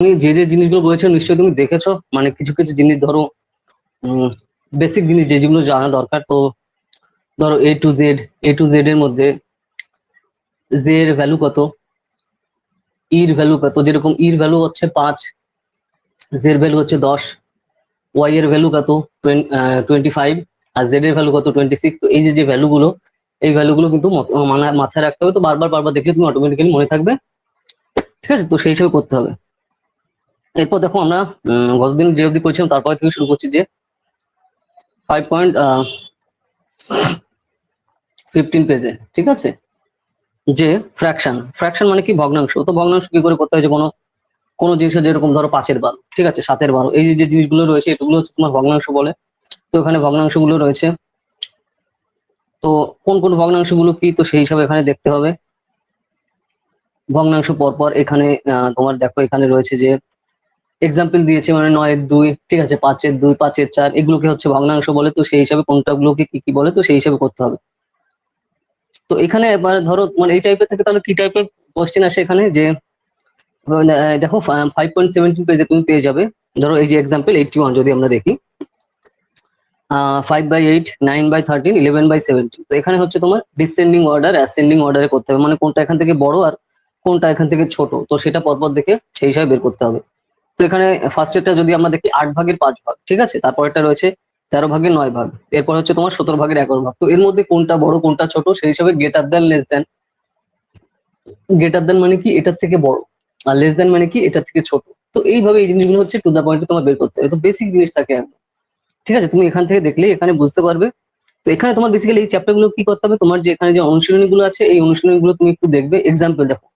তুমি যে যে জিনিসগুলো বলেছো নিশ্চয়ই তুমি দেখেছো, মানে কিছু কিছু জিনিস ধরো বেসিক জিনিস যেগুলো জানা দরকার। তো ধরো এ টু জেড এর মধ্যে জে এর ভ্যালু কত, ইর ভ্যালু কত, যেরকম ইর ভ্যালু হচ্ছে 5, জে এর ভ্যালু হচ্ছে 10, ওয়াই এর ভ্যালু কত 25, আর জেড এর ভ্যালু কত 26। তো এই যে যে ভ্যালুগুলো, এই ভ্যালুগুলো কিন্তু মাথায় রাখতে হবে। তো বারবার বারবার দেখলে তুমি অটোমেটিক্যালি মনে থাকবে। ঠিক আছে, তো সেই হিসেবে করতে হবে। এরপর দেখো আমরা গতদিন যে অবধি করেছিলাম তারপর থেকে শুরু করছি যে 5.15 পেজে। ঠিক আছে, যে ফ্র্যাকশন, ফ্র্যাকশন মানে কি ভগ্নাংশ। তো ভগ্নাংশ কি করে করতে হয়, যে কোনো কোনো জিনিসের যেরকম ধরো 5-12, ঠিক আছে, 7-12, এই যে জিনিসগুলো রয়েছে এগুলো হচ্ছে তোমার ভগ্নাংশ বলে। তো এখানে ভগ্নাংশগুলো রয়েছে, তো কোন কোন ভগ্নাংশগুলো কি, তো সেই হিসাবে এখানে দেখতে হবে ভগ্নাংশ পরপর। এখানে তোমার দেখো এখানে রয়েছে যে এক্সাম্পল দিয়েছে, মানে 9-2, ঠিক আছে, 5-2, 5-4, এগুলোকে হচ্ছে ভগ্নাংশ বলে। তো সেই হিসাবে কোনটাগুলোকে কি কি বলে, তো সেই হিসাবে করতে হবে। তো এখানে এবার ধরো মানে এই টাইপের থেকে তাহলে কি টাইপের কোশ্চেন আসে এখানে, যে দেখো 5.17 পেজে তুমি পেয়ে যাবে। ধরো এই যে এক্সাম্পল 81 যদি আমরা দেখি, 5/8, 9/13, 11/17। তো এখানে হচ্ছে তোমার ডিসেন্ডিং অর্ডার অ্যাসেন্ডিং অর্ডারে করতে হবে, মানে কোনটা এখান থেকে বড় আর কোনটা এখান থেকে ছোট, তো সেটা পরপর দেখে সেই হিসাবে বের করতে হবে। তো এখানে ফার্স্ট এটা যদি আমরা দেখি 8/5 ভাগ, ঠিক আছে, তারপর এটা রয়েছে 13/9 ভাগ, এরপর হচ্ছে তোমার 17/11 ভাগ। তো এর মধ্যে কোনটা বড় কোনটা ছোট সেই হিসাবে greater than less than. Greater than মানে কি এটার থেকে বড়, আর লেস দেন মানে কি এটার থেকে ছোট। তো এইভাবে এই জিনিসগুলো হচ্ছে টু দা পয়েন্টে তোমার বের করতে হবে। তো বেসিক জিনিস থাকে একদম। ঠিক আছে, তুমি এখান থেকে দেখলে এখানে বুঝতে পারবে। তো এখানে তোমার বেসিক্যালি এই চ্যাপ্টার গুলো কি করতে হবে, তোমার যে এখানে যে অনুশীলনী গুলো আছে এই অনুশীলনী গুলো তুমি একটু দেখবে। এক্সাম্পল দেখো,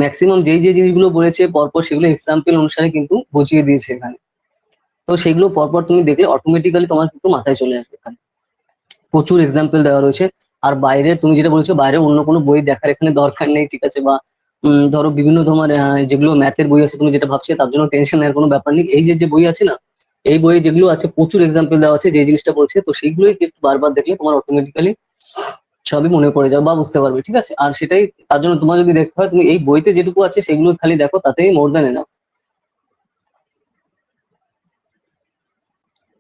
ম্যাক্সিমাম যেই যে জিনিসগুলো বলেছে পরপর সেগুলো এক্সাম্পল অনুসারে কিন্তু বুঝিয়ে দিয়েছে এখানে। তো সেগুলো পরপর তুমি দেখলে অটোমেটিক্যালি তোমার কিন্তু মাথায় চলে আসবে। এখানে প্রচুর এক্সাম্পল দেওয়া রয়েছে। আর বাইরে তুমি যেটা বলেছো, বাইরে অন্য কোনো বই দেখার এখানে দরকার নেই, ঠিক আছে, বা ধরো বিভিন্ন তোমার যেগুলো ম্যাথের বই আছে তুমি যেটা ভাবছো তার জন্য টেনশন নেওয়ার কোনো ব্যাপার নেই। এই যে যে বই আছে না, এই বইয়ে যেগুলো আছে প্রচুর এক্সাম্পল দেওয়া আছে যে জিনিসটা বলছে, তো সেইগুলোই একটু বারবার দেখলে তোমার অটোমেটিক্যালি সবই মনে পড়ে যাবে বা বুঝতে পারবে। ঠিক আছে, আর সেটাই তার জন্য তোমার যদি দেখতে হয় তুমি এই বইতে যেটুকু আছে সেগুলো খালি দেখো, তাতেই মোর দ্যান এনাফ।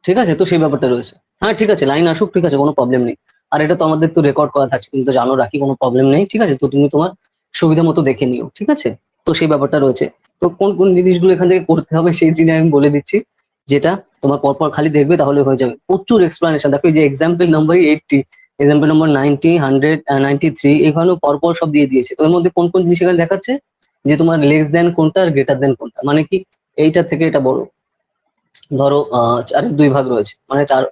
ঠিক আছে, তো সেই ব্যাপারটা রয়েছে। হ্যাঁ ঠিক আছে, লাইন আসুক, ঠিক আছে, কোনো প্রবলেম নেই। আর এটা তো আমাদের তো রেকর্ড করা থাকছে, তুমি তো জানো, রাখি, কোনো প্রবলেম নেই। ঠিক আছে, তো তুমি তোমার সুবিধা মতো দেখে নিও। ঠিক আছে, তো সেই ব্যাপারটা রয়েছে। তো কোন কোন জিনিসগুলো এখান থেকে করতে হবে সেই জিনিস আমি বলে দিচ্ছি, যেটা তোমার পরপর খালি দেখবে তাহলে হয়ে যাবে। প্রচুর এক্সপ্লানেশন দেখো, এই যে এক্সাম্পল নাম্বার 80, এক্সাম্পল নাম্বার 90, 100, 93, এখানেও পরপর সব দিয়ে দিয়েছে। তো এর মধ্যে কোন কোন জিনিস এখানে দেখাচ্ছে, যে তোমার লেস দেন কোনটা আর গ্রেটার দেন কোনটা, মানে কি এইটা থেকে এটা বড়। ধরো 4-2 ভাগ রয়েছে, মানে 4,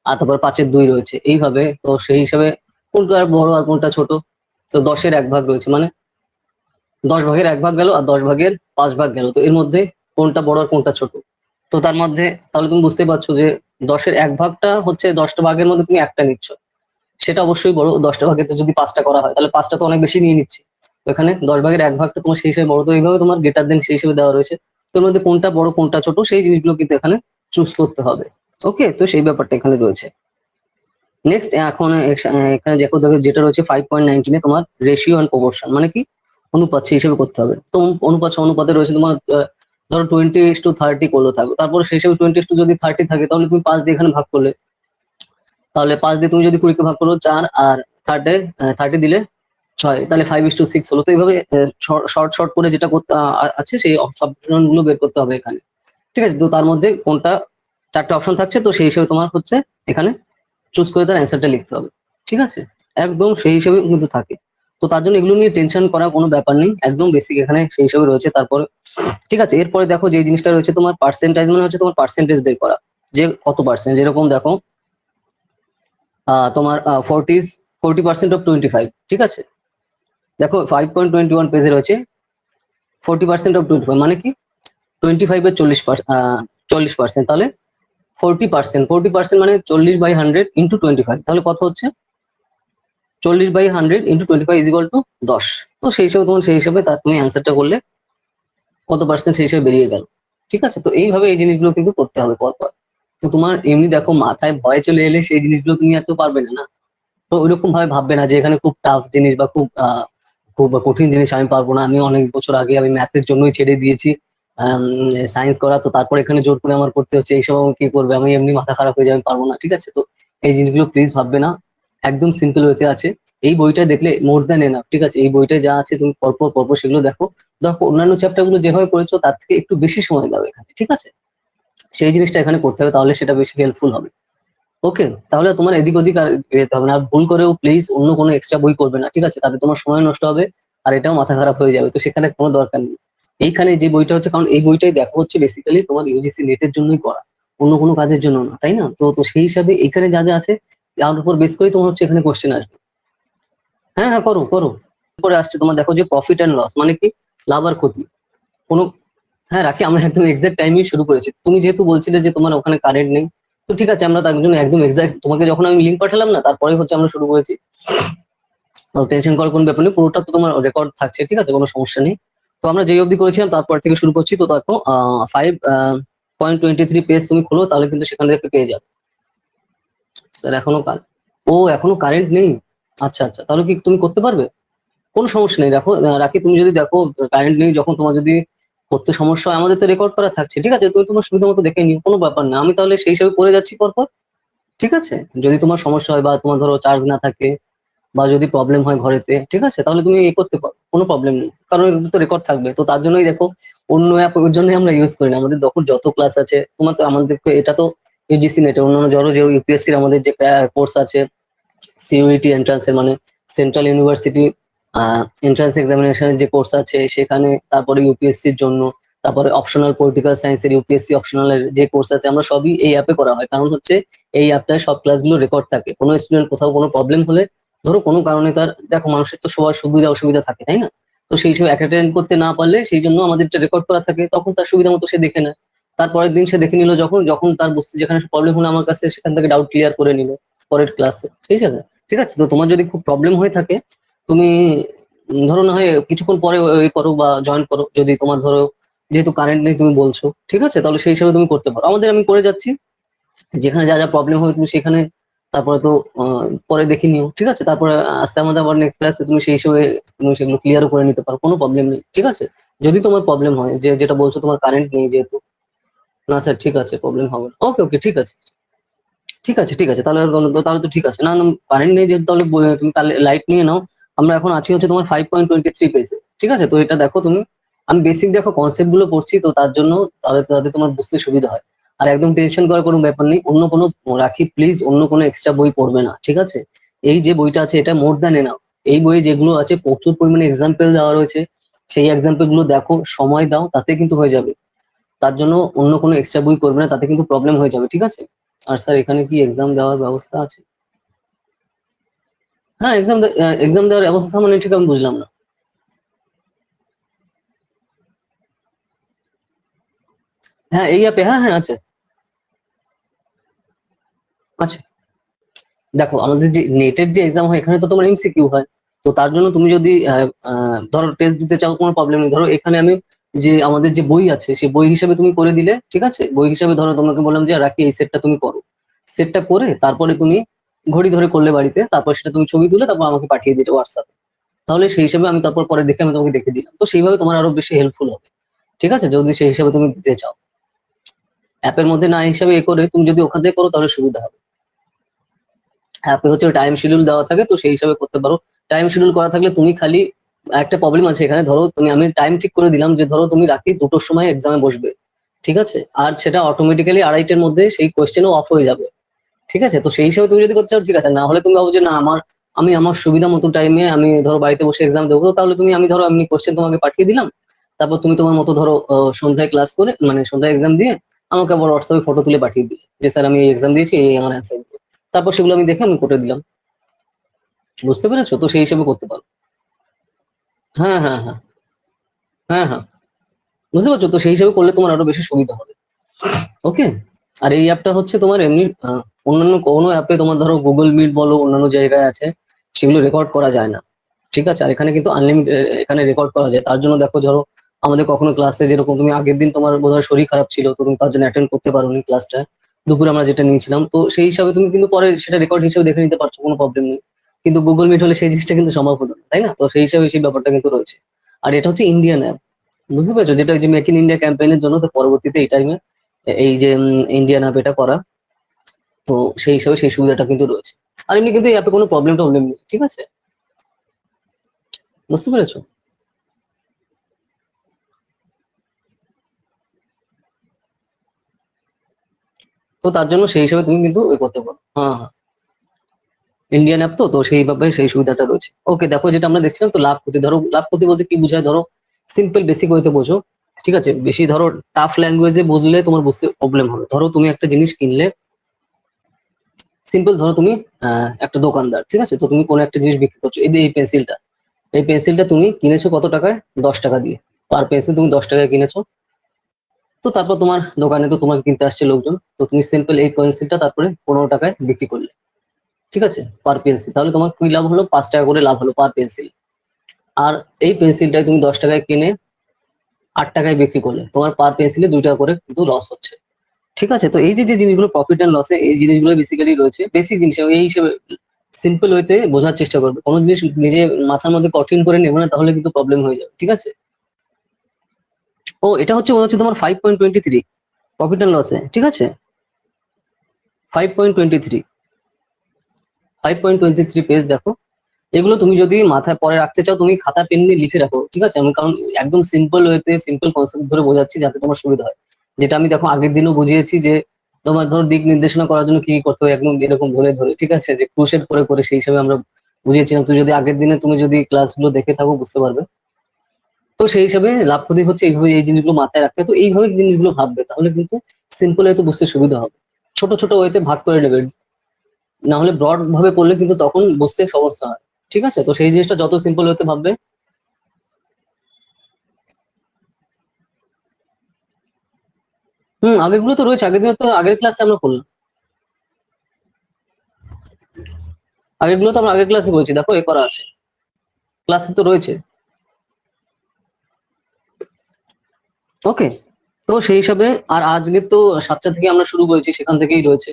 আর তারপর 5-2 রয়েছে এইভাবে। তো সেই হিসাবে কোনটা আর বড় আর কোনটা ছোট। তো 10-1 ভাগ রয়েছে, মানে 10 ভাগের 1 ভাগ গেল আর 10 ভাগের 5 ভাগ গেল। তো এর মধ্যে কোনটা বড় আর কোনটা ছোট। তো তার মধ্যে তাহলে তুমি বুঝতে পারছো যে 10-এর 1 ভাগটা হচ্ছে 10টা ভাগের মধ্যে তুমি একটা নিচ্ছ, সেটা অবশ্যই বড়। 10টা ভাগের যদি 5টা করা হয় তাহলে 5টা তো অনেক বেশি নিয়ে নিচ্ছে। তো এখানে 10 ভাগের 1 ভাগটা তোমার সেই হিসেবে বড়। তো এইভাবে তোমার গ্রেটার দেন সেই হিসেবে দেওয়া রয়েছে। তোর মধ্যে কোনটা বড় কোনটা ছোট সেই জিনিসগুলো কিন্তু এখানে চুজ করতে হবে। ওকে, তো সেই ব্যাপারটা এখানে রয়েছে। নেক্সট এখন এখানে দেখো দেখো যেটা রয়েছে 5.19 তোমার রেশিও অ্যান্ড প্রপোর্শন, মানে কি অনুপাত সেই হিসেবে করতে হবে। তো অনুপাতে রয়েছে তোমার ধরো 20:30 করলো থাকো, তারপরে সেই হিসেবে 20 যদি 30 থাকে তাহলে তুমি 5 দিয়ে এখানে ভাগ করলে, তাহলে 5 দিয়ে তুমি যদি 20 কে ভাগ করো 4, আর 30 দিলে 6, তাহলে 5:6 হলো। তো এইভাবে শর্ট শর্ট করে যেটা করতে আছে সেই অপশন গুলো বের করতে হবে এখানে। ঠিক আছে, তো তার মধ্যে কোনটা 4টে অপশন থাকছে, তো সেই হিসেবে তোমার হচ্ছে এখানে চুজ করে তার অ্যান্সারটা লিখতে হবে। ঠিক আছে, একদম সেই হিসেবে কিন্তু থাকে। তো তার জন্য এগুলো নিয়ে টেনশন করার কোনো ব্যাপার নেই, একদম বেসিক এখানে সেই হিসেবে রয়েছে। তারপরে ঠিক আছে, এরপরে দেখো যে জিনিসটা রয়েছে তোমার পার্সেন্টেজ, মানে হচ্ছে তোমার পার্সেন্টেজ বের করা, যে কত পার্সেন্ট। যেরকম দেখো তোমার 40% অফ 25, ঠিক আছে, দেখো 5.21 পেজে রয়েছে 40% অফ 25, মানে কি 25-এর 40%, তাহলে 40%, মানে 40/100 × 25, তাহলে কত হচ্ছে 40/100 × 25 = 10। তো সেই হিসাবে তোমার সেই হিসাবে তার তুমি অ্যান্সারটা করলে কত পার্সেন্ট সেই হিসাবে বেরিয়ে গেল। ঠিক আছে, তো এইভাবে এই জিনিসগুলো কিন্তু করতে হবে পরপর। তো তোমার এমনি দেখো মাথায় ভয় চলে এলে সেই জিনিসগুলো তুমি এত পারবে না। না, তো ওইরকম ভাবে ভাববে না যে এখানে খুব টাফ জিনিস বা খুব খুব কঠিন জিনিস আমি পারবো না। আমি অনেক বছর আগে আমি ম্যাথের জন্যই ছেড়ে দিয়েছি, সায়েন্স করা, তো তারপর এখানে জোর করে আমার করতে হচ্ছে, এইসব আমাকে কি করবে, আমি এমনি মাথা খারাপ হয়ে যাবে, আমি পারবো না, ঠিক আছে? তো এই জিনিসগুলো প্লিজ ভাববে না, একদম সিম্পল ওয়েতে আছে। এই বইটা দেখলে মোর দ্যান এনাফ, ঠিক আছে? এই বইটায় যা আছে তুমি পরপর পরপর সেগুলো দেখো, দেখো অন্যান্য চ্যাপ্টার গুলো যেভাবে করেছো তার থেকে একটু বেশি সময় দাও এখানে, ঠিক আছে? সেই জিনিসটা এখানে করতে হবে, তাহলে সেটা বেশি হেল্পফুল হবে। ওকে, তাহলে তোমার এদিক ওদিক আর যেতে হবে না, আর ভুল করেও প্লিজ অন্য কোনো এক্সট্রা বই করবে না, ঠিক আছে? তাতে তোমার সময় নষ্ট হবে, আর এটাও মাথা খারাপ হয়ে যাবে, তো সেখানে কোনো দরকার নেই। এইখানে যে বইটা হচ্ছে, কারণ এই বইটাই দেখো হচ্ছে বেসিক্যালি তোমার ইউজিসি নেটের জন্যই করা, অন্য কোনো কাজের জন্য না, তাই না? তো তো সেই হিসাবে এখানে যা যা আছে তার উপর বেস করেই তোমার হচ্ছে এখানে কোশ্চেন আসবে। হ্যাঁ হ্যাঁ, করো করো। পরে আসছে তোমার, দেখো যে প্রফিট অ্যান্ড লস মানে কি, লাভ আর ক্ষতি, কোনো। হ্যাঁ রাখি, আমরা একদম এক্সাক্ট টাইমেই শুরু করেছি। তুমি যেহেতু বলছিলে যে তোমার ওখানে কারেন্ট নেই, তো ঠিক আছে, আমরা তার জন্য একদম এক্সাক্ট তোমাকে যখন আমি লিঙ্ক পাঠালাম না, তারপরে হচ্ছে আমরা শুরু করেছি। তো টেনশন করার কোনো ব্যাপার নেই, পুরোটা তো তোমার রেকর্ড থাকছে, ঠিক আছে? কোনো সমস্যা নেই। তো আমরা যেই অবধি করেছিলাম তারপর থেকে শুরু করছি, তো দেখো 5.23 পেজ তুমি খোলো, তাহলে কিন্তু সেখান থেকে পেয়ে যাবে। স্যার এখনো ও এখনো কারেন্ট নেই? আচ্ছা আচ্ছা, তাহলে কি তুমি করতে পারবে? কোনো সমস্যা নেই, দেখো রাখি, তুমি যদি দেখো কারেন্ট নেই, যখন তোমার যদি করতে সমস্যা হয়, আমাদের তো রেকর্ড করা থাকছে, ঠিক আছে? তুমি তোমার সুবিধা মতো দেখে নিও, কোনো ব্যাপার না, আমি তাহলে সেই হিসাবে করে যাচ্ছি পরপর, ঠিক আছে? যদি তোমার সমস্যা হয় বা তোমার ধরো চার্জ না থাকে, বা যদি প্রবলেম হয় ঘরেতে, ঠিক আছে, তাহলে তুমি এ করতে পারো, কোনো প্রবলেম নেই, কারণ এটা তো রেকর্ড থাকবে। তো তার জন্যই দেখো, অন্য অ্যাপ ওর জন্যই আমরা ইউজ করি না, আমাদের যখন যত ক্লাস আছে তোমার, তো আমাদের তো এটা তো ইউজিসি নেটে, অন্যান্য ধরো যে ইউপিএসসির আমাদের যে কোর্স আছে, সিইউইটি এন্ট্রান্সের মানে সেন্ট্রাল ইউনিভার্সিটি এন্ট্রান্স এক্সামিনেশনের যে কোর্স আছে সেখানে, তারপরে ইউপিএসসির জন্য, তারপরে অপশনাল পলিটিক্যাল সায়েন্সের ইউপিএসসি অপশনাল যে কোর্স আছে, আমরা সবই এই অ্যাপে করা হয়, কারণ হচ্ছে এই অ্যাপটায় সব ক্লাসগুলো রেকর্ড থাকে। কোনো স্টুডেন্ট কোথাও কোনো প্রবলেম হলে, ধরো কোনো কারণে তার, দেখো মানুষের তো সবার সুবিধা অসুবিধা থাকে, তাই না? তো সেই হিসেবে অ্যাটেন্ড করতে না পারলে, সেই জন্য আমাদের রেকর্ড করা থাকে, তখন তার সুবিধা মতো সে দেখে নেয়। তারপরের দিন সে দেখে নিল, যখন যখন তার বুঝতে যেখানে প্রবলেম হলো আমার কাছে, সেখান থেকে ডাউট ক্লিয়ার করে নিল পরের ক্লাসে, ঠিক আছে? ঠিক আছে, তো তোমার যদি খুব প্রবলেম হয়ে থাকে, তুমি ধরো না হয় কিছুক্ষণ পরে ওই করো বা জয়েন করো, যদি তোমার ধরো, যেহেতু কারেন্ট নেই তুমি বলছো, ঠিক আছে, তাহলে সেই হিসাবে তুমি করতে পারো, আমাদের আমি করে যাচ্ছি, যেখানে যা যা প্রবলেম হবে তুমি সেখানে, তারপরে তো পরে দেখে নিও, ঠিক আছে? তারপরে আস্তে আমাদের আবার নেক্সট ক্লাসে তুমি সেই হিসেবে তুমি সেগুলো ক্লিয়ারও করে নিতে পারো, কোনো প্রবলেম নেই, ঠিক আছে? যদি তোমার প্রবলেম হয়, যে যেটা বলছো তোমার কারেন্ট নেই যেহেতু, না স্যার ঠিক আছে, প্রবলেম হবে না, ওকে ওকে, ঠিক আছে ঠিক আছে ঠিক আছে, তাহলে তাহলে তো ঠিক আছে, না না, কারেন্ট নেই যেহেতু, তাহলে তুমি লাইট নিয়ে নাও। আমরা এখন আছি হচ্ছে তোমার 5.23 পেজে, ঠিক আছে? তো এটা দেখো তুমি, আমি বেসিক দেখো কনসেপ্ট গুলো পড়ছি, তো তার জন্য তাহলে তাতে তোমার বুঝতে সুবিধা হয়। আর একদম টেনশন করার কোনো ব্যাপার নেই, অন্য কোনো, রাখি প্লিজ অন্য কোনো এক্সট্রা বই পড়বে না, ঠিক আছে? এই যে বইটা আছে এটা মোর দ্যান এনাফ। এই বইয়ে যেগুলো আছে প্রচুর পরিমাণে এক্সাম্পল দেওয়া রয়েছে, সেই এক্সাম্পল গুলো দেখো, সময় দাও, তাতে কিন্তু হয়ে যাবে। তার জন্য অন্য কোনো এক্সট্রা বই করবে না, তাতে কিন্তু প্রবলেম হয়ে যাবে, ঠিক আছে? আর স্যার এখানে কি এক্সাম দেওয়ার ব্যবস্থা আছে? হ্যাঁ, এক্সাম দেওয়ার ব্যবস্থা মানে ঠিক আমি বুঝলাম না। হ্যাঁ এই অ্যাপে, হ্যাঁ হ্যাঁ আছে। আচ্ছা, দেখো আমাদের যে নেটের যে এক্সাম হয়, এখানে তো তোমার এমসিকিউ হয়। তো তার জন্য তুমি যদি ধরো টেস্ট দিতে চাও, কোনো প্রবলেম নেই, ধরো এখানে আমি যে আমাদের যে বই আছে সেই বই হিসাবে তুমি করে দিলে, ঠিক আছে? বই হিসাবে ধরো তোমাকে বললাম যে রাখি এই সেটটা তুমি করো, সেটটা করে তারপরে তুমি ঘড়ি ধরে করলে বাড়িতে, তারপর সেটা তুমি ছবি তুলে তারপর আমাকে পাঠিয়ে দিলে হোয়াটসঅ্যাপে, তাহলে সেই হিসাবে আমি তারপর পরে দেখে আমি তোমাকে দেখে দিলাম, তো সেইভাবে তোমার আরো বেশি হেল্পফুল হবে, ঠিক আছে? যদি সেই হিসাবে তুমি দিতে চাও, অ্যাপের মধ্যে না হিসাবে এ করে তুমি যদি ওখান থেকে করো তাহলে সুবিধা হবে। অ্যাপে হচ্ছে টাইম শিডিউল দেওয়া থাকে, তো সেই হিসাবে করতে পারো। টাইম শিডিউল করা থাকলে তুমি খালি, একটা প্রবলেম আছে এখানে, ধরো তুমি, আমি টাইম ঠিক করে দিলাম যে ধরো তুমি রাখি 2টোর সময় এক্সামে বসবে, ঠিক আছে? আর সেটা অটোমেটিক্যালি 2:30-এর মধ্যে সেই কোয়েশ্চেনও অফ হয়ে যাবে, ঠিক আছে? তো সেই হিসাবে তুমি যদি করতে চাও ঠিক আছে, না হলে তুমি ভাবো যে না আমি আমার সুবিধা মতো টাইমে আমি ধরো বাড়িতে বসে এক্সাম দেবো, তো তাহলে তুমি, আমি ধরো এমনি কোয়েশ্চেন তোমাকে পাঠিয়ে দিলাম, তারপর তুমি তোমার মতো ধরো সন্ধ্যায় ক্লাস করে, মানে সন্ধ্যায় এক্সাম দিয়ে আমাকে আবার হোয়াটসঅ্যাপে ফটো তুলে পাঠিয়ে দিলে যে স্যার আমি এই এক্সাম দিয়েছি, এই আমার অ্যান্সার, তারপর সেগুলো আমি দেখে আমি করে দিলাম। বুঝতে পেরেছো? তো সেই হিসেবে করতে পারো। হ্যাঁ হ্যাঁ হ্যাঁ, হ্যাঁ হ্যাঁ, বুঝতে পারছো? তো সেই হিসেবে করলে তোমার আরো বেশি সুবিধা হবে। ওকে। আর এই অ্যাপটা হচ্ছে তোমার এমনি অন্যান্য কোনো অ্যাপে তোমার ধরো গুগল মিট বলো, অন্যান্য জায়গায় আছে, সেগুলো রেকর্ড করা যায় না, ঠিক আছে? আর এখানে কিন্তু আনলিমিটেড, এখানে রেকর্ড করা যায়। তার জন্য দেখো, ধরো আমাদের কখনো ক্লাসে যেরকম তুমি আগের দিন তোমার বোধহয় শরীর খারাপ ছিল, তো তুমি তার জন্য অ্যাটেন্ড করতে পারোনি ক্লাসটা, দুপুরে আমরা যেটা নিয়েছিলাম, তো সেই হিসাবে তুমি কিন্তু পরে সেটা রেকর্ড হিসেবে দেখে নিতে পারছো, কোনো প্রবলেম নেই। কিন্তু গুগল মিট হলে সেই জিনিসটা কিন্তু সম্ভব হতো না, তাই না? তো সেই হিসাবে সেই ব্যাপারটা কিন্তু রয়েছে। আর এটা হচ্ছে ইন্ডিয়ান অ্যাপ, বুঝতে পেরেছো? যেটা ওই যে মেক ইন ইন্ডিয়া ক্যাম্পেইনের জন্য, তো পরবর্তীতে এই টাইমে এই যে ইন্ডিয়ান অ্যাপ এটা করা, তো সেই হিসাবে সেই সুবিধাটা কিন্তু রয়েছে। আর এমনি কিন্তু এই অ্যাপে কোনো প্রবলেম টবলেম নেই, ঠিক আছে? বুঝতে পেরেছো? তো তার জন্য সেই হিসাবে তুমি কিন্তু এ করতে পারো। হ্যাঁ, হ্যাঁ, ইন্ডিয়ান অ্যাপ, তো তো সেইভাবে সেই সুবিধাটা রয়েছে। ওকে, দেখো যেটা আমরা দেখছিলাম, তো লাভ ক্ষতি, ধরো লাভ ক্ষতি বলতে কি বোঝায়, ধরো সিম্পল বেসিক ওয়েতে বোঝো, ঠিক আছে? বেশি ধরো টাফ ল্যাঙ্গুয়েজে বুঝলে তোমার বুঝতে প্রবলেম হবে। ধরো তুমি একটা জিনিস কিনলে, সিম্পল ধরো তুমি একটা দোকানদার, ঠিক আছে? তো তুমি কোনো একটা জিনিস বিক্রি করছো, এই যে এই পেন্সিলটা, এই পেন্সিলটা তুমি কিনেছো কত টাকায়? 10 টাকা দিয়ে। পার পেন্সিল তুমি 10 টাকায় কিনেছো। তো তারপর তোমার দোকানে তো তোমার কিনতে আসছে লোকজন, তো তুমি সিম্পল এই পেন্সিলটা তারপরে 15 টাকায় বিক্রি করলে, ঠিক আছে? পার পেন্সিল, তাহলে তোমার কি লাভ হলো? 5 টাকা করে লাভ হলো পার পেন্সিল। আর এই পেন্সিলটাই তুমি 10 টাকায় কিনে 8 টাকায় বিক্রি করলে, তোমার পার পেন্সিলে 2 টাকা করে কিন্তু লস হচ্ছে, ঠিক আছে? তো এই যে যে জিনিসগুলো প্রফিট অ্যান্ড লসে, এই জিনিসগুলো বেসিক্যালি রয়েছে, বেসিক জিনিস, এই হিসেবে সিম্পল ওয়েতে বোঝার চেষ্টা করবে। কোনো জিনিস নিজে মাথার মধ্যে কঠিন করে নেবে না, তাহলে কিন্তু প্রবলেম হয়ে যাবে, ঠিক আছে? ও, এটা হচ্ছে মনে হচ্ছে তোমার 5.23 প্রফিট অ্যান্ড লসে, ঠিক আছে? 5.23, 5.23 পেজ দেখো। এগুলো তুমি যদি মাথায় পরে রাখতে চাও, তুমি খাতা পেন নিয়ে লিখে রাখো, ঠিক আছে? আমি কারণ একদম সিম্পল ওয়েতে সিম্পল কনসেপ্ট ধরে বোঝাচ্ছি, যাতে তোমার সুবিধা হয়। যেটা আমি দেখো আগের দিনও বুঝিয়েছি, যে তোমার ধরো দিক নির্দেশনা করার জন্য কি কি করতে হবে, একদম এরকম ধরে ধরে, ঠিক আছে? যে ক্রুশেড করে করে সেই হিসাবে আমরা বুঝিয়েছিলাম। তো যদি আগের দিনে তুমি যদি ক্লাসগুলো দেখে থাকো, বুঝতে পারবে। তো সেই হিসাবে লাভ ক্ষতি হচ্ছে এইভাবে, এই জিনিসগুলো মাথায় রাখতে হয়। তো এইভাবে জিনিসগুলো ভাববে, তাহলে কিন্তু সিম্পল ওয়েতে বুঝতে সুবিধা হবে। ছোট ছোট ওয়েতে ভাগ করে নেবে, না হলে ব্রড ভাবে করলে কিন্তু তখন বুঝতে সমস্যা হয়, ঠিক আছে? তো সেই জিনিসটা যত সিম্পল ওয়েতে ভাববে। আগের গুলো তো রয়েছে, আগের দিনে তো আগের ক্লাসে আমরা করলাম। আগের গুলো তো আমরা আগের ক্লাসে করেছি, দেখো এ করা আছে, ক্লাসে তো রয়েছে। ওকে, তো সেই হিসাবে, আর আজকে তো 7টা থেকে আমরা শুরু করেছি, সেখান থেকেই রয়েছে।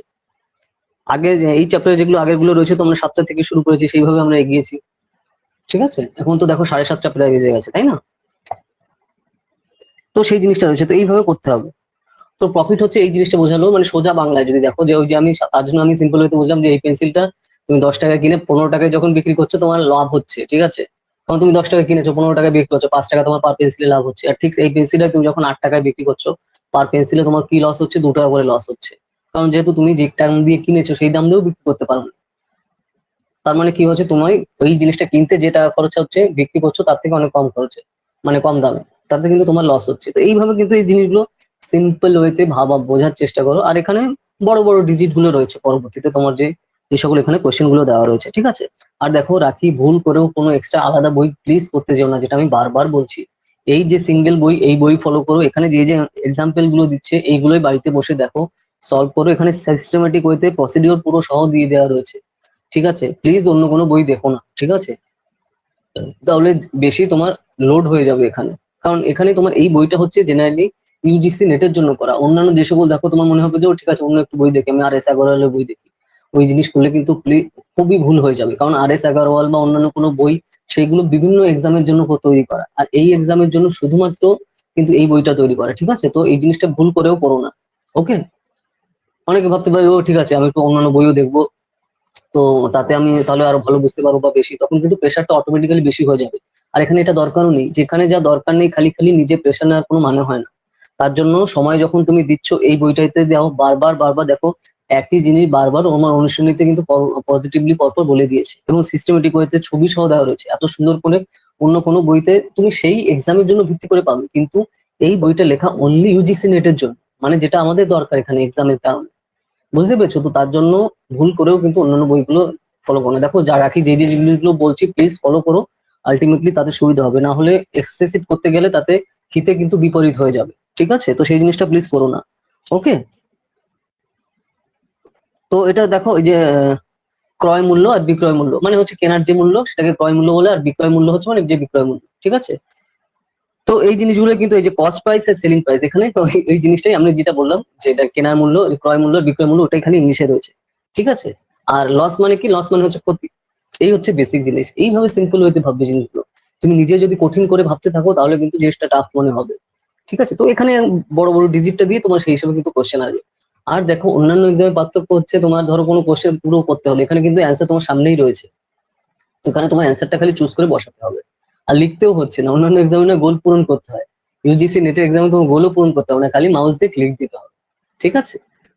আগে এই চ্যাপ্টারে যেগুলো আগের গুলো রয়েছে, তো আমরা 7টা থেকে শুরু করেছি, সেইভাবে আমরা এগিয়েছি, ঠিক আছে? এখন তো দেখো 7:30 প্রায় বেজে গেছে, তাই না? তো সেই জিনিসটা রয়েছে, তো এইভাবে করতে হবে। তো প্রফিট হচ্ছে এই জিনিসটা বোঝালো, মানে সোজা বাংলায় যদি দেখো, যে ওই যে আমি তার জন্য আমি সিম্পল হইতে বুঝলাম, যে এই পেন্সিলটা তুমি 10 টাকায় কিনে 15 টাকায় যখন বিক্রি করছো, তোমার লাভ হচ্ছে, ঠিক আছে? কারণ তুমি 10 টাকা কিনেছো, 15 টাকায় বিক্রি করছো, 5 টাকা তোমার পার পেন্সিলে লাভ হচ্ছে। আর ঠিক এই পেন্সিলটা তুমি যখন 8 টাকায় বিক্রি করছো, পার পেন্সিলে তোমার কি লস হচ্ছে? 2 টাকা করে লস হচ্ছে। কারণ যেহেতু তুমি যে দাম দিয়ে কিনেছো, সেই দাম দিয়েও বিক্রি করতে পারো না। তার মানে কি হচ্ছে, তোমার ওই জিনিসটা কিনতে যে টাকা খরচ হচ্ছে, বিক্রি করছো তার থেকে অনেক কম খরচে, মানে কম দামে, তাতে কিন্তু তোমার লস হচ্ছে। তো এইভাবে কিন্তু এই জিনিসগুলো সিম্পল ওয়েতে ভাবা, বোঝার চেষ্টা করো। আর এখানে বড় বড় ডিজিট গুলো রয়েছে, পরবর্তীতে তোমার যে যে সকল এখানে কোশ্চেন গুলো দেওয়া রয়েছে, ঠিক আছে? আর দেখো রাখি, ভুল করেও কোনো এক্সট্রা আলাদা বই প্লিজ করতে যেও না, যেটা আমি বারবার বলছি। এই যে সিঙ্গেল বই, এই বই ফলো করো। এখানে যে যে এক্সাম্পল গুলো দিচ্ছে, এইগুলোই বাড়িতে বসে দেখো, সলভ করো। এখানে সিস্টেমেটিক ওয়েতে প্রসিডিওর পুরো সহ দিয়ে দেওয়া রয়েছে, ঠিক আছে? প্লিজ অন্য কোনো বই দেখো না, ঠিক আছে? তাহলে বেশি তোমার লোড হয়ে যাবে এখানে। কারণ এখানে তোমার এই বইটা হচ্ছে জেনারেলি ইউজিসি নেটের জন্য করা। অন্যান্য যে সকল দেখো, তোমার মনে হবে যে ও ঠিক আছে, অন্য একটু বই দেখি, আমি RS আগরওয়ালের বই দেখি, ওই জিনিস করলে কিন্তু খুবই ভুল হয়ে যাবে। কারণ RS আগরওয়াল বা অন্যান্য কোনো বই, সেগুলো বিভিন্ন এক্সামের জন্য তৈরি করা, আর এই এক্সামের জন্য শুধুমাত্র কিন্তু এই বইটা তৈরি করা, ঠিক আছে? তো এই জিনিসটা ভুল করেও করো না, ওকে? অনেকে ভাবতে পারে, ও ঠিক আছে, আমি একটু অন্যান্য বইও দেখবো, তো তাতে আমি তাহলে আরো ভালো বুঝতে পারবো বা বেশি, তখন কিন্তু প্রেশারটা অটোমেটিক্যালি বেশি হয়ে যাবে। আর এখানে এটা দরকারও নেই, যেখানে যা দরকার নেই খালি খালি নিজে প্রেশার নেওয়ার কোনো মানে হয় না। তার জন্য সময় যখন তুমি দিচ্ছ, এই বইটাতে দাও, বারবার বারবার দেখো, একই জিনিস বারবার আমার অনুশীলনীতে কিন্তু পজিটিভলি পরপর বলে দিয়েছে, এবং সিস্টেমেটিক ওয়েতে ছবি সহ দেওয়া রয়েছে এত সুন্দর করে। অন্য কোনো বইতে তুমি সেই এক্সামের জন্য ভিত্তি করে পাবে, কিন্তু এই বইটা লেখা অনলি ইউজিসি নেটের জন্য, মানে যেটা আমাদের দরকার এখানে এক্সামের কারণে। বুঝতে পেরেছো? তো তার জন্য ভুল করেও কিন্তু অন্যান্য বইগুলো ফলো করো না। দেখো যা রাখি, যে যে জিনিসগুলো বলছি প্লিজ ফলো করো, আলটিমেটলি তাতে সুবিধা হবে। না হলে এক্সেসিভ করতে গেলে তাতে হিতে কিন্তু বিপরীত হয়ে যাবে, ঠিক আছে? তো সেই জিনিসটা প্লিজ করো না, ওকে? তো এটা দেখো, এই যে ক্রয় মূল্য আর বিক্রয় মূল্য, মানে হচ্ছে কেনার যে মূল্য সেটাকে ক্রয় মূল্য বলে, আর বিক্রয় মূল্য হচ্ছে মানে যে বিক্রয় মূল্য, ঠিক আছে? তো এই জিনিসগুলো কিন্তু, এই যে কস্ট প্রাইস আর সেলিং প্রাইস, এখানে তো এই জিনিসটাই আমি যেটা বললাম, যে এটা কেনার মূল্য, ক্রয় মূল্য, বিক্রয় মূল্য, ওটাই খালি ইংলিশে রয়েছে, ঠিক আছে? আর লস মানে কি? লস মানে হচ্ছে ক্ষতি। এই হচ্ছে বেসিক জিনিস, এইভাবে সিম্পল ওয়েতে ভাববে জিনিসগুলো। তুমি নিজে যদি কঠিন করে ভাবতে থাকো তাহলে কিন্তু জিনিসটা টাফ মনে হবে। ঠিক আছে, তো এখানে বড় বড় ডিজিটটা দিয়ে তোমার সেই হিসাবে কিন্তু কোশ্চেন আসবে। আর দেখো অন্যান্য এক্সামে পার্থক্য হচ্ছে, তোমার ধরো কোনো কোশ্চেন পুরো করতে হলে এখানে কিন্তু অ্যান্সার তোমার সামনেই রয়েছে, তো এখানে তোমার অ্যান্সারটা খালি চুজ করে বসাতে হবে, আর লিখতেও হচ্ছে না। অন্যান্য এক্সামে না গোল পূরণ করতে হয়, ইউজিসি নেটের এক্সামে তোমার গোলও পূরণ করতে হবে না, খালি মাউস দিয়ে ক্লিক দিতে হবে। ঠিক আছে,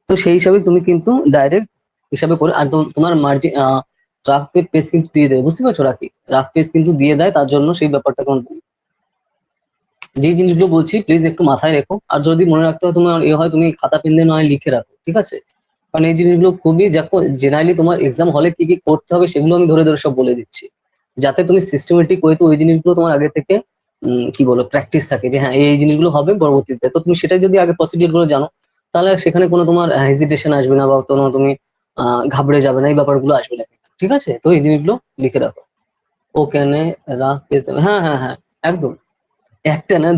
তো সেই হিসাবে তুমি কিন্তু ডাইরেক্ট হিসাবে করে, আর তোমার মার্জিন রাফ পেজ কিন্তু দিয়ে দেবে, বুঝতে পারছো? রাফ পেজ কিন্তু দিয়ে দেয়, তার জন্য সেই ব্যাপারটা তোমার যে জিনিসগুলো বলছি প্লিজ একটু মাথায় রেখো, আর যদি মনে রাখতে হয় তোমার হয় তুমি খাতা পেন দিয়ে নয় লিখে রাখো। ঠিক আছে, কারণ এই জিনিসগুলো খুবই দেখো, জেনারেলি তোমার এক্সাম হলে কি কি করতে হবে সেগুলো আমি ধরে ধরে সব বলে দিচ্ছি, যাতে তুমি সিস্টেমেটিক ওয়েতে ওই জিনিসগুলো তোমার আগে থেকে কি বলো প্র্যাকটিস থাকে, যে হ্যাঁ এই জিনিসগুলো হবে পরবর্তীতে। তো তুমি সেটা যদি আগে প্রসিডিউর গুলো জানো, তাহলে সেখানে কোনো তোমার হেজিটেশন আসবে না, বা কোনো তুমি ঘাবড়ে যাবে না, এই ব্যাপারগুলো আসবে না। ঠিক আছে, তো এই জিনিসগুলো লিখে রাখো। ওখানে রাফ পেজ, হ্যাঁ হ্যাঁ হ্যাঁ, একদম। একটা না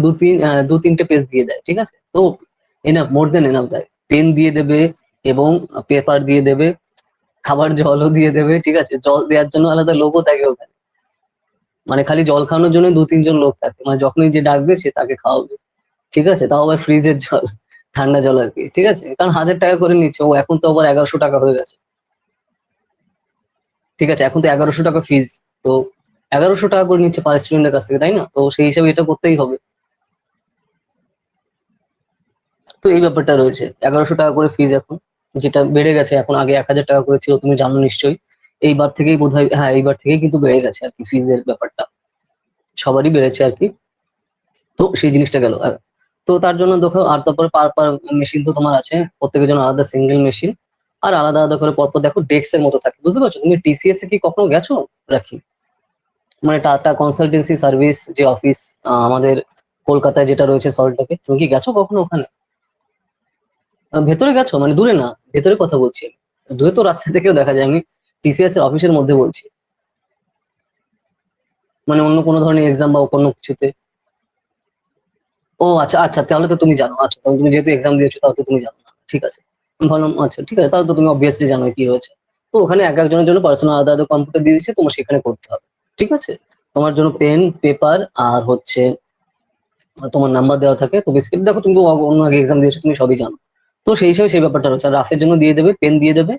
দু তিনটে পেজ দিয়ে দেয়, ঠিক আছে, তো এনাফ, মোর দেন এনাফ দেয়। পেন দিয়ে দেবে এবং পেপার দিয়ে দেবে, খাবার জলও দিয়ে দেবে। ঠিক আছে, জল দেওয়ার জন্য আলাদা লোকও থাকে ওখানে, মানে খালি জল খাওয়ানোর জন্য 2-3 জন লোক থাকে, মানে যখনই যে ডাকবে সে তাকে খাওয়াবে। ঠিক আছে, তাও আবার ফ্রিজের জল, ঠান্ডা জল আর কি। ঠিক আছে, কারণ 1000 টাকা করে নিচ্ছে ও, এখন তো আবার 1100 টাকা হয়ে গেছে। ঠিক আছে, এখন তো 1100 টাকা ফিজ, তো 1100 টাকা করে নিচ্ছে পার স্টুডেন্টের কাছ থেকে, তাই না? তো সেই হিসাবে এটা করতেই হবে। তো এই ব্যাপারটা রয়েছে, 1100 টাকা করে ফিজ এখন, যেটা বেড়ে গেছে এখন, আগে 1000 টাকা করে ছিল, তুমি জানো নিশ্চয়ই। এইবার থেকেই বোধহয়, হ্যাঁ এইবার থেকেই কিন্তু বেড়ে গেছে আর কি ফিজের ব্যাপারটা, সবারই বেড়েছে আর কি। তো সেই জিনিসটা গেল। তো তার জন্য দেখো, আর তারপরে পার পার মেশিন তো তোমার আছে, প্রত্যেকের জন্য আলাদা সিঙ্গেল মেশিন, আর আলাদা আলাদা করে পরপর দেখো ডেস্ক এর মতো থাকে, বুঝতে পারছো? তুমি টিসিএস এ কি কখনো গেছো রাখি? মানে টাটা কনসালটেন্সি সার্ভিস যে অফিস আমাদের কলকাতায় যেটা রয়েছে সল্টলেকে, তুমি কি গেছো কখনো ওখানে? ভেতরে গেছো মানে দূরে না, ভেতরে কথা বলছি আমি। দূরে তো রাস্তা থেকেও দেখা যায়, আমি টিসিএস এর অফিসের মধ্যে বলছি, মানে অন্য কোনো ধরনের এক্সাম বা কোনো কিছুতে। ও আচ্ছা আচ্ছা, তাহলে তো তুমি জানো। আচ্ছা, তাহলে তুমি যেহেতু এক্সাম দিয়েছো তাহলে তো তুমি জানো না। ঠিক আছে, আমি ভাবলাম আচ্ছা ঠিক আছে, তাহলে তো তুমি অবভিয়াসলি জানো কি হয়েছে। তো ওখানে এক একজনের জন্য পার্সোনাল আলাদা আলাদা কম্পিউটার দিয়ে দিচ্ছে, তোমার সেখানে করতে হবে। ঠিক আছে, তোমার জন্য পেন পেপার আর হচ্ছে তোমার নাম্বার দেওয়া থাকে। তো বেসিক্যালি দেখো, তুমি তো অন্য আগে এক্সাম দিয়েছো, তুমি সবই জানো। তো সেই হিসাবে সেই ব্যাপারটা রয়েছে, আর রাফের জন্য দিয়ে দেবে, পেন দিয়ে দেবে,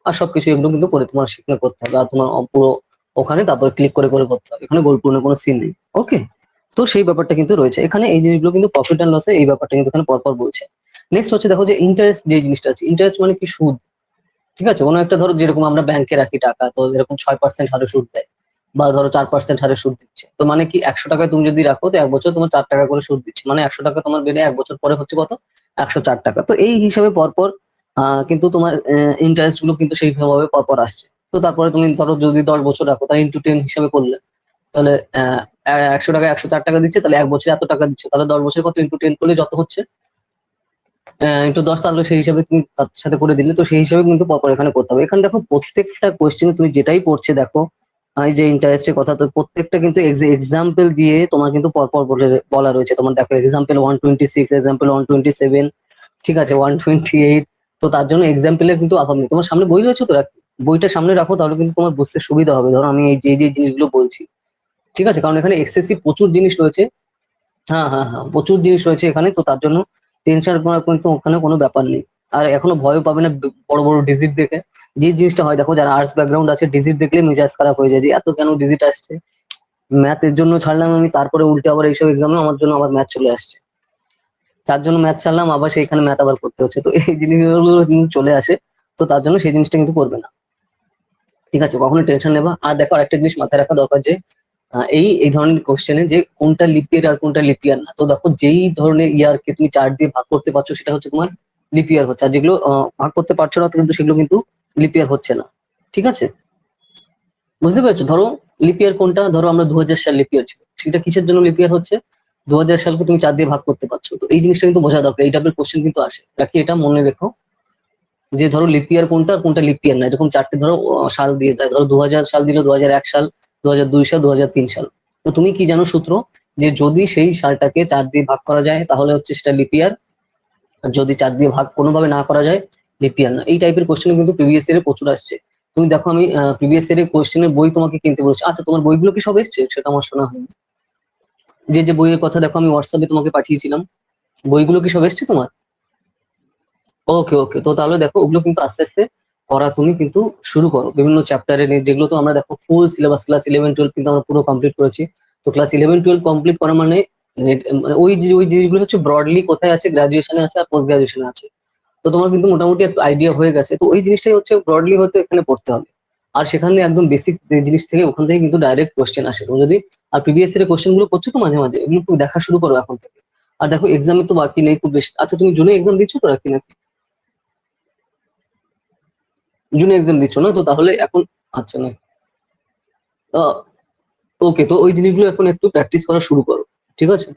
আর সবকিছু এগুলো কিন্তু করে তোমার সেখানে করতে হবে, আর তোমার পুরো ওখানে তারপর ক্লিক করে করে করতে হবে, এখানে গোল পূরণের কোনো সিন নেই। ওকে, তো সেই ব্যাপারটা কিন্তু রয়েছে এখানে, এই জিনিসগুলো কিন্তু প্রফিট অ্যান্ড লসে এই ব্যাপারটা কিন্তু এখানে পরপর বলছে। নেক্সট হচ্ছে দেখো যে ইন্টারেস্ট, যে জিনিসটা আছে, ইন্টারেস্ট মানে কি সুদ। ঠিক আছে, কোনো একটা ধরো যেরকম আমরা ব্যাংকে রাখি টাকা, তো এরকম 6% হারে সুদ দেয়, বা ধরো 4% হারে সুদ দিচ্ছে। তো মানে কি, 100 টাকায় তুমি যদি রাখো, তো 1 বছর তোমার 4 টাকা করে সুদ দিচ্ছে, মানে 100 টাকা তোমার বেড়ে 1 বছর পরে হচ্ছে কত, 104 টাকা। তো এই হিসাবে পরপর কিন্তু তোমার ইন্টারেস্ট গুলো কিন্তু সেইভাবে পরপর আসছে। তো তারপরে তুমি ধরো যদি 10 বছর রাখো, তাহলে *10 হিসাবে করলে, তাহলে 100 টাকা 104 টাকা দিচ্ছে, তাহলে 1 বছরে এত টাকা দিচ্ছে, তাহলে 10 বছর কত *10 করলে যত হচ্ছে *10, তাহলে সেই হিসাবে তুমি তার সাথে করে দিলে। তো সেই হিসাবে কিন্তু পরপর এখানে করতে হবে। এখানে দেখো প্রত্যেকটা কোশ্চেনে তুমি যেটাই পড়ছে দেখো, এই যে ইন্টারেস্টের কথা, তো প্রত্যেকটা কিন্তু এক্সাম্পল দিয়ে তোমার কিন্তু পরপর বলা রয়েছে। তোমার দেখো এক্সাম্পল 126, এক্সাম্পল 127, ঠিক আছে 128। তো তার জন্য এক্সাম্পলের কিন্তু অভাব নেই। তোমার সামনে বই রয়েছে তো, বইটা সামনে রাখো, তাহলে কিন্তু তোমার বুঝতে সুবিধা হবে। ধরো আমি এই যে যে জিনিসগুলো বলছি, ঠিক আছে, কারণ এখানে এক্সেসিভ প্রচুর জিনিস রয়েছে। হ্যাঁ হ্যাঁ হ্যাঁ, প্রচুর জিনিস রয়েছে এখানে, তো তার জন্য টেনশন করার কিন্তু ওখানে কোনো ব্যাপার নেই। আর এখনো ভয়ও পাবে না বড় বড় ডিজিট দেখে। যে জিনিসটা হয় দেখো, যারা আর্টস ব্যাকগ্রাউন্ড আছে, ডিজিট দেখলে মেজাজ খারাপ হয়ে যায়, যে এত কেন ডিজিট আসছে। ম্যাথের জন্য ছাড়লাম আমি, তারপরে উল্টে আবার এইসব এক্সামে আমার জন্য আবার ম্যাথ চলে আসছে, তার জন্য ম্যাথ ছাড়লাম, আবার সেইখানে ম্যাথ আবার করতে হচ্ছে। তো এই জিনিসগুলো কিন্তু চলে আসে, তো তার জন্য সেই জিনিসটা কিন্তু করবে না। ঠিক আছে, কখনো টেনশন নেবা। আর দেখো একটা জিনিস মাথায় রাখা দরকার, যে এই এই ধরনের কোশ্চেনে যে কোনটা লিপিয়ার আর কোনটা লিপিয়ার না। তো দেখো যেই ধরনের ইয়ারকে তুমি 4 দিয়ে ভাগ করতে পারছো, সেটা হচ্ছে তোমার লিপিয়ার হচ্ছে, আর যেগুলো ভাগ করতে পারছো না, তো কিন্তু সেগুলো কিন্তু লিপিয়ার হচ্ছে না। ঠিক আছে, বুঝতে পেরেছো? ধরো লিপিয়ার কোনটা, ধরো আমরা 2000 সাল লিপিয়ার ছিল, সেটা কিসের জন্য লিপিয়ার হচ্ছে, 2000 সালকে তুমি 4 দিয়ে ভাগ করতে পারছো। তো এই জিনিসটা কিন্তু বোঝা দরকার, এই টাইপের কোশ্চেন কিন্তু আসে, নাকি এটা মনে রেখো, যে ধরো লিপিয়ার কোনটা আর কোনটা লিপিয়ার না, এরকম 4টে ধরো সাল দিয়ে দেয়। ধরো 2000 সাল দিল, 2001 সাল, 2002 সাল, 2003 সাল। তো তুমি কি জানো সূত্র, যে যদি সেই সালটাকে 4 দিয়ে ভাগ করা যায় তাহলে হচ্ছে সেটা লিপিয়ার, আর যদি 4 দিয়ে ভাগ কোনোভাবে না করা যায়, লিপিয়ার না। এই টাইপের কোশ্চেন কিন্তু প্রিভিয়াস ইয়ারে প্রচুর আসছে। তুমি দেখো, আমি প্রিভিয়াস ইয়ারের কোশ্চেনের বই তোমাকে কিনতে বলছি। আচ্ছা, তোমার বইগুলো কি সব এসছে? সেটা আমার শোনা হয়নি। যে যে বইয়ের কথা দেখো আমি হোয়াটসঅ্যাপে তোমাকে পাঠিয়েছিলাম, বইগুলো কি সব এসছে তোমার? ওকে ওকে, তো তাহলে দেখো ওগুলো কিন্তু আস্তে আস্তে পড়া তুমি কিন্তু শুরু করো বিভিন্ন চ্যাপ্টারে, যেগুলো তো আমরা দেখো ফুল সিলেবাস ক্লাস 11-12 কিন্তু আমরা পুরো কমপ্লিট করেছি। তো ক্লাস 11-12 কমপ্লিট করা মানে মানে ওই জিনিসগুলো হচ্ছে ব্রডলি কোথায় আছে, গ্রাজুয়েশনে আছে আর পোস্ট গ্রাজুয়েশনে আছে। তো তোমার কিন্তু মোটামুটি একটা আইডিয়া হয়ে গেছে, তো ওই জিনিসটাই হচ্ছে ব্রডলি হয়তো এখানে পড়তে হবে। আর সেখানে একদম বেসিক জিনিস থেকে ওখান থেকে কিন্তু ডাইরেক্ট কোশ্চেন আসে। তুমি যদি আর প্রিভিয়াস এর কোশ্চেন গুলো করছো তো মাঝে মাঝে এগুলো একটু দেখা শুরু করো এখন থেকে। আর দেখো এক্সামে তো বাকি নেই খুব বেশি। আচ্ছা তুমি জুনে এক্সাম দিচ্ছ তো নাকি নাকি জুনে এক্সাম দিচ্ছ না তো তাহলে এখন? আচ্ছা না, ওকে, তো ওই জিনিসগুলো এখন একটু প্র্যাকটিস করা শুরু করো, ঠিক আছে?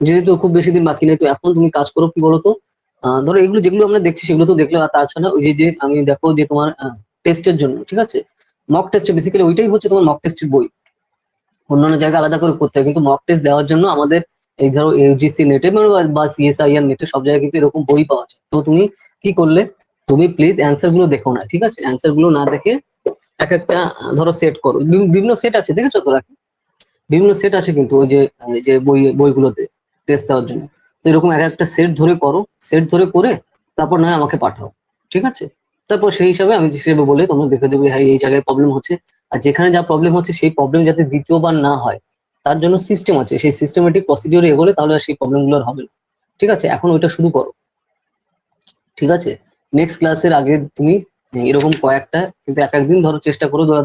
যেহেতু খুব বেশি দিন বাকি নেই, তো এখন তুমি কাজ করো কি বলতো, ধরো এগুলো যেগুলো আমরা দেখছি সেগুলো তো দেখলে, আর তাছাড়া ওই যে যে আমি দেখো যে তোমার টেস্টের জন্য, ঠিক আছে, মক টেস্টে বেসিক্যালি ওইটাই হচ্ছে তোমার মক টেস্টের বই। অন্যান্য জায়গায় আলাদা করে করতে হয়, কিন্তু মক টেস্ট দেওয়ার জন্য আমাদের এই ধরো ইউজিসি নেটে বা সিএসআইআর নেটে সব জায়গায় কিন্তু এরকম বই পাওয়া যায়। তো তুমি কি করলে, তুমি প্লিজ অ্যান্সার গুলো দেখো না, ঠিক আছে? অ্যান্সার গুলো না দেখে এক একটা ধরো সেট করো, বিভিন্ন সেট আছে দেখেছো তোরা? বিভিন্ন সেট আছে কিন্তু ওই যে যে বইগুলোতে টেস্ট দেওয়ার জন্য। তো এরকম এক একটা সেট ধরে করো, সেট ধরে করে তারপর নয় আমাকে পাঠাও, ঠিক আছে? তারপর সেই হিসাবে আমি হিসেবে বলে তোমরা দেখে দেবে হ্যাঁ এই জায়গায় প্রবলেম হচ্ছে। আর যেখানে যা প্রবলেম হচ্ছে সেই প্রবলেম যাতে দ্বিতীয়বার না হয় তার জন্য সিস্টেম আছে, সেই সিস্টেমেটিক প্রসিডিওরে এগোলে তাহলে আর সেই প্রবলেম গুলো আর হবে না। ঠিক আছে, এখন ওইটা শুরু করো, ঠিক আছে? নেক্সট ক্লাসের আগে তুমি এরকম কয়েকটা কিন্তু এক একদিন ধরো চেষ্টা করো, ধরো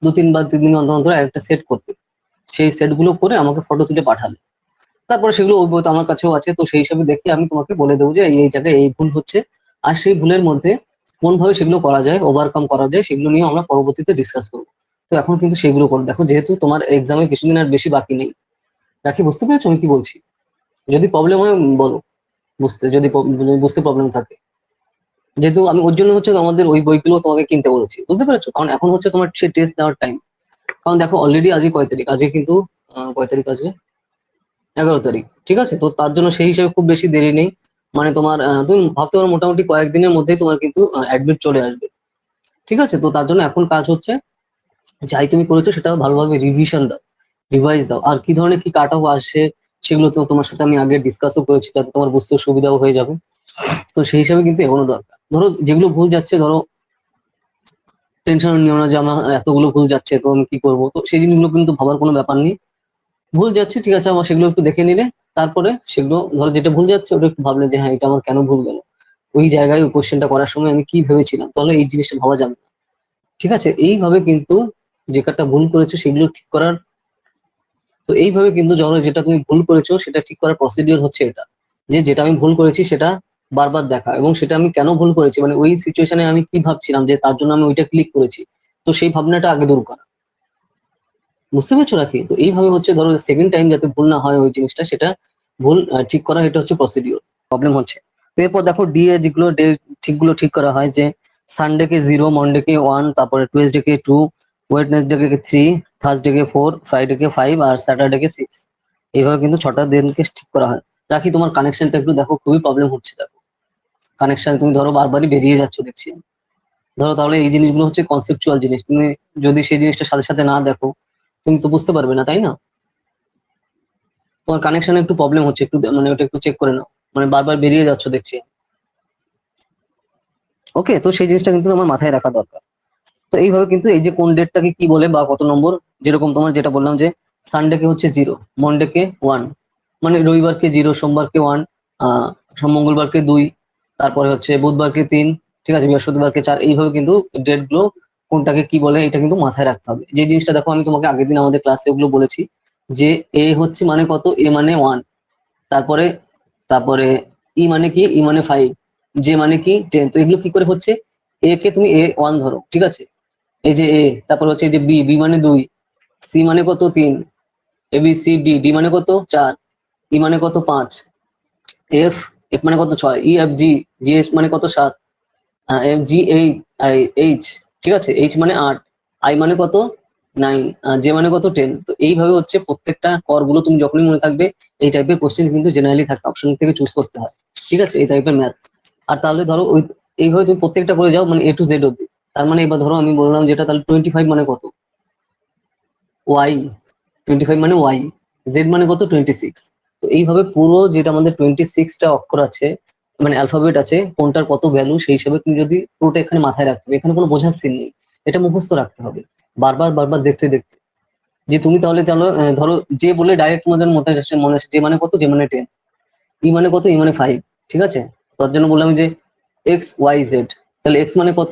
দু তিনবার 3 দিন অন্তর অন্তর একটা সেট করতে। সেই সেট গুলো করে আমাকে ফটো তুলে পাঠালে তারপরে সেগুলো ওই বই তো আমার কাছেও আছে, তো সেই হিসাবে দেখে আমি তোমাকে বলে দেবো যে এই জায়গায় এই ভুল হচ্ছে। আর সেই ভুলের মধ্যে কোন ভাবে সেগুলো করা যায়, ওভারকাম করা যায়, সেগুলো নিয়ে আমরা পরবর্তীতে ডিসকাস করবো। তো এখন কিন্তু সেগুলো করো, দেখো যেহেতু তোমার এক্সামে কিছুদিন আর বেশি বাকি নেই। রাখি, বুঝতে পেরেছো আমি কি বলছি? যদি প্রবলেম হয় বলো, যদি বুঝতে প্রবলেম থাকে। যেহেতু আমি ওর জন্য হচ্ছে আমাদের ওই বইগুলো তোমাকে কিনতে বলেছি, বুঝতে পেরেছো? কারণ এখন হচ্ছে তোমার সেই টেস্ট দেওয়ার টাইম। কারণ দেখো অলরেডি আজকে কয় তারিখ, আজকে কিন্তু কয় তারিখ আছে, 11 তারিখ, ঠিক আছে? তো তার জন্য সেই হিসেবে খুব বেশি দেরি নেই। মানে তোমার তুমি ভাবতে পারো মোটামুটি কয়েকদিনের মধ্যেই তোমার কিন্তু অ্যাডমিট চলে আসবে, ঠিক আছে? তো তার জন্য এখন কাজ হচ্ছে যাই তুমি করেছো সেটা ভালোভাবে রিভিশন দাও, রিভাইজ দাও। আর কি ধরনের কি কাট অফ আসে সেগুলো তো তোমার সাথে আমি আগে ডিসকাসও করেছি, যাতে তোমার বুঝতে সুবিধাও হয়ে যাবে। তো সেই হিসাবে কিন্তু এগোনো দরকার। ধরো যেগুলো ভুল যাচ্ছে, ধরো টেনশন নিও না যে আমার এতগুলো ভুল যাচ্ছে তো আমি কি করবো, তো সেই জিনিসগুলো কিন্তু ভাবার কোনো ব্যাপার নেই। ভুল যাচ্ছে ঠিক আছে, আমার সেগুলো একটু দেখে নিলে তারপরে সেগুলো ধরো যেটা ভুল যাচ্ছে ওটা একটু ভাবলে যে হ্যাঁ এটা আমার কেন ভুল গেল, ওই জায়গায় ওই কোশ্চেনটা করার সময় আমি কি ভেবেছিলাম, তাহলে এই জিনিসটা ভাবা যাবে না। ঠিক আছে, এইভাবে কিন্তু যে কটা ভুল করেছো সেগুলো ঠিক করার, তো এইভাবে কিন্তু ধরো যেটা তুমি ভুল করেছো সেটা ঠিক করার প্রসিডিওর হচ্ছে এটা, যে যেটা আমি ভুল করেছি সেটা বারবার দেখা, এবং সেটা আমি কেন ভুল করেছি মানে ওই সিচুয়েশনে আমি কি ভাবছিলাম যে তার জন্য আমি ওইটা ক্লিক করেছি, তো সেই ভাবনাটা আগে দূর করা। বুঝতে পারছো রাখি? তো এইভাবে হচ্ছে ধরো সেকেন্ড টাইম যাতে ভুল না হয় ওই জিনিসটা, সেটা ভুল ঠিক করা, এটা হচ্ছে প্রসিডিওর। প্রবলেম হচ্ছে, তো এরপর দেখো ডি এ যেগুলো ডে ঠিকগুলো ঠিক করা হয়, যে সানডে কে 0, মন্ডে কে 1, তারপরে টুয়েসডে কে 2, ওয়েডনেসডে কে 3, থার্সডে কে 4, ফ্রাইডে কে 5 আর স্যাটারডে কে 6। এইভাবে কিন্তু 6টা দিনকে ঠিক করা হয়। রাখি তোমার কানেকশনটা একটু দেখো, খুবই প্রবলেম হচ্ছে দেখো, কানেকশন তুমি ধরো বারবারই বেরিয়ে যাচ্ছ দেখছি আমি। ধরো তাহলে এই জিনিসগুলো হচ্ছে কনসেপচুয়াল জিনিস, তুমি যদি সেই জিনিসটা সাথে সাথে না দেখো তুমি তো বুঝতে পারবে না, তাই না? তোমার কানেকশনে একটু প্রবলেম হচ্ছে, একটু মানে ওটা একটু চেক করে নাও, মানে বারবার বেরিয়ে যাচ্ছ দেখছি। ওকে, তো সেই জিনিসটা কিন্তু তোমার মাথায় রাখা দরকার। তো এইভাবে কিন্তু এই যে কোন ডেটটাকে কি বলে বা কত নম্বর, যেরকম তোমার যেটা বললাম যে সানডে কে হচ্ছে 0, মন্ডে কে 1, মানে রবিবারকে 0, সোমবারকে 1, মঙ্গলবারকে 2, তারপরে হচ্ছে বুধবারকে 3, ঠিক আছে, বৃহস্পতিবারকে 4। এইভাবে কিন্তু ডেট গুলো কোনটাকে কি বলে এটা কিন্তু মাথায় রাখতে হবে। যে জিনিসটা দেখো আমি তোমাকে আগের দিন আমাদের ক্লাসে ওগুলো বলেছি, যে এ হচ্ছে মানে কত, এ মানে 1, তারপরে তারপরে ই মানে কি, ই মানে 5, জে মানে কি 10। তো এগুলো কি করে হচ্ছে, এ কে তুমি A1 ধরো, ঠিক আছে, এই যে এ, তারপর হচ্ছে এই যে বি, বি মানে 2, সি মানে কত 3, A B C D, D মানে কত 4, ই মানে কত 5, এফ, এফ মানে কত 6, E F G, G S মানে কত 7, এফ জি এইচ, ঠিক আছে, এইচ মানে 8, আই মানে কত 9, জে মানে কত 10। তো এইভাবে হচ্ছে প্রত্যেকটা করগুলো তুমি যখনই মনে থাকবে, এই টাইপের কোশ্চেন কিন্তু জেনারেলি থাকে, অপশন থেকে চুজ করতে হয়, ঠিক আছে, এই টাইপের ম্যাথ। আর তাহলে ধরো ওই এইভাবে তুমি প্রত্যেকটা করে যাও মানে A to Z অব্দি। তার মানে এবার ধরো আমি বললাম যেটা, তাহলে 25 মানে কত, ওয়াই, 25 মানে ওয়াই, জেড মানে কত 26। তো এইভাবে পুরো যেটা আমাদের 26টা অক্ষর আছে মানে অ্যালফাবেট আছে কোনটার কত ভ্যালু সেই হিসাবে তুমি যদি পুরোটা এখানে মাথায় রাখতে হবে, এখানে কোনো বোঝার সিন নেই, এটা মুখস্থ রাখতে হবে বারবার বারবার দেখতে দেখতে। যে তুমি তাহলে জানো ধরো যে বলে ডাইরেক্ট তোমাদের মধ্যে আসছে মনে আসছে যে মানে কত, যে মানে 10, ই মানে কত, ই মানে 5, ঠিক আছে। তার জন্য বললাম যে এক্স ওয়াই জেড, তাহলে এক্স মানে কত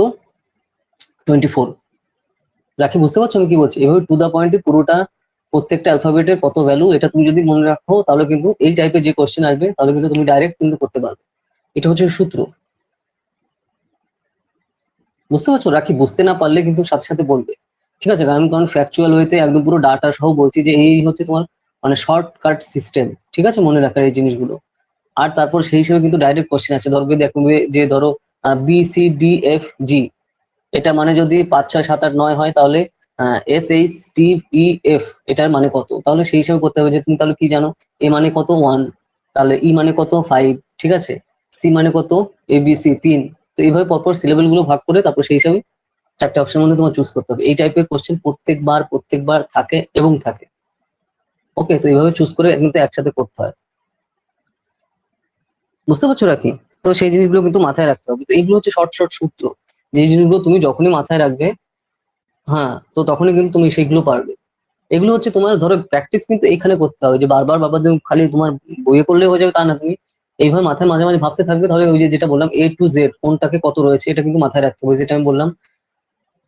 24। রাখি বুঝতে পারছো আমি কি বলছি? এভাবে টু দা পয়েন্টে পুরোটা প্রত্যেকটা অ্যালফাবেটের কত ভ্যালু এটা তুমি যদি মনে রাখো তাহলে কিন্তু এই টাইপের যে কোশ্চেন আসবে তাহলে কিন্তু তুমি ডাইরেক্ট কিন্তু করতে পারবে। এটা হচ্ছে সূত্র, বুঝতে পারছো? রাখি বুঝতে না পারলে কিন্তু সাথে সাথে বলবে, ঠিক আছে? কারণ ফ্যাকচুয়াল ওয়েতে একদম পুরো ডাটা সহ বলছি যে এই হচ্ছে তোমার মানে শর্টকাট সিস্টেম, ঠিক আছে, মনে রাখার এই জিনিসগুলো। আর তারপর সেই হিসেবে কিন্তু ডাইরেক্ট কোশ্চেন আছে, ধরবে দেখবে যে ধরো BCDFG, এটা মানে যদি 5 6 7 8 9 হয় তাহলে SHTEF এটার মানে কত, তাহলে সেই হিসাবে করতে হবে যে তুমি তাহলে কি জানো, এ মানে কত 1, তাহলে ই মানে কত 5, ঠিক আছে, সি মানে কত ABC 3। তো এইভাবে পরপর সিলেবেল গুলো ভাগ করে তারপর সেই হিসাবে 4টে অপশনের মধ্যে তোমার চুজ করতে হবে। এই টাইপের কোশ্চেন প্রত্যেকবার প্রত্যেকবার থাকে এবং থাকে। ওকে, তো এইভাবে চুজ করে কিন্তু একসাথে করতে হয়, বুঝতে পারছো রাখি? তো সেই জিনিসগুলো কিন্তু মাথায় রাখতে হবে। তো এইগুলো হচ্ছে শর্ট শর্ট সূত্র, যে জিনিসগুলো তুমি যখনই মাথায় রাখবে, হ্যাঁ, তো তখনই কিন্তু তুমি সেইগুলো পারবে। এগুলো হচ্ছে তোমার ধরো প্র্যাকটিস কিন্তু এখানে করতে হবে, যে বারবার বারবার তুমি খালি তোমার বইয়ে পড়লে হয়ে যাবে তা না, তুমি এইভাবে মাথায় মাঝে মাঝে ভাবতে থাকবে। তাহলে ওই যে যেটা বললাম A to Z কোনটাকে কত রয়েছে এটা কিন্তু মাথায় রাখতে হবে। যেটা আমি বললাম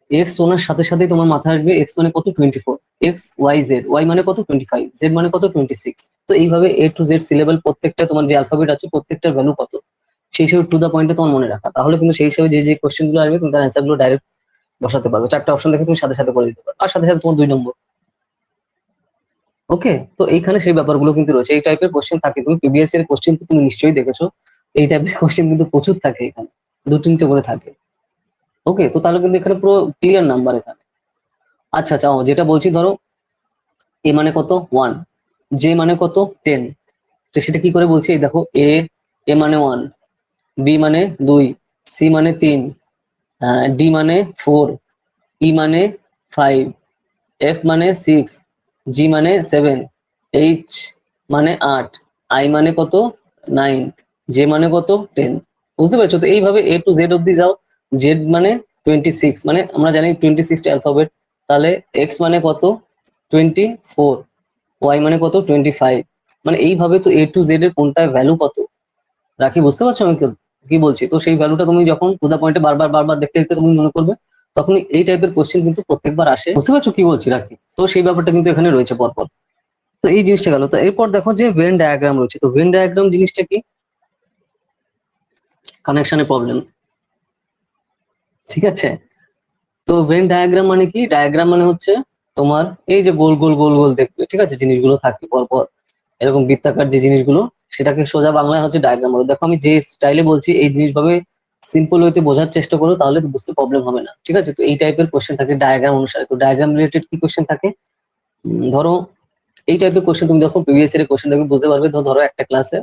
এক্স ওনার সাথে সাথে তোমার মাথায় আসবে এক্স মানে কত 24, এক্স ওয়াই জেড, ওয়াই মানে কত 25, জেড মানে কত 26। তো এইভাবে A to Z সিলেবল প্রত্যেকটা তোমার যে অ্যালফাবেট আছে প্রত্যেকটার ভ্যালু কত সেই হিসেবে টু দা পয়েন্টে তোমার মনে রাখা, তাহলে কিন্তু সেই হিসেবে যে যে কোশ্চেন গুলো আসবে তুমি তার অ্যান্সার গুলো ডাইরেক্ট বসাতে পারবে। 4টে অপশন দেখে তুমি সাথে সাথে করে দিতে পারবে, আর সাথে সাথে তোমার 2 নম্বর। ওকে, তো এইখানে সেই ব্যাপারগুলো কিন্তু রয়েছে, এই টাইপের কোশ্চেন থাকে। তুমি প্রিভিয়াস এর কোশ্চেন তো তুমি নিশ্চয়ই দেখেছো, এই টাইপের কোশ্চেন কিন্তু প্রচুর থাকে এখানে, 2 3টে করে থাকে। ওকে, তো তাহলে কিন্তু এখানে পুরো ক্লিয়ার নাম্বার এখানে। আচ্ছা আচ্ছা, যেটা বলছি ধরো এ মানে কত 1, জে মানে কত 10, তো সেটা কি করে বলছি? এই দেখো এ, এ মানে 1, বি মানে 2, সি মানে 3, ডি মানে 4, ই মানে 5, এফ মানে 6, জি মানে 7, এইচ মানে 8, আই মানে কত 9, জে মানে কত 10। বুঝতে পারছো? তো এইভাবে A to Z অব্দি যাও। জেড মানে 26, মানে আমরা জানি 26টা অ্যালফাবেট, তাহলে এক্স মানে কত 24, ওয়াই মানে কত 25, মানে এইভাবে তো A to Z এর কোনটার ভ্যালু কত রাখি, বুঝতে পারছো আমি কি বলছি? তো সেই ভ্যালুটা তুমি যখন টু দা পয়েন্টে বারবার বারবার দেখতে দেখতে তুমি মনে করবে, তখন এই টাইপের কোশ্চেন কিন্তু প্রত্যেকবার আসে, বুঝতে পারছো কি বলছি রাখি? তো সেই ব্যাপারটা কিন্তু এখানে রয়েছে পরপর। তো এই জিনিসটা গেল। তো এরপর দেখো যে ভেন ডায়াগ্রাম রয়েছে। তো ভেন ডায়াগ্রাম জিনিসটা কি? কানেকশনের প্রবলেম, ঠিক আছে। তো ভেন ডায়াগ্রাম মানে কি? ডায়াগ্রাম মানে হচ্ছে তোমার এই যে গোল গোল গোল গোল দেখবে, ঠিক আছে, জিনিসগুলো থাকে পরপর এরকম বৃত্তাকার যে জিনিসগুলো, সেটাকে সোজা বাংলায় হচ্ছে ডায়াগ্রাম বলে। দেখো আমি যে স্টাইলে বলছি এই জিনিসভাবে সিম্পল ওয়েতে বোঝার চেষ্টা করো, তাহলে তো বুঝতে প্রবলেম হবে না, ঠিক আছে। তো এই টাইপের কোশ্চেন থাকে ডায়াগ্রাম অনুসারে। তো ডায়াগ্রাম রিলেটেড কি কোশ্চেন থাকে? ধরো এই টাইপের কোশ্চেন তুমি যখন প্রিভিয়াস এর কোশ্চেন দেখবে বুঝতে পারবে। তো ধরো একটা ক্লাসে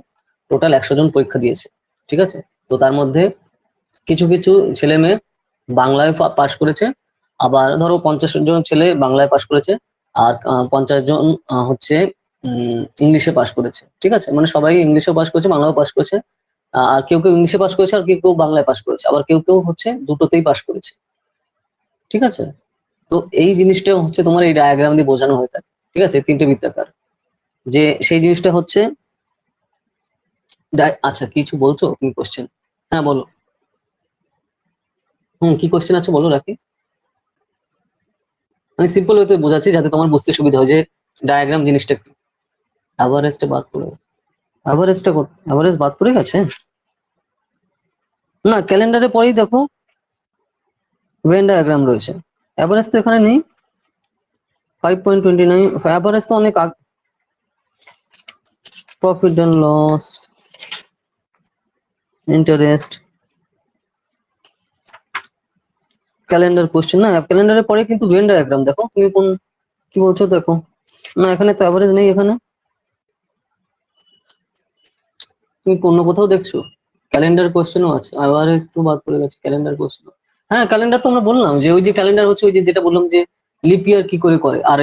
টোটাল 100 জন পরীক্ষা দিয়েছে, ঠিক আছে। তো তার মধ্যে কিছু কিছু ছেলে মেয়ে বাংলায় পাশ করেছে, আবার ধরো 50 জন ছেলে বাংলায় পাশ করেছে, আর 50 জন হচ্ছে ইংলিশে পাশ করেছে, ঠিক আছে। মানে সবাই ইংলিশে পাশ করেছে, বাংলাও পাশ করেছে। আর কেউ কেউ ইংলিশে পাশ করেছে, আর কেউ কেউ বাংলায় পাশ করেছে, আবার কেউ কেউ হচ্ছে দুটোতেই পাশ করেছে, ঠিক আছে। তো এই জিনিসটা হচ্ছে তোমার এই ডায়াগ্রাম দিয়ে বোঝানো হয়ে থাকে, ঠিক আছে, 3টে বৃত্তাকার। যে সেই জিনিসটা হচ্ছে আচ্ছা কিছু বলছো তুমি কোশ্চেন? হ্যাঁ বলো। কি কোশ্চেন আছে বলো রাখি। আমি সিম্পল ওয়েতে বোঝাচ্ছি যাতে তোমার বুঝতে সুবিধা হয় যে ডায়াগ্রাম জিনিসটা কি। অ্যাভারেজটা বাদ পড়ে গেছে। অ্যাভারেজ বাদ পড়ে গেছে? না, ক্যালেন্ডারে পরেই দেখো ভেন ডায়াগ্রাম রয়েছে, অ্যাভারেজ তো এখানে নেই। 5.29 অ্যাভারেজ তো অনেক profit and loss, interest, calendar question না, ক্যালেন্ডারের পরে কিন্তু ভেন ডায়াগ্রাম। দেখো তুমি কোন কি বলছো দেখো। না, এখানে তো অ্যাভারেজ নেই এখানে, তুমি অন্য কোথাও দেখছো? ক্যালেন্ডার কোশ্চেনও আছে, অ্যাভারেজ তো বাদ পড়ে গেছে, ক্যালেন্ডার কোশ্চেন। হ্যাঁ ক্যালেন্ডার তো আমরা বললাম যে ওই যে ক্যালেন্ডার হচ্ছে ওই যে যেটা বললাম যে লিপ ইয়ার কি করে করে, আর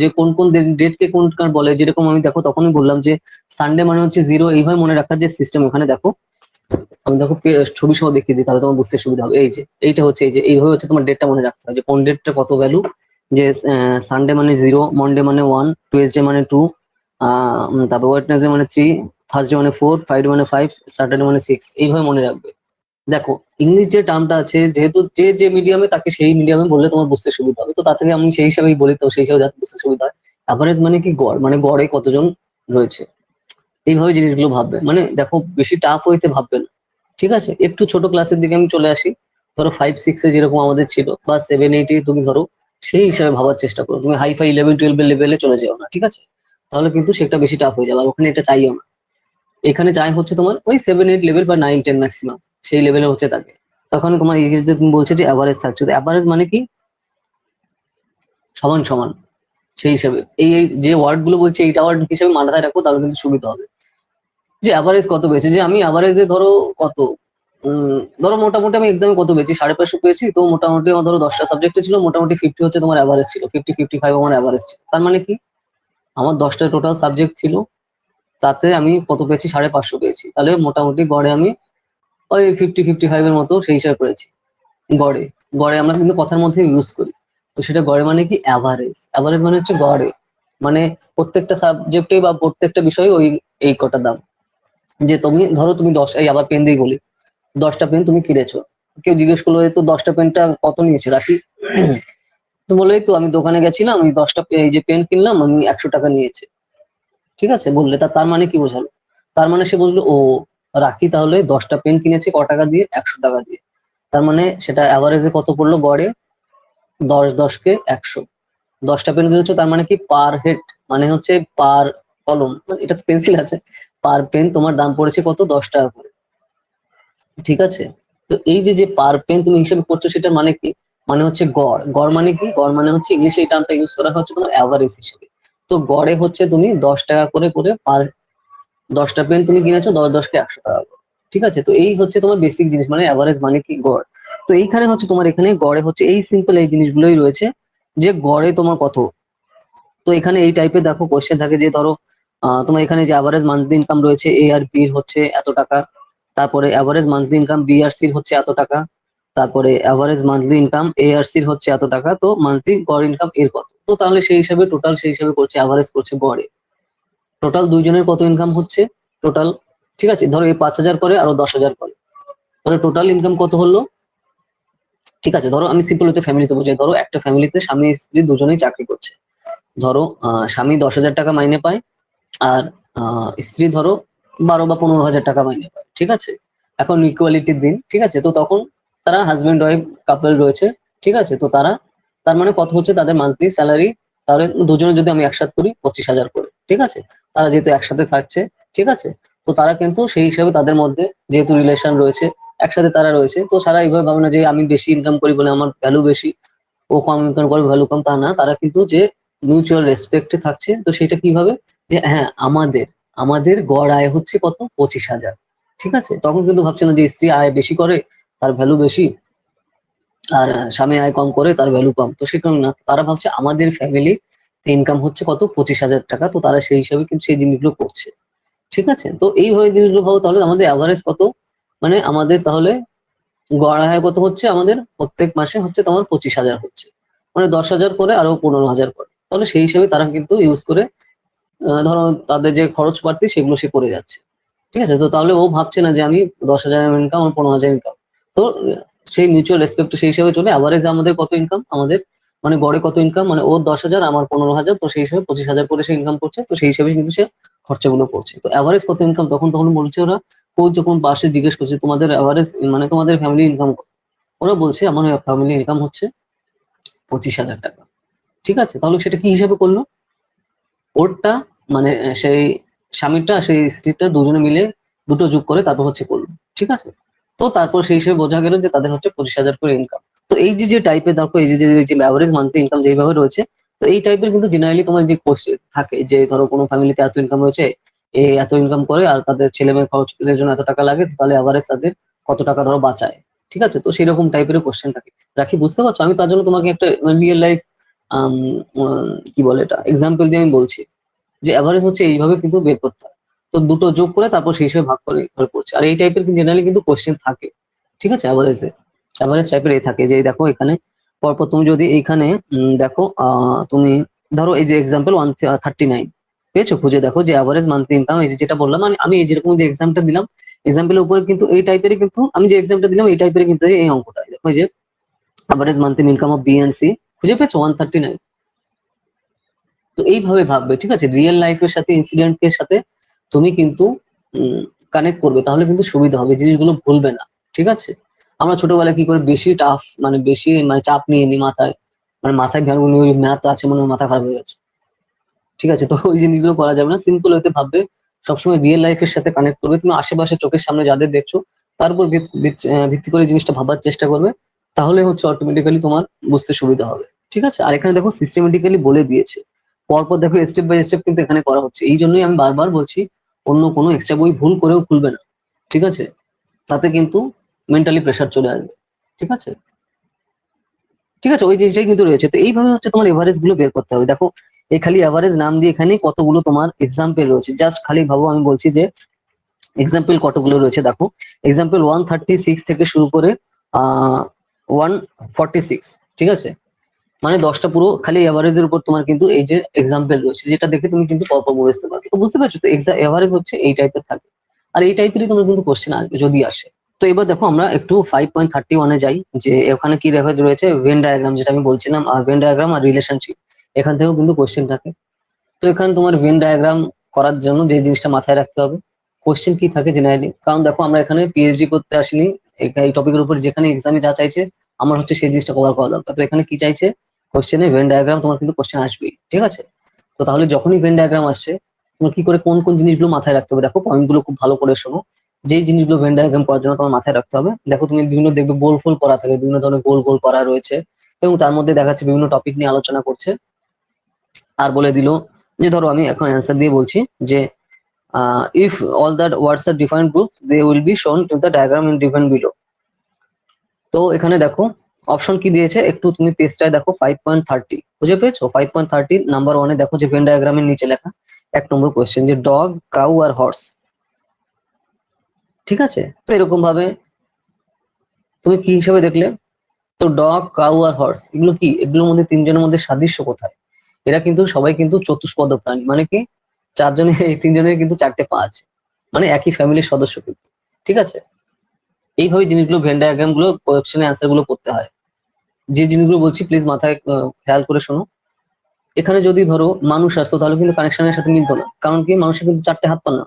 যে কোন কোন ডেটকে কোন কার বলে, যেরকম আমি দেখো তখনই বললাম যে সানডে মানে হচ্ছে 0, এইভাবে মনে রাখার যে সিস্টেম এখানে দেখো। আমি দেখো ছবি সহ দেখিয়ে দিই, তাহলে তোমার বুঝতে সুবিধা হবে। এই যে এইটা হচ্ছে, এই যে এইভাবে হচ্ছে তোমার ডেটটা মনে রাখতে হবে, যে কোন ডেটটা কত ভ্যালু, যে সানডে মানে 0, মন্ডে মানে 1, টুয়েসডে মানে 2, তারপর ওয়েডনেসডে মানে 3, থার্সডে মানে 4, ফ্রাইডে মানে 5, স্যাটারডে মানে 6, এইভাবে মনে রাখবে। দেখো ইংলিশ যে টার্মটা আছে, যেহেতু যে যে মিডিয়ামে তাকে সেই মিডিয়ামে বললে তোমার বুঝতে সুবিধা হবে, তো তার থেকে আমি সেই হিসাবেই বলি, তো সেই হিসাবে যাতে বুঝতে সুবিধা হয়। অ্যাভারেজ মানে কি গড়, মানে গড়ে কতজন রয়েছে, এইভাবে জিনিসগুলো ভাববে। মানে দেখো বেশি টাফ হইতে ভাববে না, ঠিক আছে। একটু ছোট ক্লাসের দিকে আমি চলে আসি, ধরো 5-6 এ যেরকম আমাদের ছিল, বা 7-8 এ তুমি ধরো সেই হিসাবে ভাবার চেষ্টা করো, তুমি হাই ফাই 11-12 এর লেভেলে চলে যেও না, ঠিক আছে। তাহলে কিন্তু সেটা বেশি টাফ হয়ে যাবে, আর ওখানে এটা চাইও না। এখানে চাই হচ্ছে তোমার ওই 7-8 লেভেল বা 9-10 ম্যাক্সিমাম, সেই লেভেলে হচ্ছে থাকে। তখন তোমার এই যে তুমি বলছো যে অ্যাভারেজ থাকছে, তো অ্যাভারেজ মানে কি সমান সমান, সেই হিসাবে এই এই যে ওয়ার্ড গুলো বলছি এইটা ওয়ার্ড হিসেবে মাথায় রাখো, তাহলে কিন্তু সুবিধা হবে। যে অ্যাভারেজ কত পেয়েছে, যে আমি অ্যাভারেজে ধরো কত, ধরো মোটামুটি আমি এক্সামে কত পেয়েছি, 550 পেয়েছি, তো মোটামুটি আমার ধরো 10টা সাবজেক্টে ছিল, মোটামুটি 50 হচ্ছে তোমার অ্যাভারেজ ছিল, 50-55 আমার অ্যাভারেজ ছিল। তার মানে কি আমার 10টা টোটাল সাবজেক্ট ছিল, তাতে আমি কত পেয়েছি, 550 পেয়েছি, তাহলে মোটামুটি গড়ে আমি ওই 50-55 এর মতো সেই হিসাবে করেছি। গড়ে, গড়ে আমরা কিন্তু কথার মধ্যে ইউজ করি, তো সেটা গড়ে মানে কি অ্যাভারেজ, অ্যাভারেজ মানে হচ্ছে গড়ে, মানে প্রত্যেকটা সাবজেক্টে বা প্রত্যেকটা বিষয়ে ওই এই কটা দাম। যে তুমি ধরো তুমি 10, এই আবার পেন দিয়ে বলি, 10টা পেন তুমি কিনেছো, কেউ জিজ্ঞেস করলো যে তো 10টা পেনটা কত নিয়েছে রাখি, তো বলে তো আমি দোকানে গেছিলাম, আমি 10টা এই যে পেন কিনলাম, আমি 100 টাকা নিয়েছে, ঠিক আছে বললে, তার মানে কি বোঝালো, তার মানে সে বুঝলো ও রাখি তাহলে 10টা পেন কিনেছে ক টাকা দিয়ে, 100 টাকা দিয়ে। তার মানে সেটা অ্যাভারেজে কত পড়লো গড়ে, 10 × 10 = 100। 10টা পেন কিনেছো, তার মানে কি পার হেড, মানে হচ্ছে পার কলম, মানে এটা তো পেন্সিল আছে, পার পেন তোমার দাম পড়েছে কত, 10 টাকা করে, ঠিক আছে। তো এই যে যে পার পেন তুমি হিসেবে করছো, সেটার মানে কি, মানে হচ্ছে গড়। গড় মানে কি, গড় মানে হচ্ছে ইংলিশে এই টার্মটা ইউজ করা হচ্ছে তোমার অ্যাভারেজ হিসেবে। তো গড়ে হচ্ছে তুমি 10 টাকা করে করে পার, 10টা পেন তুমি কিনেছো, 10-10 কে 100 টাকা করে, ঠিক আছে। তো এই হচ্ছে তোমার বেসিক জিনিস, মানে অ্যাভারেজ মানে কি গড়। তো এইখানে হচ্ছে তোমার এখানে গড়ে হচ্ছে এই সিম্পল এই জিনিসগুলোই রয়েছে, যে গড়ে তোমার কত। তো এখানে এই টাইপের দেখো কোশ্চেন থাকে, যে ধরো তোমার এখানে যে অ্যাভারেজ মান্থলি ইনকাম রয়েছে এ আর বি হচ্ছে এত টাকা, তারপরে অ্যাভারেজ মান্থলি ইনকাম বি আর সির হচ্ছে এত টাকা, তারপরে অ্যাভারেজ মান্থলি ইনকাম এ আর সির হচ্ছে এত টাকা, তো মান্থলি গড় ইনকাম এর কত। তো তাহলে সেই হিসাবে টোটাল সেই হিসাবে করছে, অ্যাভারেজ করছে গড়ে, টোটাল দুইজনের কত ইনকাম হচ্ছে টোটাল, ঠিক আছে। ধরো এই 5,000 করে আরো 10,000 করে, তাহলে টোটাল ইনকাম কত হলো, ঠিক আছে। ধরো আমি সিম্পল হচ্ছে ফ্যামিলিতে বোঝাই, ধরো একটা ফ্যামিলিতে স্বামী স্ত্রী দুজনেই চাকরি করছে, ধরো স্বামী 10,000 টাকা মাইনে পায়, আর স্ত্রী ধরো 12 বা 15 হাজার টাকা মাইনে পায়, ঠিক আছে। এখন ইকুয়ালিটির দিন, ঠিক আছে, তো তখন তারা হাজবেন্ড ওয়াইফ কাপল রয়েছে, ঠিক আছে। তো তারা, তার মানে কত হচ্ছে তাদের মান্থলি স্যালারি, তাহলে দুজনে যদি আমি একসাথে করি 25,000 করে, ঠিক আছে। তারা যেহেতু একসাথে থাকছে, ঠিক আছে, তো তারা কিন্তু সেই হিসাবে তাদের মধ্যে যেহেতু রিলেশন রয়েছে, একসাথে তারা রয়েছে, তো তারা এইভাবে ভাবে না যে আমি বেশি ইনকাম করি বলে আমার ভ্যালু বেশি, ও কম ইনকাম করে ভ্যালু কম, তা না। তারা কিন্তু যে মিউচুয়াল রেসপেক্টে থাকছে, তো সেটা কিভাবে, যে হ্যাঁ আমাদের আমাদের গড় আয় হচ্ছে কত, 25,000, ঠিক আছে। তখন কিন্তু ভাবছে না যে স্ত্রী আয় বেশি করে তার ভ্যালু বেশি, আর স্বামী আয় কম করে তার ভ্যালু কম, তো সেরকম না। তারা ভাবছে আমাদের ফ্যামিলি ইনকাম হচ্ছে কত, 25,000 টাকা, তো তারা সেই হিসাবে কিন্তু সেই জিনিসগুলো করছে, ঠিক আছে। তো এইভাবে জিনিসগুলো ভাবো, তাহলে আমাদের অ্যাভারেজ কত, মানে আমাদের তাহলে গড় আয় কত হচ্ছে, আমাদের প্রত্যেক মাসে হচ্ছে তোমার 25,000 হচ্ছে, মানে 10,000 করে আরো 15,000 করে, তাহলে সেই হিসেবে তারা কিন্তু ইউজ করে, ধরো তাদের যে খরচ বাড়তি সেগুলো সে করে যাচ্ছে, ঠিক আছে। তো তাহলে ও ভাবছে না যে আমি 10,000 ইনকাম, আমার 15,000 ইনকাম, তো সেই মিউচুয়াল রেসপেক্ট সেই হিসাবে চলে। অ্যাভারেজ আমাদের কত ইনকাম, আমাদের মানে গড়ে কত ইনকাম, মানে ওর 10,000 আমার 15,000, তো সেই হিসাবে 25,000 করে সে ইনকাম করছে, তো সেই হিসাবে কিন্তু সে খরচাগুলো করছে। তো অ্যাভারেজ কত ইনকাম, তখন তখন বলছে ওরা, ও যখন পাশে জিজ্ঞেস করছে তোমাদের অ্যাভারেজ মানে তোমাদের ফ্যামিলি ইনকাম, ওরা বলছে আমার ফ্যামিলি ইনকাম হচ্ছে 25,000 টাকা, ঠিক আছে। তাহলে সেটা কি হিসাবে করলো, ওরটা মানে সেই স্বামীরটা সেই স্ত্রীটা দুজনে মিলে দুটো যোগ করে তারপর হচ্ছে করলো, ঠিক আছে। তো তারপর সেই হিসেবে বোঝা গেল যে তাদের হচ্ছে 25,000 করে ইনকাম। তো এই যে যে টাইপের দেখো, এই যে যে অ্যাভারেজ মান্থলি ইনকাম যেভাবে রয়েছে, তো এই টাইপের কিন্তু জেনারেলি তোমার যে কোশ্চেন থাকে, যে ধরো কোনো ফ্যামিলিতে এত ইনকাম রয়েছে, এ এত ইনকাম করে আর তাদের ছেলে মেয়ের খরচের জন্য এত টাকা লাগে, তো তাহলে অ্যাভারেজ তাদের কত টাকা ধরো বাঁচায়, ঠিক আছে। তো সেরকম টাইপের কোশ্চেন থাকে, রাখি বুঝতে পারছো। আমি তার জন্য তোমাকে একটা রিয়েল লাইফ আম, কি বলে এটা এক্সাম্পল দিয়ে আমি বলছি যে অ্যাভারেজ হচ্ছে এইভাবে কিন্তু বের করতে হয়। তো দুটো যোগ করে তারপর সেই হিসেবে ভাগ করে করে করছে। আর এই টাইপের জেনারেলি কিন্তু কোশ্চেন থাকে, ঠিক আছে। অ্যাভারেজ টাইপের এই থাকে যে এই দেখো এখানে পরপর তুমি যদি এইখানে দেখো তুমি ধরো এই যে এক্সাম্পল 139 পেয়েছো, খুঁজে দেখো যে অ্যাভারেজ মান্থলি ইনকাম, এই যে যেটা বললাম মানে আমি এই যেরকম যে এক্সামটা দিলাম এক্সাম্পলের উপরে কিন্তু এই টাইপেরই কিন্তু আমি যে এক্সামটা দিলাম এই টাইপের কিন্তু এই অঙ্কটা দেখো এই যে average monthly income of B and C, খুঁজে পেয়েছো 139। তো এইভাবে ভাববে, ঠিক আছে, রিয়েল লাইফের সাথে ইনসিডেন্টের সাথে তুমি কিন্তু কানেক্ট করবে, তাহলে কিন্তু সুবিধা হবে, জিনিসগুলো ভুলবে না, ঠিক আছে। আমরা ছোটবেলায় কি করে বেশি টাফ মানে বেশি মানে চাপ নিয়ে নি মাথায়, মানে মাথায় ওই ম্যাথ আছে মনে হয় মাথা খারাপ হয়ে গেছে, ঠিক আছে। তো ওই জিনিসগুলো করা যাবে না, সিম্পল হতে ভাববে, সবসময় রিয়েল লাইফের সাথে কানেক্ট করবে, তুমি আশেপাশে চোখের সামনে যাদের দেখছো তার উপর ভিত্তি করে জিনিসটা ভাবার চেষ্টা করবে, তাহলে হচ্ছে অটোমেটিক্যালি তোমার বুঝতে সুবিধা হবে, ঠিক আছে। আর এখানে দেখো সিস্টেমেটিক্যালি বলে দিয়েছে, পরপর দেখো স্টেপ বাই স্টেপ কিন্তু এখানে করা হচ্ছে, এই জন্যই আমি বারবার বলছি অন্য কোনো এক্সট্রা বই ভুল করেও খুলবে না, ঠিক আছে, তাতে কিন্তু মেন্টালি প্রেশার চলে আসবে, ঠিক আছে। ঠিক আছে, ওই জিনিসটাই কিন্তু রয়েছে। তো এইভাবে হচ্ছে তোমার এভারেজ গুলো বের করতে হবে। দেখো এই খালি এভারেজ নাম দিয়ে এখানে কতগুলো তোমার এক্সাম্পল রয়েছে, জাস্ট খালি ভাবো, আমি বলছি যে এক্সাম্পল কতগুলো রয়েছে দেখো। এক্সাম্পল 136 থেকে শুরু করে 146, ঠিক আছে, মানে 10টা পুরো খালি এভারেজের উপর তোমার কিন্তু এই যে এক্সাম্পল রয়েছে, যেটা দেখে তুমি কিন্তু পরপর বুঝতে পারবে। তো বুঝতে পারছো তো এভারেজ হচ্ছে এই টাইপের থাকে, আর এই টাইপেরই তোমার কিন্তু কোশ্চেন আসবে যদি আসে। তো এবার দেখো আমরা একটু 5.31-এ যাই, যে ওখানে কি রেখা রয়েছে ভেন ডায়াগ্রাম, যেটা আমি বলছিলাম, আর ভেন ডায়াগ্রাম আর রিলেশনশিপ, এখান থেকেও কিন্তু কোশ্চেন থাকে। তো এখানে তোমার ভেন ডায়াগ্রাম করার জন্য যে জিনিসটা মাথায় রাখতে হবে, কোশ্চেন কি থাকে জেনারেলি, কারণ দেখো আমরা এখানে পিএইচডি করতে আসিনি, এই টপিকের উপর যেখানে এক্সামে যা চাইছে আমার হচ্ছে সেই জিনিসটা কভার করা দরকার। তো এখানে কি চাইছে, কোশ্চেনে ভেন ডায়াগ্রাম, তোমার কিন্তু কোশ্চেন আসবেই, ঠিক আছে। তো তাহলে যখনই ভেন ডায়াগ্রাম আসছে তোমার কি করে কোন কোন জিনিসগুলো মাথায় রাখতে হবে, দেখো পয়েন্টগুলো খুব ভালো করে শোনো। যেই জিনিসগুলো ভেন ডায়াগ্রাম করার জন্য তোমার মাথায় রাখতে হবে, দেখো তুমি বিভিন্ন দেখবে গোল ফোল করা থাকে, বিভিন্ন ধরনের গোল গোল করা রয়েছে, এবং তার মধ্যে দেখা যাচ্ছে বিভিন্ন টপিক নিয়ে আলোচনা করছে। আর বলে দিল যে ধরো আমি এখন অ্যান্সার দিয়ে বলছি যে if all that words are different group they will be shown to the diagram in different below. তো এখানে দেখো অপশন কি দিয়েছে, একটু তুমি পেজটায় দেখো 5.30, বুঝে পেয়েছো? 5.30 নাম্বার ওয়ানে দেখো যে ভেন ডায়াগ্রামের নিচে লেখা 1 নম্বর কোয়েশ্চেন যে ডগ, কাউ আর হর্স, ঠিক আছে। তো এরকম ভাবে তুমি কি হিসেবে দেখলে, তো ডগ, কাউ আর হর্স এগুলো কি, এগুলোর মধ্যে তিনজনের মধ্যে সাদৃশ্য কোথায়? এরা কিন্তু সবাই কিন্তু চতুষ্পদ প্রাণী, মানে কি চারজনে এই তিনজনের কিন্তু 4টে পা আছে, মানে একই ফ্যামিলির সদস্য কিন্তু, ঠিক আছে। এইভাবে জিনিসগুলো ভেন ডায়াগ্রাম গুলো কোয়েশ্চেনের অ্যান্সার গুলো করতে হয়। যে জিনিসগুলো বলছি প্লিজ মাথায় খেয়াল করে শোনো। এখানে যদি ধরো মানুষ আসতো তাহলে কিন্তু কানেকশনের সাথে মিলতো না, কারণ কি মানুষের কিন্তু 4টে হাত পা না,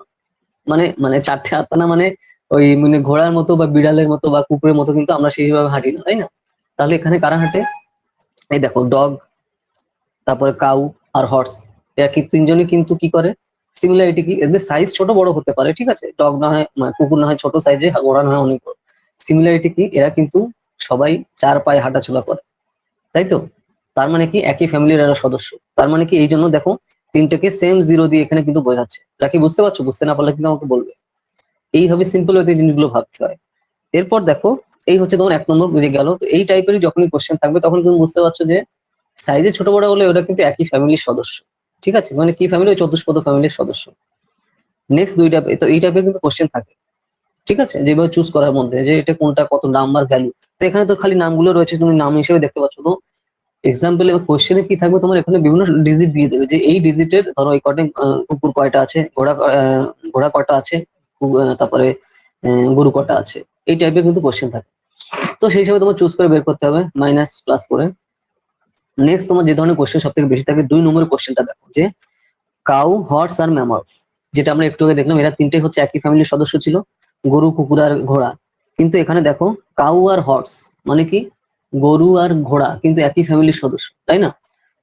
মানে মানে 4টে হাত পা না, মানে ওই মানে ঘোড়ার মতো বা বিড়ালের মতো বা কুকুরের মতো কিন্তু আমরা সেইভাবে হাঁটি না, তাই না? তাহলে এখানে কারা হাঁটে, এই দেখো ডগ, তারপরে কাউ আর হর্স, এরা কি তিনজনই কিন্তু কি করে, সিমিলারিটি কি, এদের সাইজ ছোট বড় হতে পারে, ঠিক আছে, ডগ না হয় মানে কুকুর না হয় ছোট সাইজে, ঘোড়া না হয় অনেক বড়। সিমিলারিটি কি, এরা কিন্তু সবাই 4 পায়ে হাঁটাচলা করে, তাই তো। তার মানে কি একই ফ্যামিলির এরা সদস্য, তার মানে কি এই জন্য দেখো তিনটাকে সেম জিরো দিয়ে এখানে কিন্তু বোঝাচ্ছে। রাখি বুঝতে পারছো? বুঝতে না পারলে কিন্তু আমাকে বলবে। এইভাবে সিম্পল ওয়েতে জিনিসগুলো ভাবতে হয়। এরপর দেখো এই হচ্ছে তোমার 1 নম্বর বুঝে গেল। তো এই টাইপেরই যখনই কোশ্চেন থাকবে তখন তুমি বুঝতে পারছো যে সাইজে ছোট বড় হলে ওটা কিন্তু একই ফ্যামিলির সদস্য, ঠিক আছে, মানে কি ফ্যামিলি, চতুষ্পদ ফ্যামিলির সদস্য। নেক্সট দুইটা, তো এই টাইপের কিন্তু কোশ্চেন থাকে, ঠিক আছে, যেভাবে চুজ করার মধ্যে যে এটা কোনটা কত নাম্বার ভ্যালু। তো এখানে তো খালি নামগুলো রয়েছে, তুমি নাম হিসেবে দেখতে পাচ্ছ। তো এক্সাম্পল এবার কোশ্চেনে কি থাকবে, তোমার এখানে বিভিন্ন ডিজিট দিয়ে দেবে যে এই ডিজিটের ধরো এই কটে কুকুর কয়টা আছে, ঘোড়া কয়টা আছে, তারপরে গরু কয়টা আছে, এই টাইপের কিন্তু কোশ্চেন থাকে। তো সেই হিসাবে তোমার চুজ করে বের করতে হবে মাইনাস প্লাস করে। নেক্সট তোমার যে ধরনের কোশ্চেন সব থেকে বেশি থাকে 2 নম্বরের কোশ্চেনটা দেখো যে কাউ, হর্স আর ম্যামলস, যেটা আমরা একটু আগে দেখলাম এরা তিনটেই হচ্ছে একই ফ্যামিলির সদস্য ছিল, গরু, কুকুর আর ঘোড়া। কিন্তু এখানে দেখো কাউ আর হর্স মানে কি, গরু আর ঘোড়া কিন্তু একই ফ্যামিলির সদস্য, তাই না?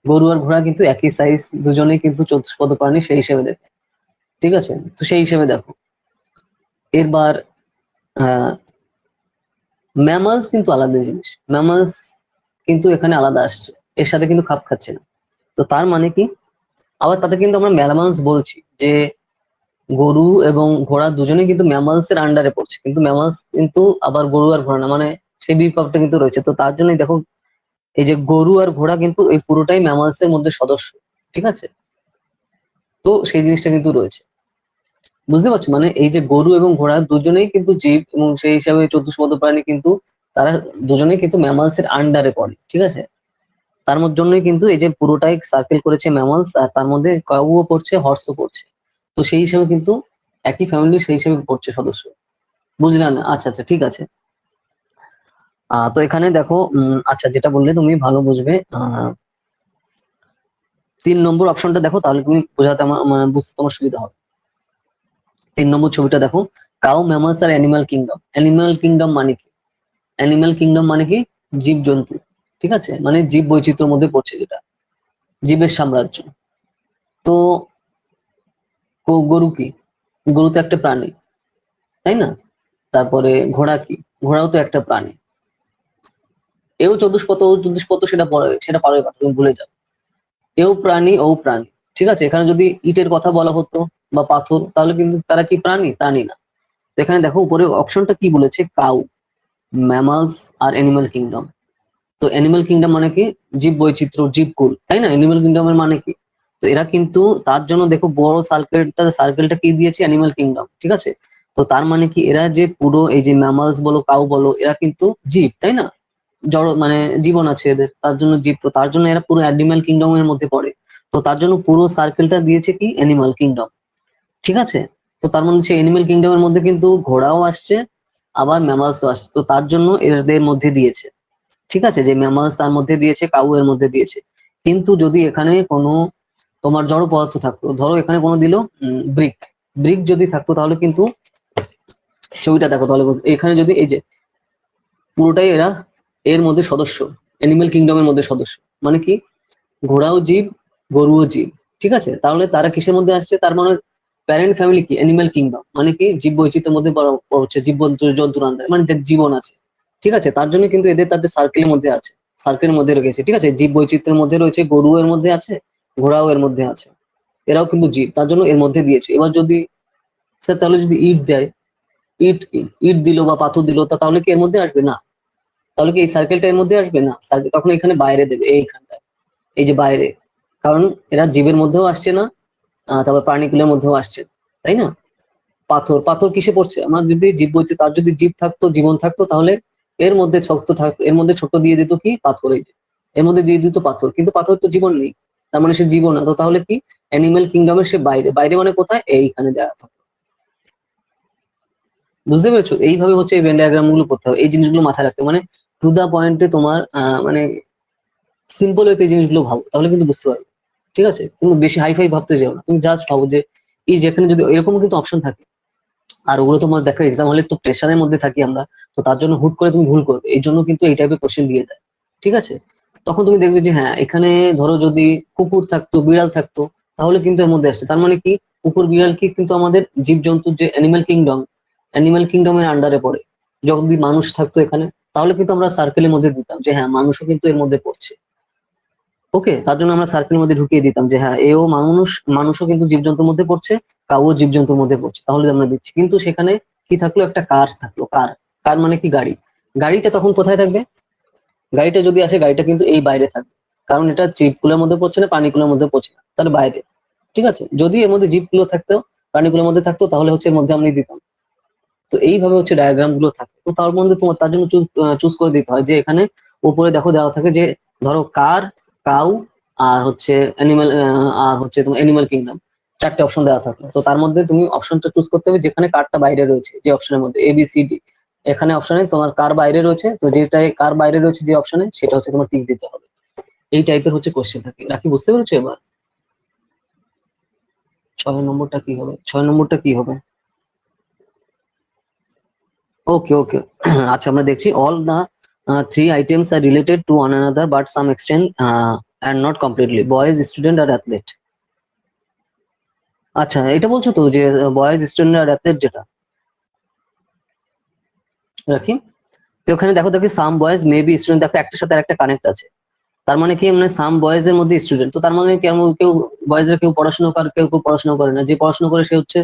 গরু আর ঘোড়া কিন্তু একই সাইজ, দুজনেই কিন্তু চতুষ্পদ প্রাণী, সেই হিসেবে দেখো, ঠিক আছে। তো সেই হিসেবে দেখো এবার আহ ম্যামালস কিন্তু আলাদা জিনিস, ম্যামালস কিন্তু এখানে আলাদা আসছে, এর সাথে কিন্তু খাপ খাচ্ছে না। তো তার মানে কি, আবার তাতে কিন্তু আমরা ম্যামালস বলছি যে গরু এবং ঘোড়া দুজনেই কিন্তু ম্যামালস এর আন্ডারে পড়ছে, কিন্তু ম্যামালস কিন্তু আবার গরু আর ঘোড়া না, মানে সেই বিভাগটা কিন্তু রয়েছে। তো তার জন্যই দেখো এই যে গরু আর ঘোড়া কিন্তু এই পুরোটাই ম্যামালস এর মধ্যে সদস্য, ঠিক আছে? তো সেই জিনিসটা কিন্তু রয়েছে, বুঝতে পারছো? মানে এই যে গরু এবং ঘোড়া দুজনেই কিন্তু জীব, এবং সেই হিসাবে 14 পদ প্রাণী কিন্তু তারা দুজনেই কিন্তু ম্যামালস এর আন্ডারে পড়ে, ঠিক আছে? তার জন্যই কিন্তু এই যে পুরোটাই সার্কেল করেছে ম্যামালস, আর তার মধ্যে কাউও পড়ছে, হর্সও পড়ছে। তো সেই হিসাবে কিন্তু একই ফ্যামিলি সেই হিসাবে পড়ছে সদস্য, বুঝলাম না? আচ্ছা আচ্ছা, ঠিক আছে। তো এখানে দেখো, আচ্ছা যেটা বললে তুমি ভালো বুঝবে। 3 নম্বর অপশনটা দেখো, তাহলে তুমি বোঝাতে আমার মানে বুঝতে তোমার সুবিধা হবে। 3 নম্বর ছবিটা দেখো, কাউ ম্যামালস আর অ্যানিমাল কিংডম। অ্যানিমাল কিংডম মানে কি? অ্যানিমাল কিংডম মানে কি? জীব জন্তু, ঠিক আছে? মানে জীব বৈচিত্র্যের মধ্যে পড়ছে, যেটা জীবের সাম্রাজ্য। তো গরু কি? গরু তো একটা প্রাণী, তাই না? তারপরে ঘোড়া কি? ঘোড়াও তো একটা প্রাণী। এও চতুষ্পদ, ও চতুষ্পদ, সেটা পরের কথা, তুমি ভুলে যাও। এও প্রাণী, ও প্রাণী, ঠিক আছে? এখানে যদি ইটের কথা বলা হতো বা পাথর, তাহলে কিন্তু তারা কি প্রাণী? প্রাণী না। তো এখানে দেখো উপরে অপশনটা কি বলেছে, কাউ, ম্যামালস আর অ্যানিমাল কিংডম। তো অ্যানিমাল কিংডম মানে কি? জীব বৈচিত্র্য, জীবকুল, তাই না? অ্যানিমাল কিংডমের মানে কি? তো এরা কিন্তু তার জন্য দেখো বড় সার্কেলটা কি দিয়েছে? অ্যানিমাল কিংডম, ঠিক আছে? তো তার মানে কি, এরা যে পুরো এই যে ম্যামালস বলো, কাউ বলো, এরা কিন্তু জীব, তাই না? জড় মানে জীবন আছে এদের, তার জন্য জীব। তো তার জন্য এরা পুরো অ্যানিমাল কিংডম এর মধ্যে পড়ে। তো তার জন্য পুরো সার্কেলটা দিয়েছে কি? অ্যানিমাল কিংডম, ঠিক আছে? তো তার মধ্যে সেই অ্যানিমাল কিংডমের মধ্যে কিন্তু ঘোড়াও আসছে, আবার ম্যামালসও আসছে। তো তার জন্য এদের মধ্যে দিয়েছে, ঠিক আছে? যে ম্যামালস তার মধ্যে দিয়েছে, কাউ এর মধ্যে দিয়েছে। কিন্তু যদি এখানে কোনো তোমার জড় পদার্থ থাকতো, ধরো এখানে কোনো দিল ব্রিক, ব্রিক যদি থাকতো, তাহলে কিন্তু ছবিটা দেখো, তাহলে এখানে যদি এই যে পুরোটাই এরা এর মধ্যে সদস্য, অ্যানিমাল কিংডমের মধ্যে সদস্য, মানে কি? ঘোড়াও জীব, গরুও জীব, ঠিক আছে? তাহলে তারা কিসের মধ্যে আসছে? তার মানে প্যারেন্ট ফ্যামিলি কি? অ্যানিমাল কিংডম, মানে কি? জীব বৈচিত্র্যের মধ্যে হচ্ছে জীব জন্তুর আন্দারে, মানে যে জীবন আছে, ঠিক আছে? তার জন্য কিন্তু এদের তাদের সার্কেলের মধ্যে আছে, সার্কেলের মধ্যে রেখেছে, ঠিক আছে? জীব বৈচিত্র্যের মধ্যে রয়েছে, গরু এর মধ্যে আছে, ঘোড়াও এর মধ্যে আছে, এরাও কিন্তু জীব, তার জন্য এর মধ্যে দিয়েছে। এবার যদি স্যার তাহলে যদি ইট দেয়, ইট কি? ইট দিল বা পাথর দিল, তাহলে কি এর মধ্যে আসবে? না। তাহলে কি এই সার্কেলটা এর মধ্যে আসবে? না। সার্কেল তখন এখানে বাইরে দেবে, এইখানটায়, এই যে বাইরে। কারণ এরা জীবের মধ্যেও আসছে না, তারপর প্রাণীকুলের মধ্যেও আসছে, তাই না? পাথর, পাথর কিসে পড়ছে? আমার যদি জীব বলছে, তার যদি জীব থাকতো, জীবন থাকতো, তাহলে এর মধ্যে শক্ত থাকতো, এর মধ্যে ছোট দিয়ে দিত কি? পাথর। এই যে এর মধ্যে দিয়ে দিত পাথর, কিন্তু পাথর তো জীবন নেই, তার মানে সে জীবন না। তো তাহলে কি? অ্যানিমেল কিংডমের সে বাইরে, বাইরে মানে কোথায়? এইখানে দেওয়া থাকে, বুঝতে পেরেছো? এইভাবে হচ্ছে এই ভেন ডায়াগ্রাম গুলো করতে হবে, এই জিনিসগুলো মাথায় রাখতে হবে। মানে টু দা পয়েন্টে তোমার মানে সিম্পল ওয়েতে এই জিনিসগুলো ভাবো, তাহলে কিন্তু বুঝতে পারবে, ঠিক আছে? তুমি বেশি হাইফাই ভাবতে যাও না, তুমি জাস্ট ভাবো যে এই যেখানে যদি এরকম কিন্তু অপশন থাকে। আর ওগুলো তোমার দেখো এক্সাম হলে তো প্রেশারের মধ্যে থাকি আমরা, তো তার জন্য হুট করে তুমি ভুল করবে, এই জন্য কিন্তু এই টাইপের কোশ্চেন দিয়ে দেয়, ঠিক আছে? তখন তুমি দেখবে যে হ্যাঁ, এখানে ধরো যদি কুকুর থাকতো, বিড়াল থাকতো, তাহলে কিন্তু এর মধ্যে আসছে। তার মানে কি? কুকুর বিড়াল কি কিন্তু আমাদের জীবজন্তুর যে অ্যানিমাল কিংডম, অ্যানিমাল কিংডমের আন্ডারে পড়ে। যদি মানুষ থাকতো এখানে, তাহলে কিন্তু আমরা সার্কেলের মধ্যে দিতাম যে হ্যাঁ, মানুষও কিন্তু এর মধ্যে পড়ছে। ওকে, তার জন্য আমরা সার্কেলের মধ্যে ঢুকিয়ে দিতাম যে হ্যাঁ, এও মানুষ, মানুষও কিন্তু জীবজন্তুর মধ্যে পড়ছে, কাউও জীবজন্তুর মধ্যে পড়ছে, তাহলে আমরা দিচ্ছি। কিন্তু সেখানে কি থাকলো? একটা কার থাকলো, কার। কার মানে কি? গাড়ি। গাড়িটা তখন কোথায় থাকবে? গাড়িটা যদি আসে, গাড়িটা কিন্তু এই বাইরে থাকবে, কারণ এটা জীবকুলের মধ্যে পড়ছে না, প্রাণীকুলের মধ্যে পড়ছে না, তাহলে বাইরে, ঠিক আছে? যদি এর মধ্যে জীবকুলো থাকতো, প্রাণীকুলের মধ্যে থাকতো, তাহলে হচ্ছে এর মধ্যে আমি দিতাম। তো এইভাবে হচ্ছে ডায়াগ্রাম গুলো থাকে। তো তার মধ্যে তোমার তার জন্য চুজ করে দিতে হয় যে এখানে উপরে দেখো দেওয়া থাকে যে ধরো কার, কাউ, আর হচ্ছে অ্যানিমাল, আর হচ্ছে তোমার অ্যানিমাল কিংডম, 4টে অপশন দেওয়া থাকলো। তো তার মধ্যে তুমি অপশনটা চুজ করতে হবে যেখানে কারটা বাইরে রয়েছে, যে অপশনের মধ্যে এ বি সি ডি, এখানে অপশনে তোমার কার বাইরে রয়েছে, তো যেটাই কার বাইরে রয়েছে যে অপশনে, সেটা হচ্ছে তোমার টিক দিতে হবে। এই টাইপের হচ্ছে কোশ্চেন থাকে। রাখি, বুঝতে পেরেছো এবার? 6 নম্বরটা কি হবে? 6 নম্বরটা কি হবে? ওকে ওকে। আচ্ছা, আমরা দেখছি all the three items are related to one another but some extent and not completely, boys, student আর অ্যাথলেট। আচ্ছা, এটা বলছো তো যে বয়েজ, স্টুডেন্ট আর অ্যাথলেট, যেটা রাখি। তো ওখানে দেখো দেখি সাম বয়েজ মে বি স্টুডেন্ট, দেখো একটার সাথে একটা কানেক্ট আছে। তার মানে কি? মানে সাম বয়েজ এর মধ্যে স্টুডেন্ট, তো তার মানে কেমন? কেউ বয়েজরা কেউ পড়াশোনা করে, কেউ কেউ পড়াশোনা করে না। যে পড়াশোনা করে সে হচ্ছে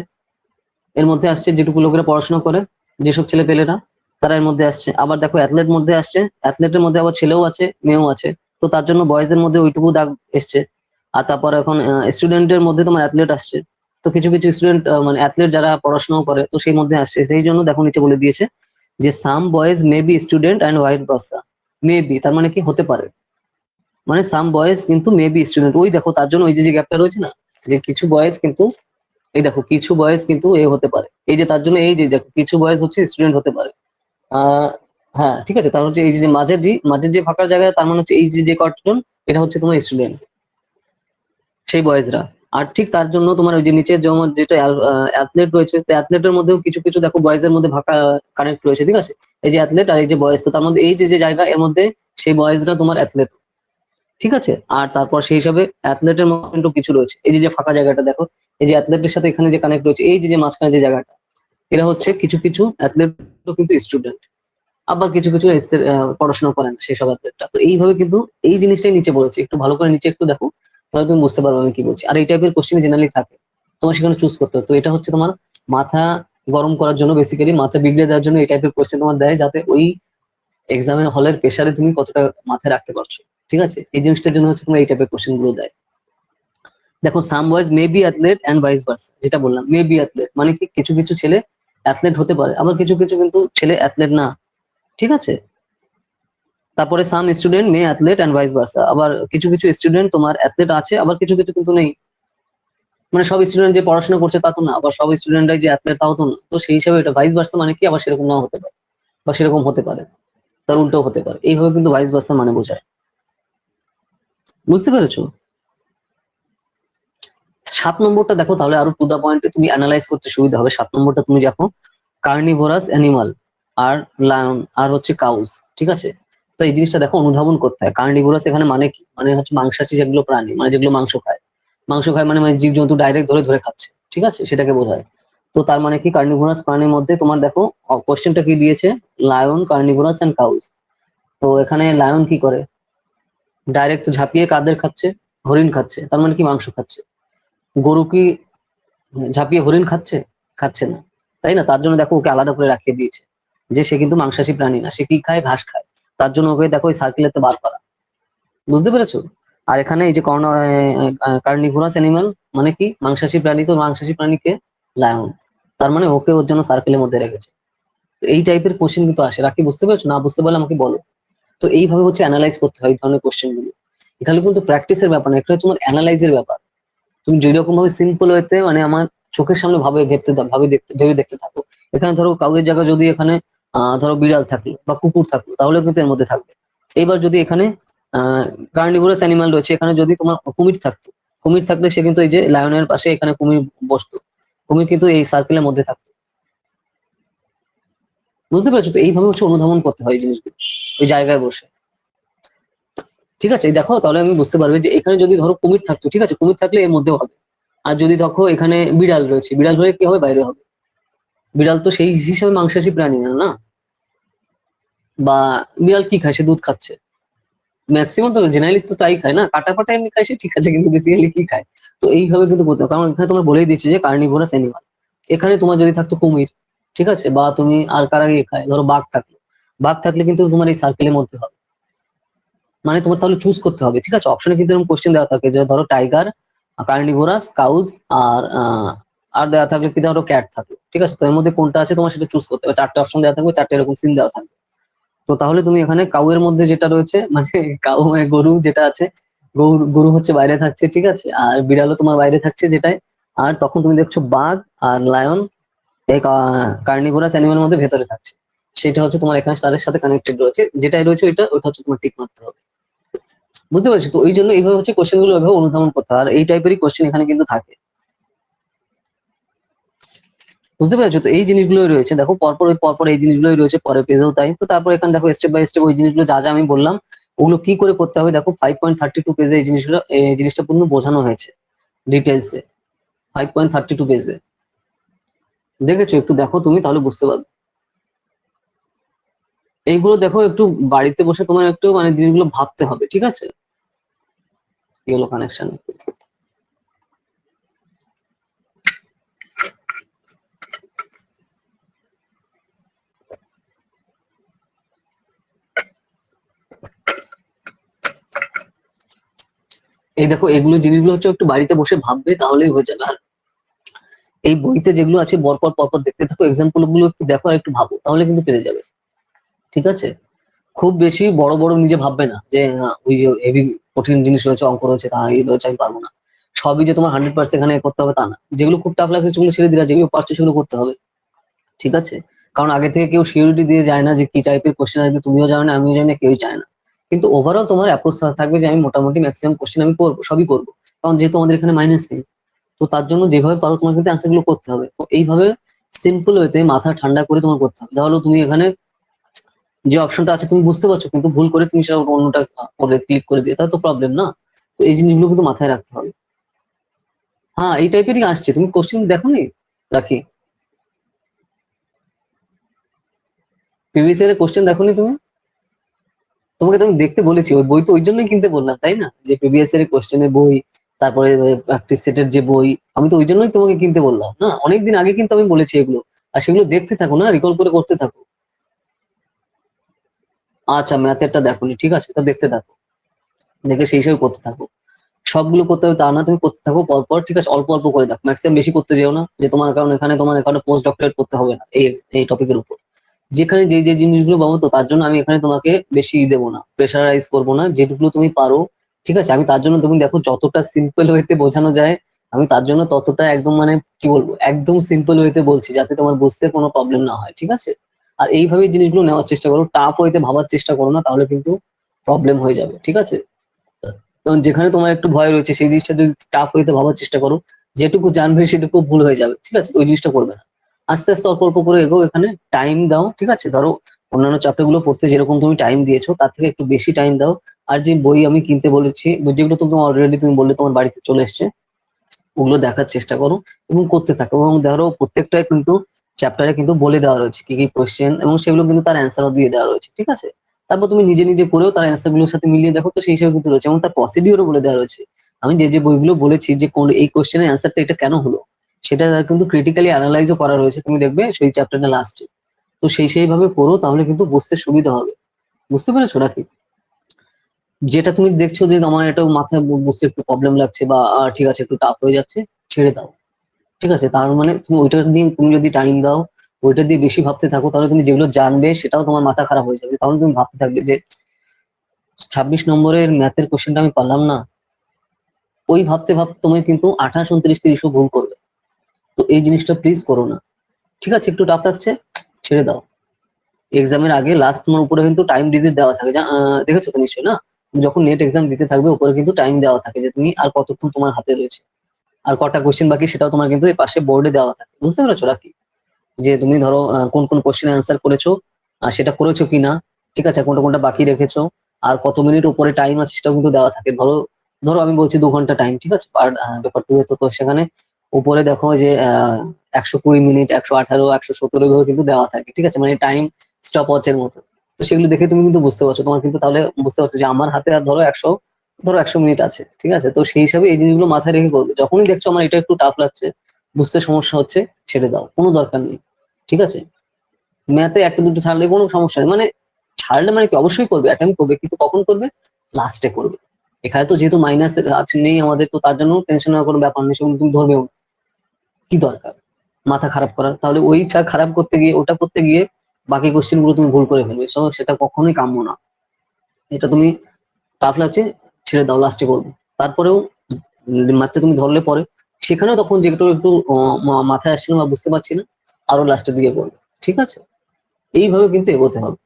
এর মধ্যে আসছে, যেটুকু লোকেরা পড়াশোনা করে, যেসব ছেলে পেলেরা, তারা এর মধ্যে আসছে। আবার দেখো অ্যাথলেট মধ্যে আসছে, অ্যাথলেটের মধ্যে আবার ছেলেও আছে মেয়েও আছে, তো তার জন্য বয়েজ এর মধ্যে ওইটুকু দাগ এসছে। আর তারপর এখন স্টুডেন্টের মধ্যে তোমার অ্যাথলেট আসছে, তো কিছু কিছু স্টুডেন্ট মানে অ্যাথলেট যারা পড়াশোনাও করে তো সেই মধ্যে আসছে, সেই জন্য দেখো নিচে বলে দিয়েছে যে সাম boys may B student and white Barca. May be তার মানে কি হতে পারে, মানে সাম বয়েজ কিন্তু মে বি স্টুডেন্ট, ওই দেখো তার জন্য ওই যে গ্যাপটা রয়েছে না, যে কিছু বয়েজ কিন্তু, এই দেখো কিছু বয়েজ কিন্তু এ হতে পারে, এই যে তার জন্য এই যে দেখো কিছু বয়েজ হচ্ছে স্টুডেন্ট হতে পারে। আহ হ্যাঁ ঠিক আছে, তার হচ্ছে এই যে মাঝের যে ফাঁকা জায়গা, তার মানে হচ্ছে এই যে কটজন, এটা হচ্ছে তোমার স্টুডেন্ট, সেই বয়েজরা। আর ঠিক তার জন্য তোমার ওই যে নিচের যেমন যেটা অ্যাথলেট রয়েছে, তো অ্যাথলেটের মধ্যেও কিছু কিছু দেখো বয়েজের মধ্যে ফাঁকা কানেক্ট রয়েছে, ঠিক আছে, এই যে অ্যাথলেট আর এই যে বয়েজ, তো তার মধ্যে এই যে যে জায়গা এর মধ্যে সেই বয়েজরা তোমার অ্যাথলেট, ঠিক আছে। আর তারপর সেই হিসাবে অ্যাথলেটের মধ্যে কিন্তু কিছু রয়েছে, এই যে যে ফাঁকা জায়গাটা দেখো, এই যে অ্যাথলেটের সাথে এখানে যে কানেক্ট রয়েছে, এই যে যে মাঝখানে যে জায়গাটা, এরা হচ্ছে কিছু কিছু অ্যাথলেট কিন্তু স্টুডেন্ট, আবার কিছু কিছু পড়াশোনা করেন সেসব অ্যাথলেটরা। তো এইভাবে কিন্তু এই জিনিসটাই নিচে বলেছে, একটু ভালো করে নিচে একটু দেখো, তাহলে তুমি বুঝতে পারবে আমি কি বলছি। আর এই টাইপের কোশ্চেন জেনারেলি থাকে, তোমার সেখানে চুজ করতে হবে। তো এটা হচ্ছে তোমার মাথা গরম করার জন্য, বেসিক্যালি মাথা বিগড়ে দেওয়ার জন্য এই টাইপের কোশ্চেন তোমার দেয়, যাতে ওই এক্সামের হলের প্রেসারে তুমি কতটা মাথায় রাখতে পারছো, ঠিক আছে, এই জিনিসটার জন্য হচ্ছে তোমার এই টাইপের কোশ্চেন গুলো দেয়। দেখো some boys may be athlete and vice versa, যেটা বললাম মে বি অ্যাথলেট মানে কি কিছু কিছু ছেলে অ্যাথলেট হতে পারে, আবার কিছু কিছু কিন্তু ছেলে অ্যাথলেট না, ঠিক আছে। তারপরে some student may athlete and vice versa, আবার কিছু কিছু স্টুডেন্ট তোমার অ্যাথলেট আছে, আবার কিছু কিছু কিন্তু নেই, মানে সব স্টুডেন্ট যে পড়াশোনা করছে তা তো না, আবার সব স্টুডেন্টরাই যে অ্যাথলেট তাও তো না। তো সেই হিসাবে এটা ভাইস ভার্সা মানে কি আবার সেরকম নাও হতে পারে, বা সেরকম হতে পারে, তার উল্টো হতে পারে, এইভাবে কিন্তু ভাইস ভার্সা মানে বোঝায়। বুঝতে পেরেছো? 7 নম্বরটা দেখো, তাহলে আরো টু দা পয়েন্টে তুমি অ্যানালাইজ করতে সুবিধা হবে। 7 নম্বরটা তুমি দেখো কার্নিভোরাস অ্যানিমাল আর লায়ন আর হচ্ছে কাউস, ঠিক আছে। তো এই জিনিসটা দেখো অনুধাবন করতে হয়। কার্নিভোরাস এখানে মানে কি, মানে হচ্ছে মাংসাশী যেগুলো প্রাণী, মানে যেগুলো মাংস খায়, মাংস খায় মানে মানে জীবজন্তু ডাইরেক্ট ধরে ধরে খাচ্ছে, ঠিক আছে, সেটাকে বোঝায়। তো তার মানে কি কার্নিভোরাস প্রাণীর মধ্যে তোমার দেখো কোশ্চেনটা কি দিয়েছে, লায়ন কার্নিভোরাস এন্ড কাউস। তো এখানে লায়ন কি করে, ডাইরেক্ট ঝাঁপিয়ে কাদের খাচ্ছে, হরিণ খাচ্ছে, তার মানে কি মাংস খাচ্ছে। গরু কি ঝাঁপিয়ে হরিণ খাচ্ছে, খাচ্ছে না, তাই না, তার জন্য দেখো ওকে আলাদা করে রাখিয়ে দিয়েছে, যে সে কিন্তু মাংসাশী প্রাণী না, সে কি খায়, ঘাস খায়, তার জন্য ওকে দেখো ওই সার্কেলেতে বার করা। বুঝতে পেরেছো? আর এখানে এই যে কার্নিভোরাস অ্যানিমাল মানে কি মাংসাশী প্রাণী, তো মাংসাশী প্রাণীকে লায়ন, তার মানে ওকে ওর জন্য সার্কেলের মধ্যে রেখেছে। তো এই টাইপের কোশ্চেন কিন্তু আসে, রাখি বুঝতে পেরেছো? না বুঝতে পারলে আমাকে বলো। তো এইভাবে হচ্ছে অ্যানালাইজ করতে হয় এই ধরনের কোশ্চেন গুলো। এখানে কিন্তু প্র্যাকটিসের ব্যাপার না, এটা হচ্ছে তোমার অ্যানালাইজের ব্যাপার। তুমি যেই রকম ভাবে সিম্পল ওয়েতে মানে আমার চোখের সামনে ভেবে দেখতে থাকো। এখানে ধরো কাউয়ের জায়গায় যদি এখানে ধরো বিড়াল থাকলো বা কুকুর থাকলো, তাহলে কিন্তু এর মধ্যে থাকবে। এইবার যদি এখানে কার্নিভোরাস অ্যানিমাল রয়েছে, এখানে যদি তোমার কুমির থাকতো, কুমির থাকলে সে কিন্তু এই যে লায়নের পাশে এখানে কুমির বসতো, কুমির কিন্তু এই সার্কেলের মধ্যে থাকতো। বুঝতে পেরেছো? তো এইভাবে হচ্ছে অনুধাবন করতে হয় এই জিনিসগুলো ওই জায়গায় বসে, ঠিক আছে। এই দেখো তাহলে আমি বুঝতে পারবে যে এখানে যদি ধরো কুমির থাকতো, ঠিক আছে, কুমির থাকলে এর মধ্যেও হবে। আর যদি দেখো এখানে বিড়াল রয়েছে, বিড়াল হলে কি হবে, বাইরে হবে। বিড়াল তো সেই হিসাবে মাংসাশী প্রাণী না, না। বা বিড়াল কি খায়, সে দুধ খাচ্ছে, ম্যাক্সিমাম তো জেনারেলি তো তাই খায় না, কাটা ফাটা এমনি খায় সে, ঠিক আছে, কিন্তু বেসিক্যালি কি খায়। তো এইভাবে কিন্তু বলতে হবে, কারণ এখানে তোমার বলেই দিচ্ছে যে কার্নিভোরাস অ্যানিমাল। এখানে তোমার যদি থাকতো কুমির, ঠিক আছে, বা তুমি আর কারা গিয়ে খায়, ধরো বাঘ থাকলো, বাঘ থাকলে কিন্তু তোমার এই সার্কেলের মধ্যে হবে। মানে তোমার তাহলে চুজ করতে হবে, ঠিক আছে, অপশনে কিন্তু এরকম কোশ্চেন দেওয়া থাকে যে ধরো টাইগার, কার্নিভোরাস, কাউজ, আর আর দেওয়া থাকবে কি, ধরো ক্যাট থাকলো, ঠিক আছে, তো এর মধ্যে কোনটা আছে তোমার সেটা চুজ করতে হবে। 4টে অপশন দেওয়া থাকবে, 4টে এরকম সিন দেওয়া থাকবে। তো তাহলে তুমি এখানে কাউয়ের মধ্যে যেটা রয়েছে মানে কাউ মানে গরু যেটা আছে, গরু গরু হচ্ছে বাইরে থাকছে, ঠিক আছে, আর বিড়ালও তোমার বাইরে থাকছে যেটাই। আর তখন তুমি দেখছো বাঘ আর লায়ন এই কার্নিভোরাস অ্যানিমালের মধ্যে ভেতরে থাকছে, সেটা হচ্ছে তোমার এখানে তাদের সাথে কানেক্টেড রয়েছে, যেটাই রয়েছে ওইটা হচ্ছে তোমার টিক মারতে হবে। বুঝতে পারছি? তো ওই জন্য এইভাবে হচ্ছে কোশ্চেন গুলো এভাবে অনুধাবন করতে হয়, আর এই টাইপেরই কোশ্চেন এখানে কিন্তু থাকে। বুঝতে পেরেছো? তো এই জিনিসগুলোই রয়েছে দেখো, পরপর এই জিনিসগুলোই রয়েছে, পরের পেজেও তাই। তো তারপর এখানে দেখো স্টেপ বাই স্টেপ ওই জিনিসগুলো যা যা আমি বললাম ওগুলো কি করে করতে হবে, দেখো 5.32 পেজে এই জিনিসটা পূর্ণ বোঝানো হয়েছে ডিটেলসে। 5.32 পেজে দেখেছো? একটু দেখো তুমি, তাহলে বুঝতে পারবে। এইগুলো দেখো একটু বাড়িতে বসে তোমার একটু মানে জিনিসগুলো ভাবতে হবে, ঠিক আছে। কি হলো কানেকশন? এই দেখো এগুলো জিনিসগুলো হচ্ছে একটু বাড়িতে বসে ভাববে তাহলেই হয়ে যাবে। আর এই বইতে যেগুলো আছে পরপর পরপর দেখতে থাকো, এক্সাম্পল গুলো একটু দেখো আর একটু ভাবো, তাহলে কিন্তু পেরে যাবে। ঠিক আছে, খুব বেশি বড় বড় নিজে ভাববে না যে ওই যে হেভি কঠিন জিনিস রয়েছে, অঙ্ক রয়েছে, তা এই রয়েছে আমি পারবো না। সবই যে তোমার 100% এখানে করতে হবে তা না, যেগুলো খুব টাফ লাগছে সেগুলো ছেড়ে দিলা, যেগুলো পারছো সেগুলো করতে হবে। ঠিক আছে, কারণ আগে থেকে কেউ সিউরিটি দিয়ে যায় না যে কি টাইপের কোশ্চেন আসবে, তুমিও জানো না আমিও জানি না, কেউই চায় না। কিন্তু ওভারঅল তোমার অ্যাপ্রোচ থাকবে যে আমি মোটামুটি ম্যাক্সিমাম কোশ্চেন আমি করবো, সবই করবো, কারণ যেহেতু আমাদের এখানে মাইনাস নেই। তো তার জন্য যেভাবে পারো তোমার কিন্তু অ্যান্সার গুলো করতে হবে। তো এইভাবে সিম্পল ওয়েতে মাথা ঠান্ডা করে তোমার করতে হবে, তাহলে তুমি এখানে যে অপশনটা আছে তুমি বুঝতে পারছো, কিন্তু ভুল করে তুমি সেটা অন্যটা করে ক্লিক করে দিয়ে, তাহলে তো প্রবলেম না। তো এই জিনিসগুলো কিন্তু মাথায় রাখতে হবে। হ্যাঁ, এই টাইপেরই আসছে, তুমি কোশ্চেন দেখো নি রাখি, প্রিভিয়াস ইয়ারের কোশ্চেন দেখো নি তুমি? তোমাকে তো আমি দেখতে বলেছি, ওই বই তো ওই জন্যই কিনতে বললাম তাই না, যে প্রিভিয়াস ইয়ারের কোশ্চেনের বই, তারপরে প্র্যাকটিস সেটের যে বই, আমি তো ওই জন্যই তোমাকে কিনতে বললাম না, অনেকদিন আগে কিন্তু আমি বলেছি এগুলো। আর সেগুলো দেখতে থাকো না, রিকল করে করতে থাকো। আচ্ছা, ম্যাথেরটা দেখোনি, ঠিক আছে, তা দেখতে থাকো, দেখে সেই হিসেবে করতে থাকো। সবগুলো করতে হবে তা না, তুমি করতে থাকো পরপর, ঠিক আছে, অল্প অল্প করে দেখো, ম্যাক্সিমাম বেশি করতে যেও না, যে তোমার কারণ এখানে তোমার এখানে পোস্ট ডক্টরেট করতে হবে না এই এই টপিকের উপর। যেখানে যে যে জিনিসগুলো পাবো, তো তার জন্য আমি এখানে তোমাকে বেশি দেবো না, প্রেশারাইজ করবো না, যেটুকু তুমি পারো। ঠিক আছে, আমি তার জন্য তুমি দেখো যতটা সিম্পল ওয়েতে বোঝানো যায়, আমি তার জন্য ততটা একদম মানে কি বলবো, একদম সিম্পল ওয়েতে বলছি, যাতে তোমার বুঝতে কোনো প্রবলেম না হয়। ঠিক আছে, আর এইভাবে জিনিসগুলো নেওয়ার চেষ্টা করো, টাফ ওয়েতে ভাবার চেষ্টা করো না, তাহলে কিন্তু প্রবলেম হয়ে যাবে। ঠিক আছে, কারণ যেখানে তোমার একটু ভয় রয়েছে সেই জিনিসটা যদি টাফ হইতে ভাবার চেষ্টা করো, যেটুকু জানবে সেটুকু ভুল হয়ে যাবে। ঠিক আছে, তো ওই জিনিসটা করবে না, আস্তে আস্তে অল্প অল্প করে এগো, এখানে টাইম দাও। ঠিক আছে, ধরো অন্যান্য চ্যাপ্টার গুলো পড়তে যেরকম তুমি টাইম দিয়েছো তার থেকে একটু বেশি টাইম দাও। আর যে বই আমি কিনতে বলেছি, যেগুলো তুমি অলরেডি তুমি বললে তোমার বাড়িতে চলে এসছে, ওগুলো দেখার চেষ্টা করো এবং করতে থাকো। এবং ধরো প্রত্যেকটা কিন্তু চ্যাপ্টারে কিন্তু বলে দেওয়া রয়েছে কি কি কোয়েশ্চেন, এবং সেগুলো কিন্তু তার অ্যান্সারও দিয়ে দেওয়া রয়েছে। ঠিক আছে, তারপর তুমি নিজে নিজে করেও তার অ্যান্সার গুলোর সাথে মিলিয়ে দেখো, তো সেই হিসেবে কিন্তু রয়েছে, এবং তার প্রসিডিওরও বলে দেওয়া রয়েছে। আমি যে যে বইগুলো বলেছি যে কোন এই কোয়েশ্চেনের অ্যান্সারটা এটা কেন হলো, সেটা কিন্তু ক্রিটিক্যালি অ্যানালাইজও করা রয়েছে, তুমি দেখবে সেই চ্যাপ্টারটা লাস্টে। তো সেইভাবে পড়ো, তাহলে কিন্তু বুঝতে সুবিধা হবে। বুঝতে পেরেছো নাকি? যেটা তুমি দেখছো যে আমার এটা মাথায় বুঝতে একটু প্রবলেম লাগছে, বা ঠিক আছে একটু টাফ হয়ে যাচ্ছে, ছেড়ে দাও। ঠিক আছে, তার মানে তুমি ওইটা দিয়ে তুমি যদি টাইম দাও, ওইটা দিয়ে বেশি ভাবতে থাকো, তাহলে তুমি যেগুলো জানবে সেটাও তোমার মাথা খারাপ হয়ে যাবে, তাহলে তুমি ভাবতে থাকবে যে 26 নম্বরের ম্যাথের কোশ্চেনটা আমি পারলাম না। ওই ভাবতে ভাবতে তুমি কিন্তু 28, 29, 30ও ভুল করবে। তো এই জিনিসটা প্লিজ করো না। ঠিক আছে, একটু টাফ লাগছে, ছেড়ে দাও। এক্সামের আগে লাস্ট তোমার উপরে কিন্তু টাইম ডিজিট দেওয়া থাকে, দেখেছো তো নিশ্চয়ই না? তুমি যখন নেট এক্সাম দিতে থাকবে, উপরে কিন্তু টাইম দেওয়া থাকে যে তুমি আর কতক্ষণ তোমার হাতে রয়েছে, আর কটা কোশ্চেন বাকি, সেটাও তোমার কিন্তু এই পাশে বোর্ডে দেওয়া থাকে। বুঝতে পেরেছো নাকি? যে তুমি ধরো কোন কোন কোশ্চেন অ্যান্সার করেছো, সেটা করেছো কিনা, ঠিক আছে, কোনটা কোনটা বাকি রেখেছো, আর কত মিনিট উপরে টাইম আছে সেটাও কিন্তু দেওয়া থাকে। ধরো ধরো আমি বলছি 2 ঘন্টা টাইম, ঠিক আছে, পার পেপার 2 তো সেখানে উপরে দেখো যে 120 মিনিট, 118, 117 এভাবে কিন্তু দেওয়া থাকে। ঠিক আছে, মানে টাইম স্টপ ওয়াচের মতো। তো সেগুলো দেখে তুমি কিন্তু বুঝতে পারছো, তোমার কিন্তু তাহলে বুঝতে পারছো যে আমার হাতে আর ধরো 100 মিনিট আছে। ঠিক আছে, তো সেই হিসাবে এই জিনিসগুলো মাথায় রেখে করবে, যখনই দেখছো আমার এটা একটু টাফ লাগছে, বুঝতে সমস্যা হচ্ছে, ছেড়ে দাও, কোনো দরকার নেই। ঠিক আছে, ম্যাথে একটা দুটো ছাড়লে কোনো সমস্যা নেই, মানে ছাড়লে মানে কি, অবশ্যই করবে, অ্যাটেম্প করবে, কিন্তু কখন করবে, লাস্টে করবে। এখানে তো যেহেতু মাইনাস আছে নেই আমাদের, তো তার জন্য টেনশন নেওয়ার কোনো ব্যাপার নেই, সেগুলো তুমি ধরবেও না। কি দরকার মাথা খারাপ করার, তাহলে ওইটা খারাপ করতে গিয়ে, ওটা করতে গিয়ে বাকি কোশ্চেন গুলো তুমি ভুল করে ফেলবে, সেটা কখনোই কাম্য না। এটা তুমি টাফ লাগছে, ছেড়ে দাও, লাস্টে করবে। তারপরেও ম্যাথটা তুমি ধরলে পরে, সেখানেও তখন যে একটু একটু মাথায় আসছে না বা বুঝতে পারছি না, আরো লাস্টের দিকে করবে। ঠিক আছে, এইভাবে কিন্তু এগোতে হবে।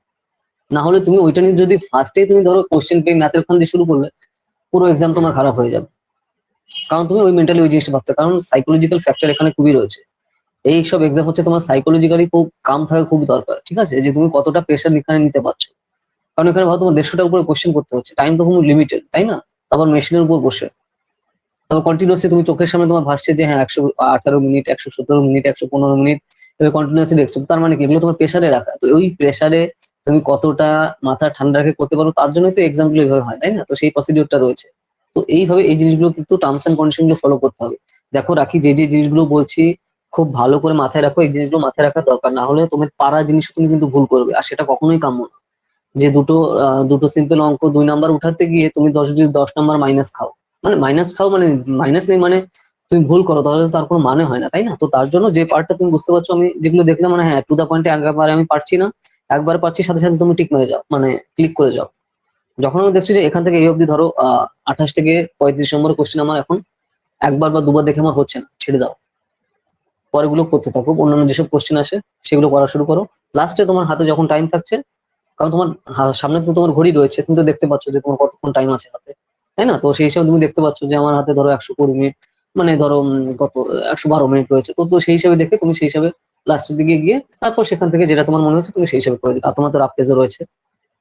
না হলে তুমি ওইটা নিয়ে যদি ফার্স্টেই তুমি ধরো কোশ্চেন পেয়ে ম্যাথের ওখান দিয়ে শুরু করলে, পুরো এক্সাম তোমার খারাপ হয়ে যাবে, কারণ তুমি ওই মেন্টালি ওই জিনিসটা ভাবতে, কারণ সাইকোলজিক্যাল ফ্যাক্টর এখানে খুবই রয়েছে। এই সব এক্সাম হচ্ছে তোমার সাইকোলজিক্যালি খুব কাম থাকা খুব দরকার। ঠিক আছে, যে তুমি কতটা প্রেশার এখানে নিতে পারছো, কারণ এখানে ভাবো তোমার 150টার উপরে কোশ্চেন করতে হচ্ছে, টাইম তো খুব লিমিটেড, তাই না? তারপর মেশিনের উপর বসে, তারপর কন্টিনিউসলি তুমি চোখের সামনে তোমার ভাসছে যে হ্যাঁ 118 মিনিট, 117 মিনিট, 115 মিনিট, এভাবে কন্টিনিউসলি দেখছো, তার মানে কি, এগুলো তোমার প্রেশারে রাখা। তো ওই প্রেশারে তুমি কতটা মাথা ঠান্ডা রেখে করতে পারো, তার জন্যই তো এক্সাম গুলো এইভাবে হয়, তাই না? তো সেই প্রসিডিওরটা রয়েছে। তো এইভাবে এই জিনিসগুলো কিন্তু টার্মস এন্ড কন্ডিশন গুলো ফলো করতে হবে। দেখো রাখি, যে যে জিনিসগুলো বলছি খুব ভালো করে মাথায় রাখো, এই জিনিসগুলো মাথায় রাখার দরকার, না হলে তোমার পারা জিনিস তুমি কিন্তু ভুল করবে, আর সেটা কখনোই কাম্য না। যে দুটো সিম্পল অঙ্ক 2 নাম্বার উঠাতে গিয়ে তুমি 10 যদি 10 নাম্বার মাইনাস খাও, মানে মাইনাস খাও মানে মাইনাস নেই মানে তুমি ভুল করো তাহলে তো তার কোনো মানে হয় না, তাই না? তো তার জন্য যে পার্টটা তুমি বুঝতে পারছো, আমি যেগুলো দেখলাম মানে হ্যাঁ টু দা পয়েন্টে একবার আমি পারছি না, একবার পারছি সাথে সাথে তুমি টিক মেরে যাও, মানে ক্লিক করে যাও। যখন আমি দেখছি যে এখান থেকে এই অবধি ধরো 28 থেকে 35 নম্বর কোশ্চেন আমার এখন একবার বা দুবার দেখে আমার হচ্ছে না, ছেড়ে দাও, পরেগুলো করতে থাকো, অন্যান্য যেসব কোশ্চেন আসে সেগুলো করা শুরু করো। লাস্টে তোমার হাতে যখন টাইম থাকছে, কারণ তোমার সামনে তো তোমার ঘড়ি রয়েছে, তুমি তো দেখতে পাচ্ছ যে তোমার কতক্ষণ টাইম আছে হাতে, তাই না? তো সেই হিসাবে তুমি দেখতে পাচ্ছ যে আমার হাতে ধরো 120 মিনিট, মানে ধরো কত 112 মিনিট রয়েছে, তো তো সেই হিসাবে দেখে তুমি সেই হিসাবে লাস্টের দিকে গিয়ে তারপর সেখান থেকে যেটা তোমার মনে হচ্ছে তুমি সেই হিসাবে করে দিবে। আর তোমার তো রাফ পেজও রয়েছে,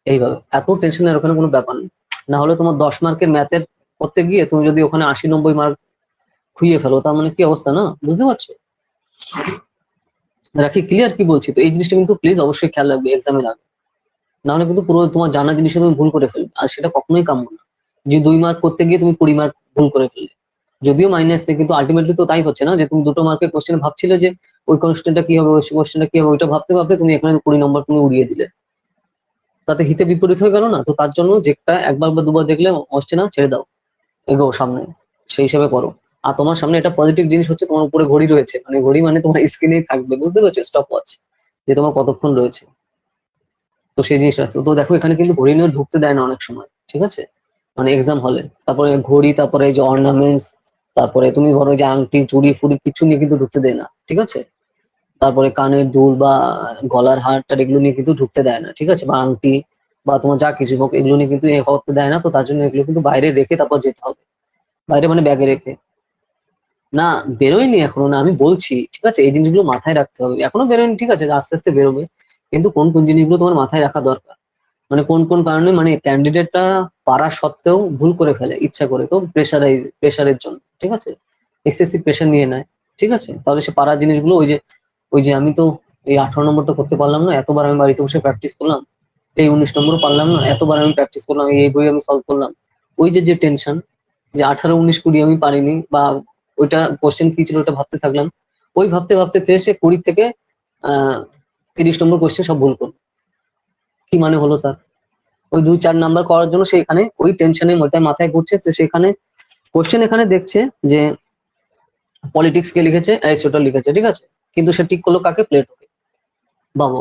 এইভাবে এত টেনশনের ওখানে কোনো ব্যাপার নেই। না হলে তোমার 10 মার্কের ম্যাথের করতে গিয়ে তুমি যদি ওখানে 80-90 মার্ক খুইয়ে ফেলো, তার মানে কি অবস্থা, না? বুঝতে পারছো রাখি? ক্লিয়ার কি বলছি? তো এই জিনিসটা কিন্তু প্লিজ অবশ্যই খেয়াল রাখবে এক্সামের আগে, না হলে কিন্তু পুরো তোমার জানা জিনিসটা তুমি ভুল করে ফেলবে, আর সেটা কখনোই কাম্য না। যে 2 মার্ক করতে গিয়ে তুমি 20 মার্ক ভুল করে ফেললে, যদিও মাইনাস নেই, কিন্তু আলটিমেটলি তো তাই হচ্ছে না, যে তুমি 2টো মার্কের কোশ্চেন ভাবছিলে যে ওই কোশ্চেনটা কি হবে, ওই কোশ্চেনটা কি হবে, ওইটা ভাবতে ভাবতে তুমি এখানে 20 নম্বর তুমি উড়িয়ে দিলে, তাতে হিতে বিপরীত হয়ে গেল না? তো তার জন্য যেটা একবার বা দুবার দেখলে হচ্ছে না, ছেড়ে দাও, এগোও সামনে, সেই হিসাবে করো। আর তোমার সামনে একটা পজিটিভ জিনিস হচ্ছে, তোমার উপরে ঘড়ি রয়েছে, মানে ঘড়ি মানে তোমার স্ক্রিনেই থাকবে, বুঝতে পারছো? স্টপ ওয়াচ, যে তোমার কতক্ষণ রয়েছে। তো সেই জিনিসটা আছে। তো দেখো এখানে কিন্তু ঘড়ি নিয়ে ঢুকতে দেয় না অনেক সময়, ঠিক আছে? মানে এক্সাম হলে তারপরে ঘড়ি, তারপরে এই যে অর্নামেন্টস, তারপরে তুমি ধরো যে আংটি চুড়ি ফুড়ি কিছু নিয়ে কিন্তু ঢুকতে দেয় না, ঠিক আছে? তারপরে কানের দুল বা গলার হার টার এগুলো নিয়ে কিন্তু ঢুকতে দেয় না, ঠিক আছে? বা আংটি বা তোমার যা কিছু হোক এগুলো নিয়ে কিন্তু এ করতে দেয় না, তো তার জন্য এগুলো কিন্তু বাইরে রেখে তারপর যেতে হবে, বাইরে মানে ব্যাগে রেখে। না, বেরোয়নি এখনো, না আমি বলছি, ঠিক আছে? এই জিনিসগুলো মাথায় রাখতে হবে, এখনো বেরোয়নি, ঠিক আছে, আস্তে আস্তে বেরোবে। কিন্তু কোন কোন জিনিসগুলো তোমার মাথায় রাখা দরকার, মানে কোন কোন কারণে মানে ক্যান্ডিডেটটা পারা সত্ত্বেও ভুল করে ফেলে ইচ্ছা করে, তো প্রেশারের জন্য, ঠিক আছে? এক্সেসিভ প্রেশার নিয়ে নেয়, ঠিক আছে? তাহলে সে পারা জিনিসগুলো ওই যে আমি তো এই 18 নম্বরটা করতে পারলাম না, এতবার আমি বাড়িতে বসে প্র্যাকটিস করলাম, এই 19 নম্বরও পারলাম না, এতবার আমি প্র্যাকটিস করলাম, এই বই আমি সলভ করলাম, ওই যে যে টেনশন, যে 18, 19, 20 আমি পারিনি, বা ওইটা কোশ্চেন কি ছিল ওটা ভাবতে থাকলাম, ওই ভাবতে ভাবতে সে 20 থেকে 30 নম্বর কোশ্চেন সব ভুল করলো। কি মানে হলো তার? ওই 2-4 নাম্বার করার জন্য সেখানে ওই টেনশনের মধ্যে মাথায় ঘুরছে, তো সেখানে কোশ্চেন এখানে দেখছে যে পলিটিক্স কে লিখেছে, অ্যারিস্টটল লিখেছে, ঠিক আছে? কিন্তু সে ঠিক করলো কাকে? প্লেটোকে। ভাবো,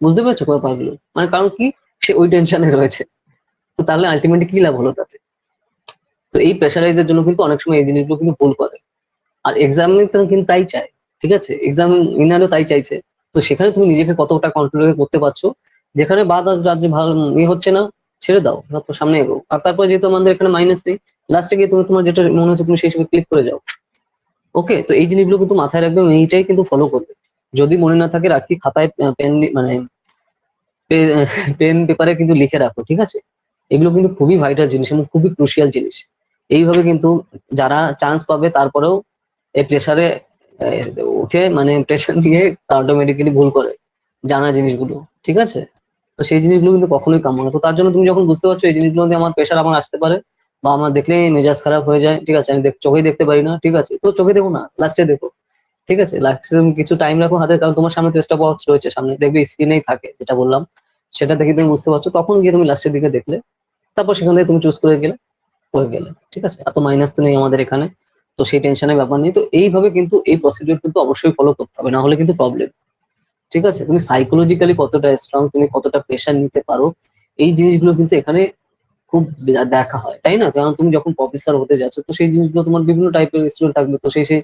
বুঝতে পেরেছো ব্যাপারগুলো? মানে কারণ কি, সে ওই টেনশনে রয়েছে, তো তাহলে আলটিমেটলি কি লাভ হলো তাতে? তো এই প্রেশারাইজের জন্য কিন্তু অনেক সময় এই জিনিসগুলো কিন্তু ভুল করে। আর এক্সাম কিন্তু তাই চায়, ঠিক আছে? এক্সাম ইনারও তাই চাইছে। তো সেখানে তুমি নিজেকে কতটা কন্ট্রোল করতে পারছো, যেখানে বাদ আস রাজ্যে ভালো হচ্ছে না, ছেড়ে দাও, তারপর সামনে এগো। আর তারপর যেহেতু আমাদের এখানে মাইনাস নেই, লাস্টে গিয়ে তুমি তোমার যেটা মনে হচ্ছে তুমি সেই হিসেবে ক্লিক করে যাও। ওকে, তো এই জিনিসগুলো কিন্তু মাথায় রাখবে এবং এইটাই কিন্তু ফলো করবে। যদি মনে না থাকে রাখি, খাতায় পেন মানে পেন পেপারে কিন্তু লিখে রাখো, ঠিক আছে? এগুলো কিন্তু খুবই ভাইটাল জিনিস এবং খুবই ক্রুশিয়াল জিনিস। এইভাবে কিন্তু যারা চান্স পাবে তারপরেও এই প্রেসারে উঠে, মানে প্রেশার নিয়ে অটোমেটিক্যালি ভুল করে জানা জিনিসগুলো, ঠিক আছে? তো সেই জিনিসগুলো কিন্তু কখনোই কাম্য না। তো তার জন্য তুমি যখন বুঝতে পারছো এই জিনিসগুলো মধ্যে আমার প্রেশার আমার আসতে পারে, বা আমার দেখলেই মেজাজ খারাপ হয়ে যায়, ঠিক আছে, আমি চোখেই দেখতে পারি না, ঠিক আছে, তো চোখে দেখো না, লাস্টে দেখো, ঠিক আছে? লাস্টে তুমি কিছু টাইম রাখো হাতে, কারণ তোমার সামনে চেষ্টা বক্স রয়েছে, সামনে দেখবে স্ক্রিনেই থাকে যেটা বললাম, সেটা দেখে তুমি বুঝতে পারছো, তখন গিয়ে তুমি লাস্টের দিকে দেখলে, তারপর সেখান থেকে তুমি চুজ করে গেলে হয়ে গেলে, ঠিক আছে? এত মাইনাস তো নেই আমাদের এখানে, তো সেই টেনশনের ব্যাপার নেই। তো এইভাবে কিন্তু এই প্রসিডিউর কিন্তু অবশ্যই ফলো করতে হবে, না হলে কিন্তু প্রবলেম, ঠিক আছে? তুমি সাইকোলজিক্যালি কতটা স্ট্রং, তুমি কতটা প্রেশার নিতে পারো, এই জিনিসগুলো কিন্তু এখানে খুব দেখা হয়, তাই না? কারণ তুমি যখন প্রফেসর হতে যাচ্ছ, তো সেই জিনিসগুলো তোমার বিভিন্ন টাইপের স্টুডেন্ট থাকবে, তো সেই সেই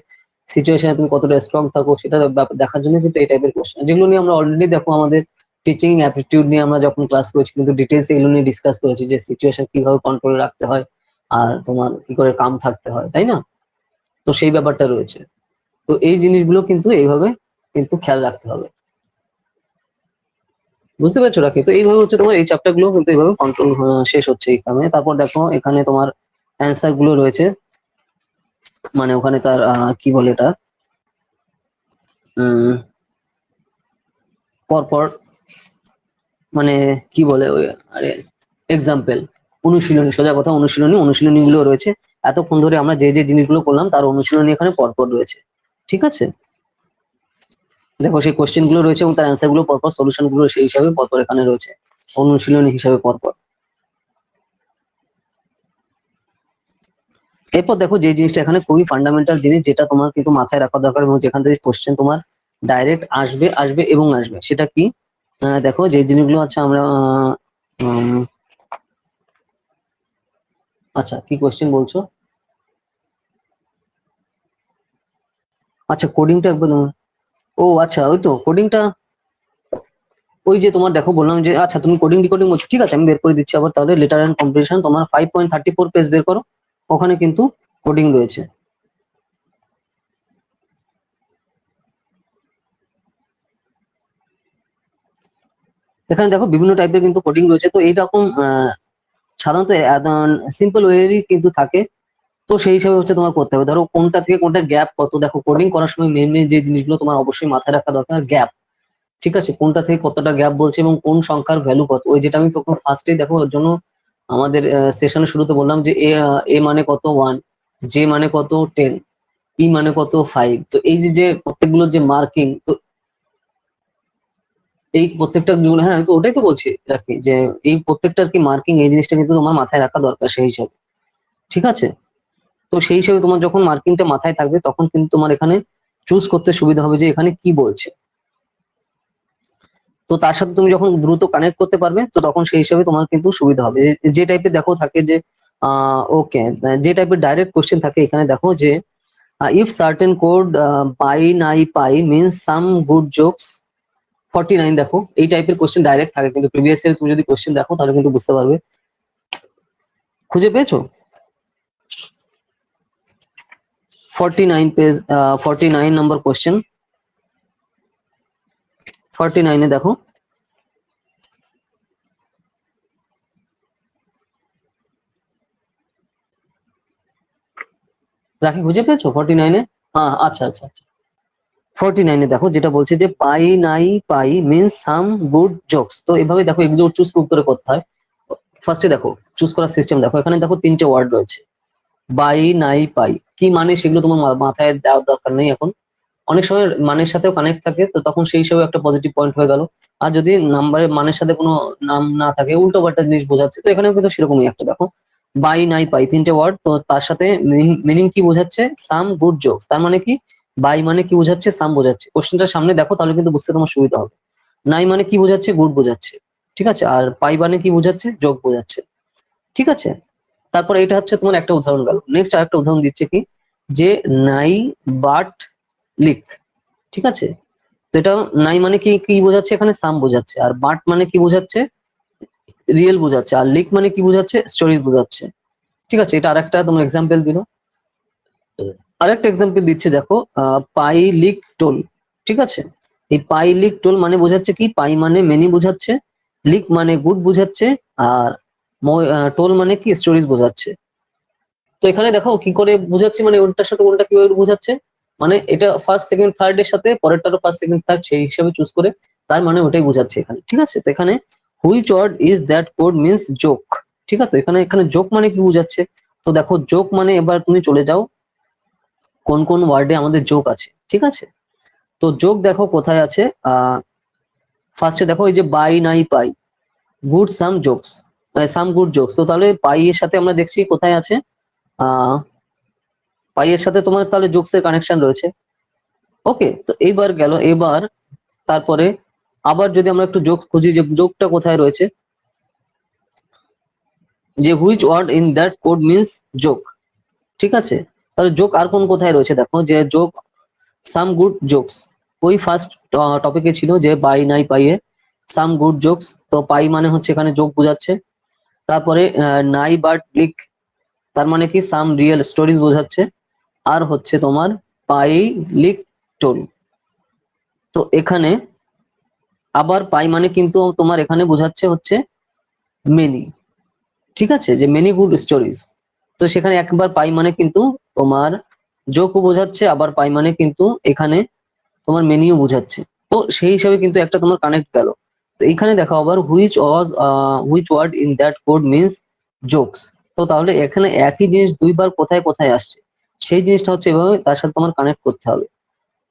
সিচুয়েশনে তুমি কতটা স্ট্রং থাকো সেটা দেখার জন্য কিন্তু এই টাইপের কোশ্চেন, যেগুলো নিয়ে আমরা অলরেডি দেখো আমাদের টিচিং অ্যাপটিটিউড নিয়ে আমরা যখন ক্লাস করেছি কিন্তু ডিটেলস এগুলো নিয়ে ডিসকাস করেছি, যে সিচুয়েশন কিভাবে কন্ট্রোল রাখতে হয় আর তোমার কি করে কাম থাকতে হয়, তাই না? তো সেই ব্যাপারটা রয়েছে। তো এই জিনিসগুলো কিন্তু এইভাবে কিন্তু খেয়াল রাখতে হবে, বুঝতে পারছো রাখি? তো এইভাবে হচ্ছে তোমার এই চ্যাপ্টার গুলো কিন্তু এইভাবে কন্ট্রোল শেষ হচ্ছে এখানে। তারপর দেখো এখানে তোমার অ্যান্সার গুলো রয়েছে, মানে ওখানে তার কি বলে এটা, উম পরপর, মানে কি বলে ওই, আরে এক্সাম্পল, অনুশীলনী, সোজা কথা অনুশীলনী গুলো রয়েছে। এতক্ষণ ধরে আমরা যে যে জিনিসগুলো করলাম তার অনুশীলনী এখানে পরপর রয়েছে, ঠিক আছে? দেখো সেই কোশ্চেন গুলো রয়েছে এবং তার অ্যান্সার গুলো পরপর, সলিউশন গুলো সেই হিসাবে পরপর এখানে রয়েছে, অনুশীলনী হিসাবে পরপর। এরপর দেখো যে জিনিসটা এখানে খুবই ফান্ডামেন্টাল জিনিস, যেটা তোমার কিন্তু মাথায় রাখা দরকার এবং যেখান থেকে কোশ্চেন তোমার ডাইরেক্ট আসবে আসবে এবং আসবে, সেটা কি? দেখো যে জিনিসগুলো আছে আমরা উম, আচ্ছা কি কোশ্চেন বলছো? আচ্ছা কোডিংটা একবার ও আচ্ছা ওই তো কোডিংটা, ওই যে তোমার দেখো বললাম যে আচ্ছা তুমি কোডিং ডিকোডিং বলছো, ঠিক আছে আমি বের করে দিচ্ছি আবার, তাহলে লেটার এন্ড কম্প্রিহেনশন তোমার 5.34 পেজ বের করো, ওখানে কিন্তু কোডিং রয়েছে। এখানে দেখো বিভিন্ন টাইপের কিন্তু কোডিং রয়েছে, তো এইরকম সাধারণত সিম্পল ওয়েরই কিন্তু থাকে। তো সেই হিসাবে হচ্ছে তোমার করতে হবে, ধরো কোনটা থেকে কোনটা গ্যাপ কত, দেখো কোডিং করার সময় মেনলি যে জিনিসগুলো তোমার অবশ্যই মাথায় রাখা দরকার, গ্যাপ, ঠিক আছে, কোনটা থেকে কতটা গ্যাপ বলছে এবং কোন সংখ্যার ভ্যালু কত, ওই যেটা আমি তখন ফার্স্টেই দেখো ওর জন্য আমাদের সেশনের শুরুতে বললাম যে এ মানে কত 1, জে মানে কত 10, ই মানে কত 5। তো এই যে যে প্রত্যেকগুলো যে মার্কিং, তো এই প্রত্যেকটা হ্যাঁ আমি তো ওটাই তো বলছি আর কি, যে এই প্রত্যেকটার কি মার্কিং, এই জিনিসটা কিন্তু তোমার মাথায় রাখা দরকার সেই হিসাবে, ঠিক আছে। তো সেই হিসেবে তোমার যখন মার্কিংটা মাথায় থাকবে তখন কিন্তু তোমার এখানে চুজ করতে সুবিধা হবে যে এখানে কি বলছে। তো তার সাথে তুমি যখন দ্রুত কানেক্ট করতে পারবে তো তখন সেই হিসাবে তোমার কিন্তু সুবিধা হবে। যে টাইপের দেখো থাকে যে ওকে, যে টাইপের ডাইরেক্ট কোশ্চেন থাকে এখানে দেখো যে ইফ সার্টেন কোড পাই নাই পাই মিনস সাম গুড জোকস 49, দেখো এই টাইপের কোশ্চেন ডাইরেক্ট থাকে, কিন্তু প্রিভিয়াস ইয়ার তুমি যদি কোশ্চেন দেখো তাহলে কিন্তু বুঝতে পারবে। খুঁজে পেয়েছো? 49 পেজ, 49 নম্বর কোশ্চেন, 49-এ দেখো, রাখি খুঁজে পেয়েছো 49-এ? হ্যাঁ আচ্ছা আচ্ছা আচ্ছা, 49-এ দেখো যেটা বলছে যে পাই নাই পাই মিনস সাম গুড জোকস। তো এভাবে দেখো এগুলো চুজ করে করতে হয়। ফার্স্টে দেখো চুজ করার সিস্টেম দেখো, এখানে দেখো তিনটে ওয়ার্ড রয়েছে, বাই নাই পাই, কি মানে সেগুলো তোমার মাথায় দেওয়ার দরকার নেই এখন, অনেক সময় মানের সাথেও কানেক্ট থাকে, তো তখন সেই হিসেবে একটা পজিটিভ পয়েন্ট হয়ে গেল। আর যদি নাম্বারের মানের সাথে কোনো নাম না থাকে, উল্টো পাল্টা জিনিস বোঝাচ্ছে, তো এখানেও কিন্তু সেরকমই একটা দেখো, বাই নাই পাই তিনটে ওয়ার্ড, তো তার সাথে মিনিং কি বোঝাচ্ছে, সাম গুড জোকস, তার মানে কি বাই মানে কি বোঝাচ্ছে, সাম বোঝাচ্ছে, কোশ্চেনটা সামনে দেখো তাহলে কিন্তু বুঝতে তোমার সুবিধা হবে। নাই মানে কি বোঝাচ্ছে, গুড বোঝাচ্ছে, ঠিক আছে, আর পাই মানে কি বোঝাচ্ছে, যোগ বোঝাচ্ছে, ঠিক আছে। তারপর এটা হচ্ছে তোমার একটা উদাহরণ গেল, নেক্সট আরেকটা উদাহরণ দিচ্ছে কি, যে নাই বাট লিক, ঠিক আছে। তো এটা নাই মানে কি কি বোঝাচ্ছে, এখানে সাম বোঝাচ্ছে, আর বাট মানে কি বোঝাচ্ছে, রিয়েল বোঝাচ্ছে, আর লিক মানে কি বোঝাচ্ছে, স্টোরি বোঝাচ্ছে, ঠিক আছে। এটা আরেকটা তোমার এক্সাম্পল দিল। আরেকটা এক্সাম্পল দিচ্ছে দেখো, পাই লিক টোল, ঠিক আছে। এই পাই লিক টোল মানে বোঝাচ্ছে কি, পাই মানে মেনি বোঝাচ্ছে, লিক মানে গুড বোঝাচ্ছে, আর টোল মানে কি স্টোরিজ বোঝাচ্ছে। তো এখানে দেখো কি করে বোঝাচ্ছে, মানে ওটার সাথে কোনটা কিভাবে বোঝাচ্ছে, মানে এটা ফার্স্ট সেকেন্ড থার্ড এর সাথে পরেরটারও ফার্স্ট সেকেন্ড থার্ড সেই হিসাবে চুজ করে, তার মানে ওটাই বোঝাচ্ছে এখানে, ঠিক আছে। তো এখানে which word is that code means joke, ঠিক আছে। এখানে এখানে জোক মানে কি বোঝাচ্ছে, তো দেখো জোক মানে এবার তুমি চলে যাও কোন কোন ওয়ার্ডে আমাদের জোক আছে, ঠিক আছে। তো জোক দেখো কোথায় আছে, ফার্স্টে দেখো এই যে বাই নাই পাই, গুড সাম জোকস, সাম গুড জোকস, তো তাহলে পাই এর সাথে আমরা দেখছি কোথায় আছে, আহ পাই এর সাথে তোমার তাহলে জোকস এর কানেকশন রয়েছে। ওকে, তো এইবার গেল, এবার তারপরে আবার যদি আমরা একটু যোগ খুঁজি যে যোগটা কোথায় রয়েছে, যে which word in that code means যোগ, ঠিক আছে। তাহলে যোগ আর কোন কোথায় রয়েছে, দেখো যে যোগ সাম গুড জোকস, ওই ফার্স্ট টপিকে ছিল যে বাই নাই পাইয়ে সাম গুড জোকস, তো পাই মানে হচ্ছে এখানে যোগ বোঝাচ্ছে। তারপরে নাই বাট ক্লিক, তার মানে কি সাম রিয়েল স্টোরিজ বোঝাচ্ছে। আর হচ্ছে তোমার পাই লিক টোল, তো এখানে আবার পাই মানে কিন্তু তোমার এখানে বোঝাচ্ছে হচ্ছে মেনি, ঠিক আছে, যে মেনি গুড স্টোরিজ। তো সেখানে একবার পাই মানে কিন্তু তোমার যোগও বোঝাচ্ছে, আবার পাই মানে কিন্তু এখানে তোমার মেনিও বোঝাচ্ছে। তো সেই হিসাবে কিন্তু একটা তোমার কানেক্ট গেল। তো এইখানে দেখো আবার which word in that code means jokes, তো তাহলে এখানে একই জিনিস দুইবার কোথায় কোথায় আসছে, সেই জিনিসটা হচ্ছে এভাবে তার সাথে তোমার কানেক্ট করতে হবে,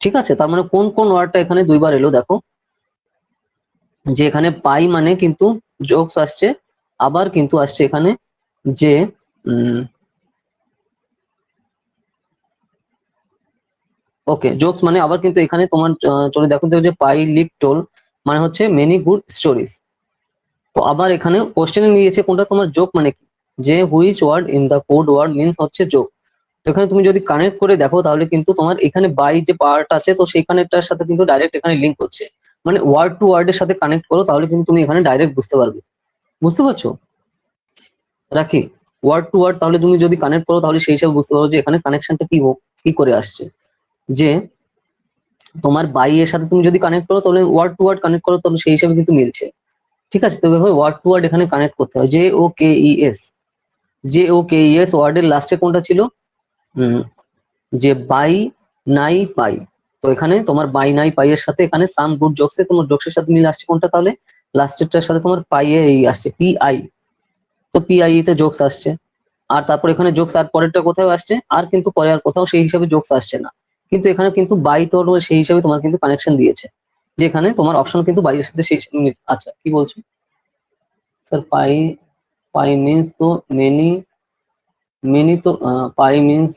ঠিক আছে। তার মানে কোন কোন ওয়ার্ডটা এখানে দুইবার এলো, দেখো যে এখানে পাই মানে কিন্তু জোকস আসছে, আবার কিন্তু আসছে এখানে যে ওকে, জোকস মানে আবার কিন্তু এখানে তোমার চলে দেখো তো যে পাই লিভ টোল মানে হচ্ছে মেনি গুড স্টোরিজ। তো আবার এখানে কোশ্চেনে নিয়েছে কোনটা তোমার জোক মানে কি, যে which word in the code word means হচ্ছে জোক। এখানে তুমি যদি কানেক্ট করে দেখো তাহলে কিন্তু তোমার এখানে বাই যে পার্ট আছে তো সেইখানেটার সাথে কিন্তু ডাইরেক্ট এখানে লিঙ্ক হচ্ছে, মানে ওয়ার্ড টু ওয়ার্ড এর সাথে কানেক্ট করো তাহলে কিন্তু তুমি এখানে ডাইরেক্ট বুঝতে পারবে। বুঝতে পারছো রাখি? ওয়ার্ড টু ওয়ার্ড তাহলে তুমি যদি কানেক্ট করো তাহলে সেই হিসাবে বুঝতে পারো যে এখানে কানেকশনটা কি করে আসছে। যে তোমার বাই এর সাথে তুমি যদি কানেক্ট করো তাহলে ওয়ার্ড টু ওয়ার্ড কানেক্ট করো তাহলে সেই হিসাবে কিন্তু মিলছে। ঠিক আছে, তো এভাবে ওয়ার্ড টু ওয়ার্ড এখানে কানেক্ট করতে হয়। JOKES, JOKES ওয়ার্ডের লাস্টে কোনটা ছিল? উম, যে বাই নাই পাই। তো এখানে তোমার বাই নাই পাই এর সাথে এখানে সাম গুড জোকস তোমার জোকসের সাথে মিলে আসছে কোনটা, তাহলে লাস্টেরটার সাথে তোমার পাই এ এই আসছে PI। তো PI তে জোকস আসছে। আর তারপর এখানে জোকস আর পরেরটা কোথাও আসছে, আর কিন্তু পরে আর কোথাও সেই হিসাবে জোকস আসছে না। কিন্তু এখানে কিন্তু বাই তো সেই হিসাবে তোমার কিন্তু কানেকশন দিয়েছে, যেখানে তোমার অপশন কিন্তু বাইয়ের সাথে সেই আচ্ছা কি বলছো স্যার? পাই, পাই মিন্স তো মেনি, মেনি তো পাই মিন্স,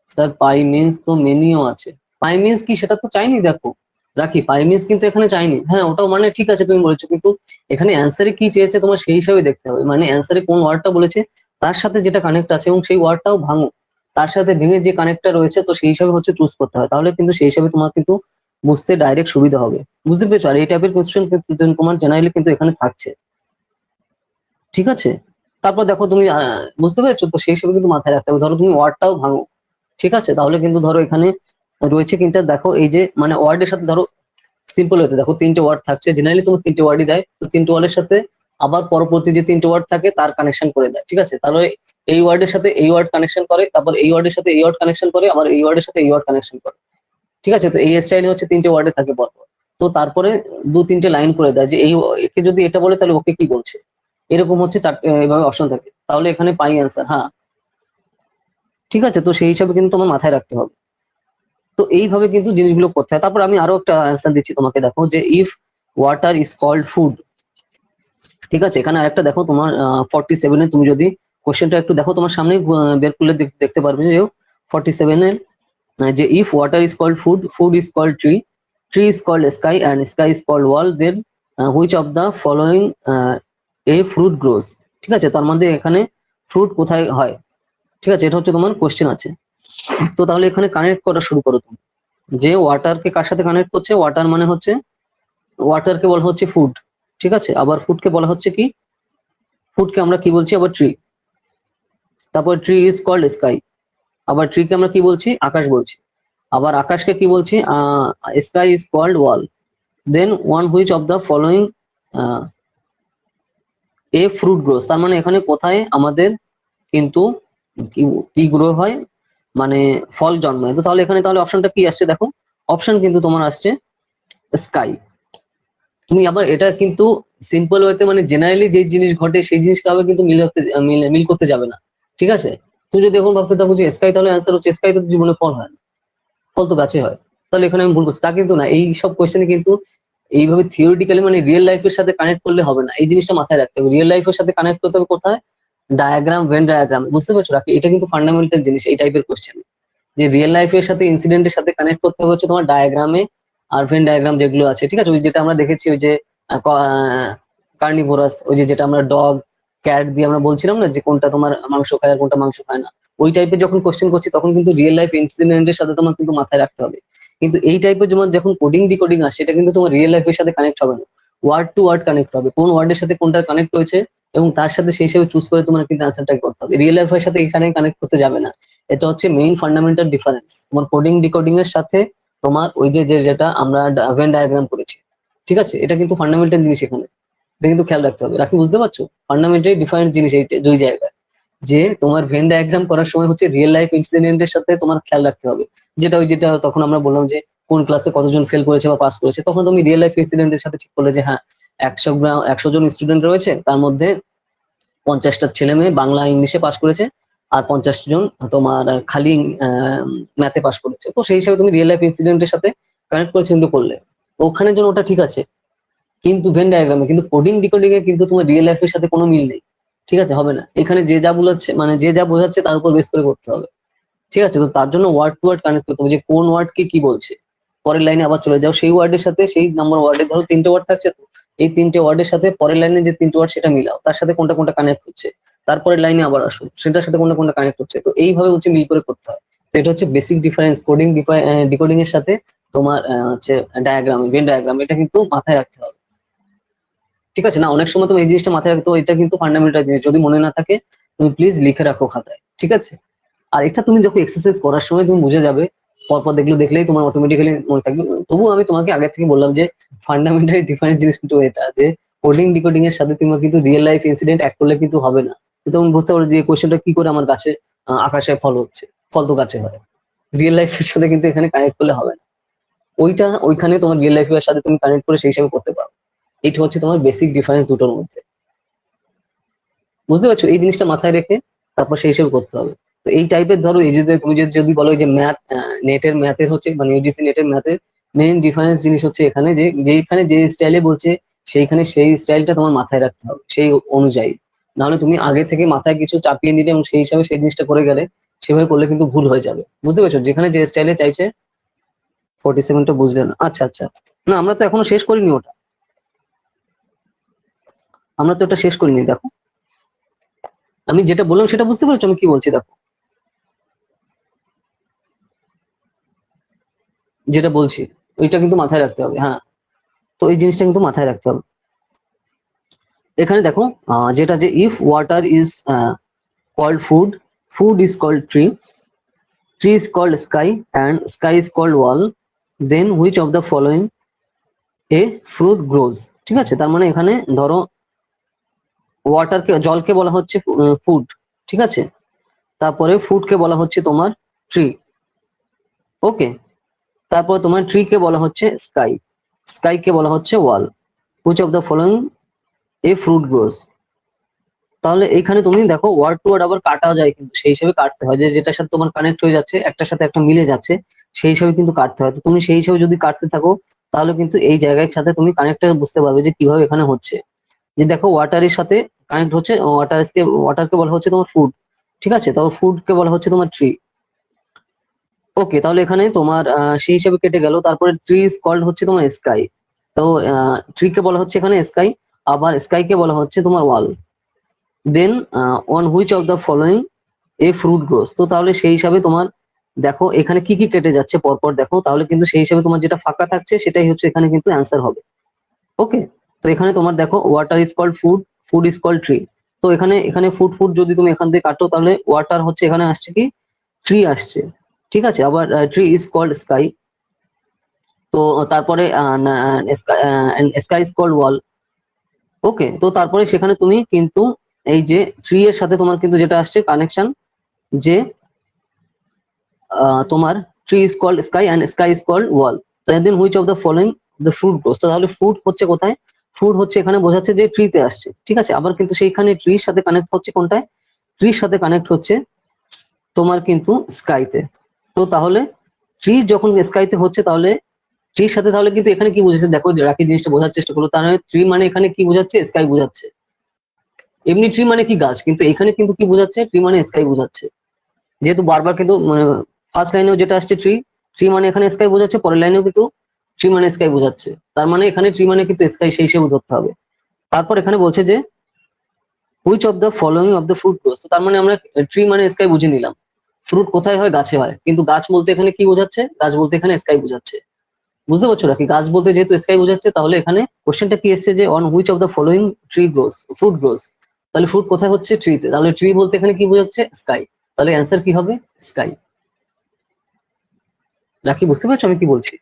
স্যার পাই মিন্স তো মেনিও আছে। পাই মিন্স কি সেটা তো চাইনি দেখো রাখি, পাই মিন্স কিন্তু এখানে চাইনি। হ্যাঁ ওটাও মানে ঠিক আছে তুমি বলেছো, কিন্তু এখানে অ্যান্সারে কি চেয়েছে তোমার সেই হিসাবে দেখতে হবে, মানে অ্যান্সারে কোন ওয়ার্ডটা বলেছে তার সাথে যেটা কানেক্ট আছে এবং সেই ওয়ার্ডটাও ভাঙো, তার সাথে ভেঙে যে কানেক্টটা রয়েছে তো সেই হিসাবে হচ্ছে চুজ করতে হয়, তাহলে কিন্তু সেই হিসাবে তোমার কিন্তু বুঝতে ডাইরেক্ট সুবিধা হবে। বুঝতে পেরেছো? আর এই টাইপের কোশ্চেন কিন্তু তোমার জেনারেলি কিন্তু এখানে থাকছে। ঠিক আছে, তারপর দেখো তুমি বুঝতে পেরেছো তো সেই হিসেবে কিন্তু মাথায় রাখতে হবে। ধরো তুমি ওয়ার্ডটাও ভাঙো, ঠিক আছে, তাহলে কিন্তু ধরো এখানে রয়েছে কিন্তু দেখো এই যে মানে ওয়ার্ডের সাথে ধরো সিম্পল হতে দেখো তিনটে ওয়ার্ড থাকছে, জেনারেলি তুমি তিনটে ওয়ার্ডই দেয়, তো তিনটে ওয়ার্ডের সাথে আবার পরবর্তী যে তিনটে ওয়ার্ড থাকে তার কানেকশন করে দেয়। ঠিক আছে, তাহলে এই ওয়ার্ডের সাথে এই ওয়ার্ড কানেকশন করে, তারপর এই ওয়ার্ডের সাথে এই ওয়ার্ড কানেকশন করে, আবার এই ওয়ার্ডের সাথে এই ওয়ার্ড কানেকশন করে। ঠিক আছে, তো এই স্টাইলে হচ্ছে তিনটে ওয়ার্ডে থাকে পরপর। তো তারপরে দু তিনটে লাইন করে দেয় যে এই একে যদি এটা বলে তাহলে ওকে কি বলছে, এরকম হচ্ছে চারটে এভাবে অপশন থাকে, তাহলে এখানে পাই অ্যান্সার। হ্যাঁ ঠিক আছে, তো সেই হিসাবে কিন্তু তোমার মাথায় রাখতে হবে। তো এইভাবে কিন্তু জিনিসগুলো করতে হয়। তারপর আমি আরো একটা অ্যান্সার দিচ্ছি তোমাকে, দেখো যে if water is called food. ঠিক আছে, এখানে আরেকটা দেখো তোমার 47-এ তুমি যদি কোশ্চেনটা একটু দেখো তোমার সামনে বের করলে দেখতে পারবে যে 47-এ যে if water is called food, food is called tree, tree is called sky and sky is called wall, then which of the following a fruit grows. ঠিক আছে, তার মধ্যে এখানে ফ্রুট কোথায় হয়। ঠিক আছে, এটা হচ্ছে তোমার কোশ্চেন আছে। তো তাহলে এখানে কানেক্ট করা শুরু করো তুমি, যে ওয়াটারকে কার সাথে কানেক্ট করছে, ওয়াটার মানে হচ্ছে ওয়াটারকে বলা হচ্ছে ফুড। ঠিক আছে, আবার ফুডকে বলা হচ্ছে কি, ফুডকে আমরা কি বলছি আবার ট্রি, তারপর ট্রি ইজ কল্ড স্কাই, আবার ট্রিকে আমরা কি বলছি আকাশ বলছি, আবার আকাশকে কি বলছি sky is called wall, then one which of the following a fruit grows. তার মানে এখানে কোথায় আমাদের কিন্তু কি কি গ্রো হয়, মানে ফল জন্মায়। তো তাহলে এখানে তাহলে অপশনটা কি আসছে দেখো, অপশন কিন্তু তোমার আসছে স্কাই। তুমি আবার এটা কিন্তু সিম্পল ওয়েতে মানে জেনারেলি যে জিনিস ঘটে সেই জিনিসটা আবার কিন্তু মিল করতে যাবে না। ঠিক আছে, তুমি যদি এখন ভাবতে থাকো যে স্কাই, তাহলে অ্যান্সার হচ্ছে স্কাই তো জীবনে ফল হয় না, ফল তো গাছে হয়, তাহলে এখানে আমি ভুল করছি। তা কিন্তু না, এই সব কোয়েশ্চেনে কিন্তু এইভাবে থিওরিটিক্যালি মানে রিয়েল লাইফের সাথে কানেক্ট করলে হবে না, এই জিনিসটা মাথায় রাখতে হবে। রিয়েল লাইফের সাথে কানেক্ট করতে হবে কোথায়, ডায়াগ্রাম, ভেন ডায়াগ্রাম। বুঝতে পারছো রাখি, এটা কিন্তু ফান্ডামেন্টাল জিনিস এই টাইপের কোয়েশ্চেন, যে রিয়েল লাইফের সাথে ইনসিডেন্টের সাথে কানেক্ট করতে হবে হচ্ছে তোমার ডায়াগ্রামে আর ভেন ডায়াগ্রাম যেগুলো আছে। ঠিক আছে, ওই যেটা আমরা দেখেছি ওই যে কার্নিভোরাস, ওই যে যেটা আমরা ডগ ক্যাট দিয়ে আমরা বলছিলাম না যে কোনটা তোমার মাংস খায় আর কোনটা মাংস খায় না, ওই টাইপের যখন কোশ্চেন করছি তখন কিন্তু রিয়েল লাইফ ইনসিডেন্টের সাথে তোমার কিন্তু মাথায় রাখতে হবে। কিন্তু এই টাইপের যেমন যখন কোডিং ডিকোডিং আসে এটা কিন্তু তোমার রিয়েল লাইফের সাথে কানেক্ট হবে না, ওয়ার্ড টু ওয়ার্ড কানেক্ট হবে, কোন ওয়ার্ডের সাথে কোনটা কানেক্ট হয়েছে এবং তার সাথে সেই হিসেবে চুজ করে তোমার কিন্তু অ্যান্সারটা করতে হবে, রিয়েল লাইফের সাথে এখানে কানেক্ট করতে যাবে না। এটা হচ্ছে মেইন ফান্ডামেন্টাল ডিফারেন্স তোমার কোডিং ডিকোডিং এর সাথে তোমার ওই যে যেটা আমরা ভেন ডায়াগ্রাম করেছি। ঠিক আছে, এটা কিন্তু ফান্ডামেন্টাল জিনিস এখানে, এটা কিন্তু খেয়াল রাখতে হবে রাখি। বুঝতে পারছো, ফান্ডামেন্টালি ডিফারেন্ট জিনিস এই দুই জায়গায়, যে তোমার ভেন ডায়াগ্রাম করার সময় হচ্ছে রিয়েল লাইফ ইনসিডেন্টের সাথে তোমার খেয়াল রাখতে হবে। যেটা ওই যেটা তখন আমরা বললাম যে কোন ক্লাসে কতজন ফেল করেছে বা পাস করেছে, তখন তুমি রিয়েল লাইফ ইনসিডেন্টের সাথে ঠিক করলে যে হ্যাঁ 100 জন স্টুডেন্ট রয়েছে, তার মধ্যে 50টা ছেলে মেয়ে বাংলা ইংলিশে পাস করেছে আর 50 জন তোমার খালি ম্যাথে পাস করেছে। তো সেই হিসাবে তুমি রিয়েল লাইফ ইনসিডেন্টের সাথে কানেক্ট করে চিন্তা করলে ওখানে জন্য ওটা ঠিক আছে, কিন্তু ভেন ডায়াগ্রামে কিন্তু কোডিং ডিকোডিং এ কিন্তু তোমার রিয়েল লাইফের সাথে কোনো মিল নেই। ঠিক আছে, হবে না, এখানে যে যা বোঝাচ্ছে মানে যে যা বোঝাচ্ছে তার উপর বেস করে করতে হবে। ঠিক আছে? তো তার জন্য ওয়ার্ড টু ওয়ার্ড কানেক্ট করতে হবে যে কোন ওয়ার্ড কে কি বলছে। পরের লাইনে আবার চলে যাও সেই ওয়ার্ডের সাথে, সেই নাম্বার ওয়ার্ডে ধরো 3টে ওয়ার্ড থাকছে, তো এই 3টে ওয়ার্ডের সাথে পরের লাইনে যে 3টে ওয়ার্ড সেটা মিলাও, তার সাথে কোনটা কোনটা কানেক্ট হচ্ছে, তারপরের লাইনে আবার আসো সেটার সাথে কোনটা কোনটা কানেক্ট হচ্ছে। তো এইভাবে হচ্ছে মিল করে করতে হয়। তো এটা হচ্ছে বেসিক ডিফারেন্স কোডিং, ডিকোডিং এর সাথে তোমার হচ্ছে ডায়াগ্রাম, ইভেন্ট ডায়াগ্রাম, এটা কিন্তু মাথায় রাখতে হবে। ঠিক আছে? না অনেক সময় তুমি এই জিনিসটা মাথায় রাখতে, এটা কিন্তু ফান্ডামেন্টাল জিনিস, যদি মনে না থাকে তুমি প্লিজ লিখে রাখো খাতায়। ঠিক আছে? আর এটা তুমি যখন এক্সারসাইজ করার সময় তুমি বুঝে যাবে, পরপর দেখলেই তোমার অটোমেটিক্যালি মনে থাকবে। তবু আমি তোমাকে আগে থেকে বললাম যে ফান্ডামেন্টাল ডিফারেন্স জিনিস কিন্তু এটা, যে কোডিং ডিকোডিং এর সাথে তুমি কিন্তু রিয়েল লাইফ ইনসিডেন্ট অ্যাড করলে কিন্তু হবে না। তো তুমি বুঝতে পারো যে কোশ্চেনটা কি করে আমার গাছে আকাশে ফল হচ্ছে, ফল তো গাছে হয়, রিয়েল লাইফের সাথে কিন্তু এখানে কানেক্ট করলে হবে না। ওইখানে তোমার রিয়েল লাইফের সাথে তুমি কানেক্ট করে সেই হিসাবে করতে পারো। এইটা হচ্ছে তোমার বেসিক ডিফারেন্স দুটোর মধ্যে। বুঝতে পারছো? এই জিনিসটা মাথায় রেখে তারপর সেই হিসেবে করতে হবে। তো এই টাইপের ধরো, এই যে তুমি যদি বলো যে ম্যাথ, নেটের ম্যাথের হচ্ছে মানে ইউজিসি নেটের ম্যাথের মেইন ডিফারেন্স জিনিস হচ্ছে এখানে যে যেখানে যে স্টাইলে বলছে সেইখানে সেই স্টাইলটা তোমার মাথায় রাখতে হবে সেই অনুযায়ী। নাহলে তুমি আগে থেকে মাথায় কিছু চাপিয়ে নিলে এবং সেই হিসাবে সেই জিনিসটা করে গেলে সেভাবে করলে কিন্তু ভুল হয়ে যাবে। বুঝতে পারছো? যেখানে যে স্টাইলে চাইছে। 47টা বুঝলে না? আচ্ছা আচ্ছা। না আমরা তো এখনো শেষ করিনি ওটা, আমরা তো ওটা শেষ করিনি। দেখো আমি যেটা বললাম সেটা বুঝতে পারছো আমি কি বলছি? দেখো যেটা বলছি ওইটা কিন্তু মাথায় রাখতে হবে। হ্যাঁ, তো এই জিনিসটা কিন্তু মাথায় রাখতে হবে। এখানে দেখো যেটা যে if water is called food, food is called tree, tree is called sky and sky is called wall, then which of the following a fruit grows. ঠিক আছে? তার মানে এখানে ধরো ওয়াটারকে, জলকে বলা হচ্ছে ফুড। ঠিক আছে? তারপরে ফুডকে বলা হচ্ছে তোমার ট্রি। ওকে? তারপর তোমার ট্রি কে বলা হচ্ছে স্কাই, স্কাই কে বলা হচ্ছে wall, which of the following a fruit grows. তাহলে এখানে তুমি দেখো ওয়ার্ড টু ওয়ার্ড আবার কাটা যায়, কিন্তু সেই হিসেবে কাটতে হয় যে যেটার সাথে তোমার কানেক্ট হয়ে যাচ্ছে, একটার সাথে একটা মিলে যাচ্ছে, সেই হিসাবে কিন্তু কাটতে হয়। তো তুমি সেই হিসাবে যদি কাটতে থাকো তাহলে কিন্তু এই জায়গার সাথে তুমি কানেক্টটা বুঝতে পারবে যে কিভাবে এখানে হচ্ছে। যে দেখো ওয়াটারের সাথে কানেক্ট হচ্ছে, ওয়াটারকে বলা হচ্ছে তোমার ফুড। ঠিক আছে? তারপর ফুডকে বলা হচ্ছে তোমার ট্রি। ওকে, তাহলে এখানে তোমার সেই হিসাবে কেটে গেল। তারপরে ট্রি ইজ কল্ড হচ্ছে তোমার স্কাই, তো ট্রি কে বলা হচ্ছে এখানে স্কাই, আবার স্কাই কে বলা হচ্ছে তোমার wall. Then on which of the following a fruit grows. তো তাহলে সেই হিসাবে তোমার দেখো এখানে কি কি কেটে যাচ্ছে পরপর দেখো, তাহলে কিন্তু সেই হিসাবে তোমার যেটা ফাঁকা থাকছে সেটাই হচ্ছে এখানে কিন্তু অ্যান্সার হবে। ওকে? তো এখানে তোমার দেখো water is called food, food is called tree. তো এখানে এখানে ফুড ফুড যদি তুমি এখান থেকে কাটো তাহলে ওয়াটার হচ্ছে এখানে আসছে কি, ট্রি আসছে। ঠিক আছে? আবার ট্রি ইজ কল্ড স্কাই, তো তারপরে স্কাই ইজ কল্ড ওয়াল। ওকে, তো তারপরে সেখানে তুমি কিন্তু এই যে ট্রি এর সাথে তোমার কিন্তু যেটা আসছে কানেকশন, যে তোমার tree is called sky and sky is called wall, then which of the following the fruit grows. তাহলে ফ্রুট হচ্ছে কোথায়, ফ্রুট হচ্ছে এখানে বোঝাচ্ছে যে ট্রিতে আসছে। ঠিক আছে? আবার কিন্তু সেইখানে ট্রির সাথে কানেক্ট হচ্ছে কোনটায়, ট্রির সাথে কানেক্ট হচ্ছে তোমার কিন্তু স্কাইতে। তো তাহলে ট্রি যখন স্কাইতে হচ্ছে তাহলে ট্রির সাথে, তাহলে কিন্তু এখানে কি বুঝাচ্ছে দেখো, রাখি জিনিসটা বোঝার চেষ্টা করো। তার মানে ট্রি মানে এখানে কি বোঝাচ্ছে, স্কাই বোঝাচ্ছে। এমনি ট্রি মানে কি গাছ, কিন্তু এখানে কিন্তু কি বোঝাচ্ছে, ট্রি মানে স্কাই বোঝাচ্ছে। যেহেতু বারবার কিন্তু ফার্স্ট লাইনেও যেটা আসছে ট্রি, ট্রি মানে এখানে স্কাই বোঝাচ্ছে, পরের লাইনেও কিন্তু ট্রি মানে স্কাই বোঝাচ্ছে। তার মানে এখানে ট্রি মানে কিন্তু স্কাই সেই হিসেবে ধরতে হবে। তারপর এখানে বলছে যে which of the following of the fruit grows. তো তার মানে আমরা ট্রি মানে স্কাই বুঝে নিলাম, ফ্রুট কোথায় হয়, গাছে হয়, কিন্তু গাছ বলতে এখানে কি বোঝাচ্ছে, গাছ বলতে এখানে স্কাই বোঝাচ্ছে। বুঝতে পারছো নাকি? গাছ বলতে যেহেতু স্কাই বোঝাচ্ছে তাহলে এখানে কোশ্চেনটা কি এসছে যে on which of the following tree gross, fruit grows. তাহলে ফ্রুট কোথায় হচ্ছে, ট্রিতে। তাহলে ট্রি বলতে এখানে কি বোঝাচ্ছে, স্কাই। তাহলে অ্যান্সার কি হবে, স্কাই। রাখি বুঝতে পারছো আমি কি বলছি?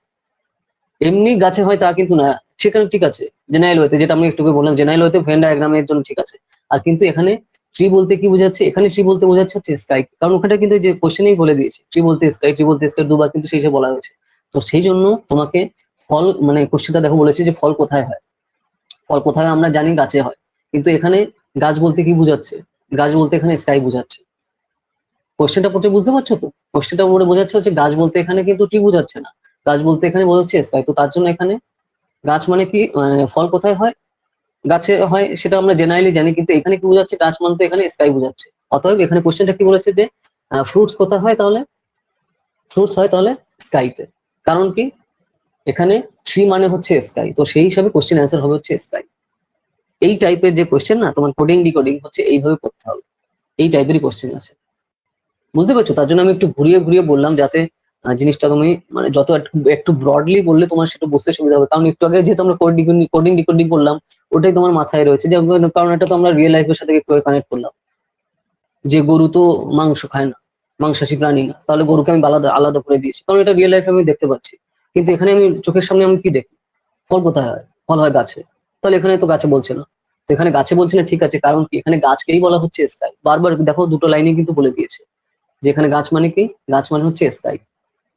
এমনি গাছে হয় তা কিন্তু না, সেখানে ঠিক আছে জেনারেল ওয়েতে, যেটা আমি একটু আগে বললাম জেনারেল ওয়েতে ভেন ডায়াগ্রামের জন্য ঠিক আছে। আর কিন্তু এখানে ট্রি বলতে কি বোঝাচ্ছে, এখানে ট্রি বলতে বোঝাচ্ছে হচ্ছে স্কাই, কারণ ওখানে কিন্তু যে কোশ্চেনেই বলে দিয়েছে ট্রি বলতে স্কাই, ট্রি বলতে স্কাই দুবার কিন্তু সেই হিসেবে বলা হয়েছে। তো সেই জন্য তোমাকে ফল মানে কোশ্চেনটা দেখো বলেছে যে ফল কোথায় হয়, ফল কোথায় হয় আমরা জানি গাছে হয়, কিন্তু এখানে গাছ বলতে কি বোঝাচ্ছে, গাছ বলতে এখানে স্কাই বোঝাচ্ছে। কোশ্চেনটা পড়তে বুঝতে পারছো তো? কোশ্চেনটা পড়ে বোঝাচ্ছে হচ্ছে গাছ বলতে এখানে কিন্তু ট্রি বোঝাচ্ছে না, গাছ বলতে এখানে বোঝাচ্ছে স্কাই। তো তার জন্য এখানে গাছ মানে কি, ফল কোথায় হয়, গাছে হয়, সেটা আমরা জেনারেলি জানি, কিন্তু এখানে কি বোঝাচ্ছে, গাছ মানে তো এখানে স্কাই বোঝাচ্ছে। অতএব এখানে কোশ্চেনটা কি বলেছে যে ফ্রুটস কোথায় হয়, তাহলে ফ্রুটস হয় তাহলে স্কাইতে। কারণ কি, এখানে ট্রি মানে হচ্ছে স্কাই, তো সেই হিসাবে কোশ্চেন অ্যান্সার হবে হচ্ছে স্কাই। এই টাইপের যে কোশ্চেন না, তোমার কোডিং ডিকোডিং হচ্ছে এইভাবে করতে হবে, এই টাইপেরই কোশ্চেন আছে, বুঝতে পারছো? তার জন্য আমি একটু ঘুরিয়ে ঘুরিয়ে বললাম, যাতে জিনিসটা তুমি মানে যত একটু ব্রডলি বললে তোমার সেটা বুঝতে সুবিধা হবে। কারণ একটু আগে যেহেতু আমরা কোডিং ডিকোডিং করলাম, ওটাই তোমার মাথায় রয়েছে, যে কারণ এটা তো আমরা রিয়েল লাইফের সাথে একটু কানেক্ট করলাম, যে গরু তো মাংস খায় না, মাংসাশী প্রাণী না, তাহলে গরুকে আমি আলাদা আলাদা করে দিয়েছি, কারণ এটা রিয়েল লাইফে আমি দেখতে পাচ্ছি। কিন্তু এখানে আমি চোখের সামনে আমি কি দেখি, ফল কোথায় হয়? ফল হয় গাছে। তাহলে এখানে তো গাছে বলছে না, তো এখানে গাছে বলছে না, ঠিক আছে, কারণ কি, এখানে গাছকেই বলা হচ্ছে স্কাই। বারবার দেখো দুটো লাইনে কিন্তু বলে দিয়েছে যে এখানে গাছ মানে কি, গাছ মানে হচ্ছে স্কাই।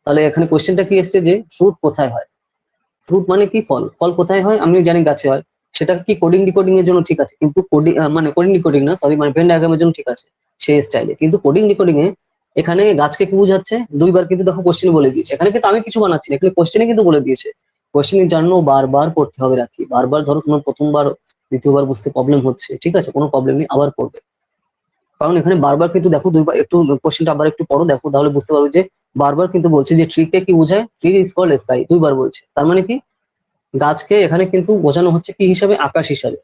তাহলে এখানে কোশ্চেনটা কি এসছে, যে ফ্রুট কোথায় হয়? ফ্রুট মানে কি, ফল। ফল কোথায় হয় আমি জানি গাছে হয়, সেটা কি কোডিং ডিকোডিং এর জন্য ঠিক আছে, কিন্তু কোডিং মানে কোডিং ডিকোডিং না, সরি, মানে ভেন ডায়াগ্রামের জন্য ঠিক আছে সেই স্টাইলে, কিন্তু কোডিং ডিকোডিং এ এখানে গাছকে কি বোঝাচ্ছে দুইবার কিন্তু দেখো কোশ্চেন বলে দিয়েছে। এখানে কিন্তু আমি কিছু বানাচ্ছি না, এখানে কোশ্চেনে কিন্তু বলে দিয়েছে। কোশ্চেনের জন্য বারবার পড়তে হবে রাখি, বারবার ধরো তোমার প্রথমবার দ্বিতীয়বার বুঝতে প্রবলেম হচ্ছে, ঠিক আছে, কোনো প্রবলেম নেই, আবার পড়বে। কারণ এখানে বারবার কিন্তু দেখো দুইবার, একটু কোশ্চেনটা আবার একটু পড়ো, দেখো তাহলে বুঝতে পারবে যে বারবার কিন্তু বলছে যে ট্রি কে কি বোঝায়, ট্রি ইজ কল্ড স্কাই, দুইবার বলছে। তার মানে কি, গাছকে এখানে কিন্তু বোঝানো হচ্ছে কি হিসাবে, আকাশ হিসাবে।